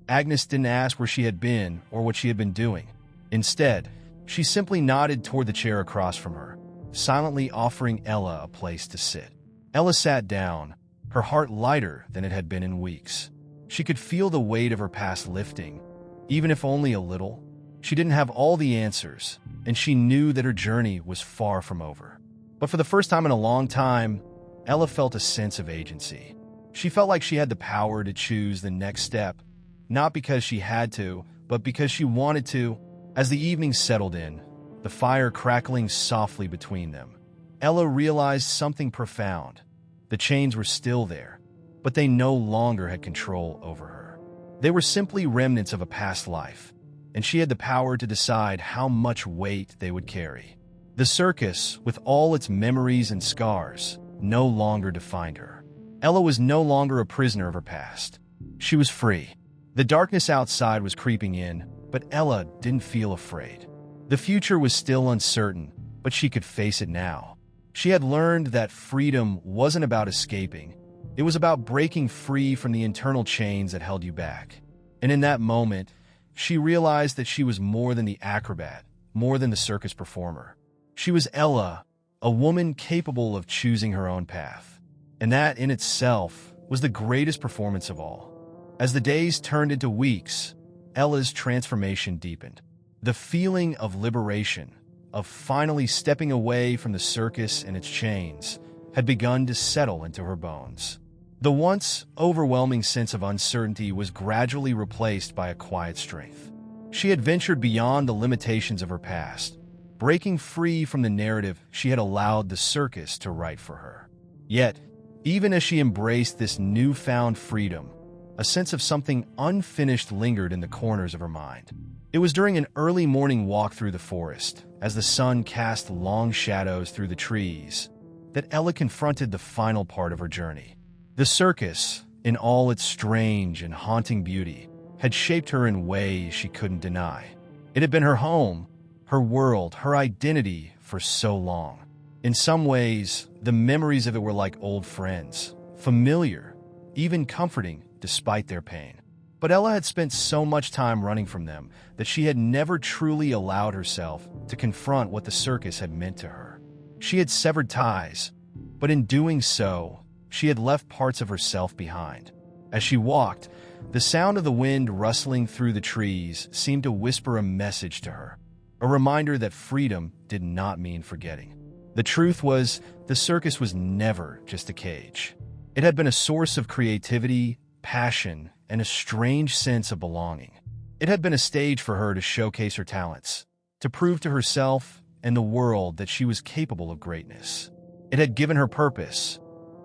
Agnes didn't ask where she had been or what she had been doing. Instead, she simply nodded toward the chair across from her, silently offering Ella a place to sit. Ella sat down, her heart lighter than it had been in weeks. She could feel the weight of her past lifting, even if only a little. She didn't have all the answers, and she knew that her journey was far from over. But for the first time in a long time, Ella felt a sense of agency. She felt like she had the power to choose the next step, not because she had to, but because she wanted to. As the evening settled in, the fire crackling softly between them, Ella realized something profound. The chains were still there, but they no longer had control over her. They were simply remnants of a past life, and she had the power to decide how much weight they would carry. The circus, with all its memories and scars, no longer defined her. Ella was no longer a prisoner of her past. She was free. The darkness outside was creeping in, but Ella didn't feel afraid. The future was still uncertain, but she could face it now. She had learned that freedom wasn't about escaping. It was about breaking free from the internal chains that held you back. And in that moment, she realized that she was more than the acrobat, more than the circus performer. She was Ella, a woman capable of choosing her own path. And that in itself was the greatest performance of all. As the days turned into weeks, Ella's transformation deepened. The feeling of liberation, of finally stepping away from the circus and its chains, had begun to settle into her bones. The once overwhelming sense of uncertainty was gradually replaced by a quiet strength. She had ventured beyond the limitations of her past, breaking free from the narrative she had allowed the circus to write for her. Yet, even as she embraced this newfound freedom, a sense of something unfinished lingered in the corners of her mind. It was during an early morning walk through the forest, as the sun cast long shadows through the trees, that Ella confronted the final part of her journey. The circus, in all its strange and haunting beauty, had shaped her in ways she couldn't deny. It had been her home, her world, her identity for so long. In some ways, the memories of it were like old friends, familiar, even comforting despite their pain. But Ella had spent so much time running from them that she had never truly allowed herself to confront what the circus had meant to her. She had severed ties, but in doing so, she had left parts of herself behind. As she walked, the sound of the wind rustling through the trees seemed to whisper a message to her, a reminder that freedom did not mean forgetting. The truth was, the circus was never just a cage. It had been a source of creativity, passion, and a strange sense of belonging. It had been a stage for her to showcase her talents, to prove to herself and the world that she was capable of greatness. It had given her purpose,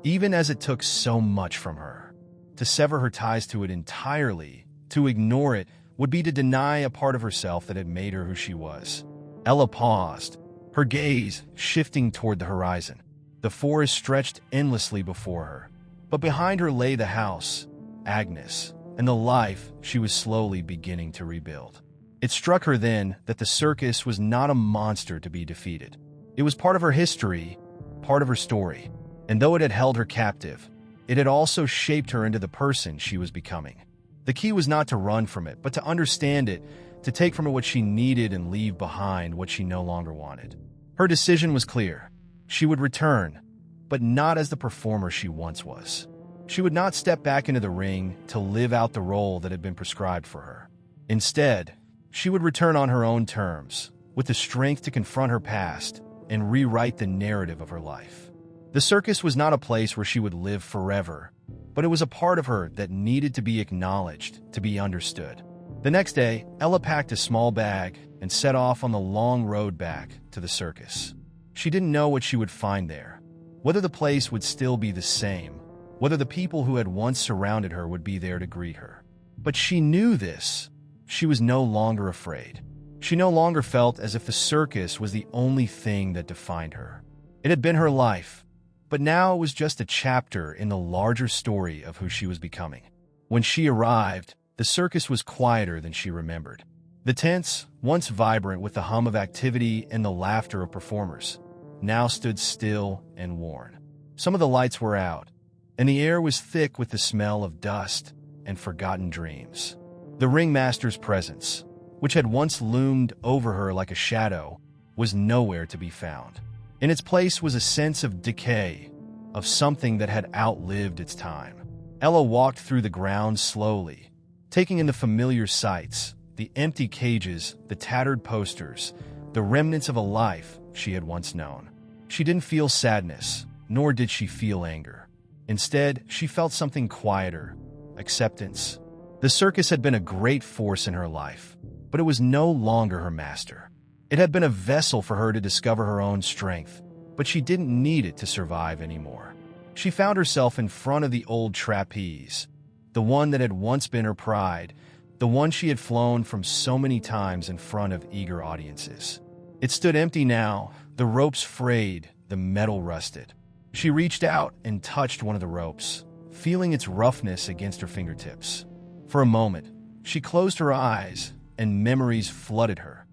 even as it took so much from her. To sever her ties to it entirely, to ignore it, would be to deny a part of herself that had made her who she was. Ella paused, her gaze shifting toward the horizon. The forest stretched endlessly before her, but behind her lay the house, Agnes, and the life she was slowly beginning to rebuild. It struck her then that the circus was not a monster to be defeated. It was part of her history, part of her story, and though it had held her captive, it had also shaped her into the person she was becoming. The key was not to run from it, but to understand it, to take from it what she needed and leave behind what she no longer wanted. Her decision was clear. She would return, but not as the performer she once was. She would not step back into the ring to live out the role that had been prescribed for her. Instead, she would return on her own terms, with the strength to confront her past and rewrite the narrative of her life. The circus was not a place where she would live forever, but it was a part of her that needed to be acknowledged, to be understood. The next day, Ella packed a small bag and set off on the long road back to the circus. She didn't know what she would find there, whether the place would still be the same, whether the people who had once surrounded her would be there to greet her. But she knew this. She was no longer afraid. She no longer felt as if the circus was the only thing that defined her. It had been her life, but now it was just a chapter in the larger story of who she was becoming. When she arrived, the circus was quieter than she remembered. The tents, once vibrant with the hum of activity and the laughter of performers, now stood still and worn. Some of the lights were out, and the air was thick with the smell of dust and forgotten dreams. The ringmaster's presence, which had once loomed over her like a shadow, was nowhere to be found. In its place was a sense of decay, of something that had outlived its time. Ella walked through the grounds slowly, taking in the familiar sights, the empty cages, the tattered posters, the remnants of a life she had once known. She didn't feel sadness, nor did she feel anger. Instead, she felt something quieter, acceptance. The circus had been a great force in her life, but it was no longer her master. It had been a vessel for her to discover her own strength, but she didn't need it to survive anymore. She found herself in front of the old trapeze, the one that had once been her pride, the one she had flown from so many times in front of eager audiences. It stood empty now, the ropes frayed, the metal rusted. She reached out and touched one of the ropes, feeling its roughness against her fingertips. For a moment, she closed her eyes, and memories flooded her.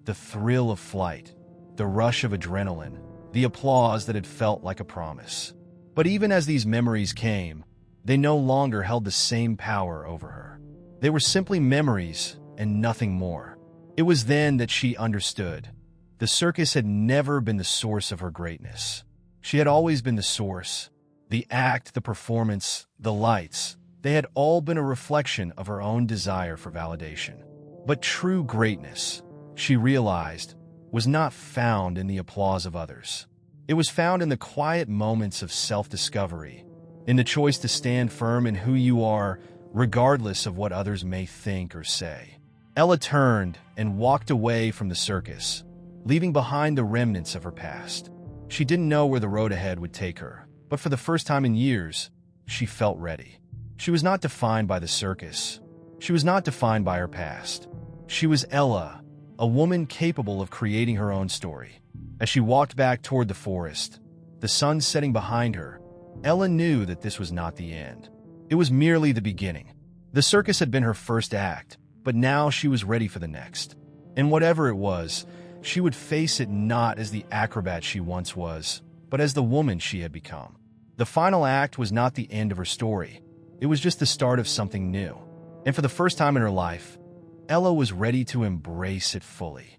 The thrill of flight, the rush of adrenaline, the applause that had felt like a promise. But even as these memories came, they no longer held the same power over her. They were simply memories and nothing more. It was then that she understood. The circus had never been the source of her greatness. She had always been the source. The act, the performance, the lights, they had all been a reflection of her own desire for validation. But true greatness, she realized, was not found in the applause of others. It was found in the quiet moments of self-discovery, in the choice to stand firm in who you are, regardless of what others may think or say. Ella turned and walked away from the circus, leaving behind the remnants of her past. She didn't know where the road ahead would take her, but for the first time in years, she felt ready. She was not defined by the circus. She was not defined by her past. She was Ella, a woman capable of creating her own story. As she walked back toward the forest, the sun setting behind her, Ella knew that this was not the end. It was merely the beginning. The circus had been her first act, but now she was ready for the next. And whatever it was, she would face it not as the acrobat she once was, but as the woman she had become. The final act was not the end of her story. It was just the start of something new. And for the first time in her life, Ella was ready to embrace it fully.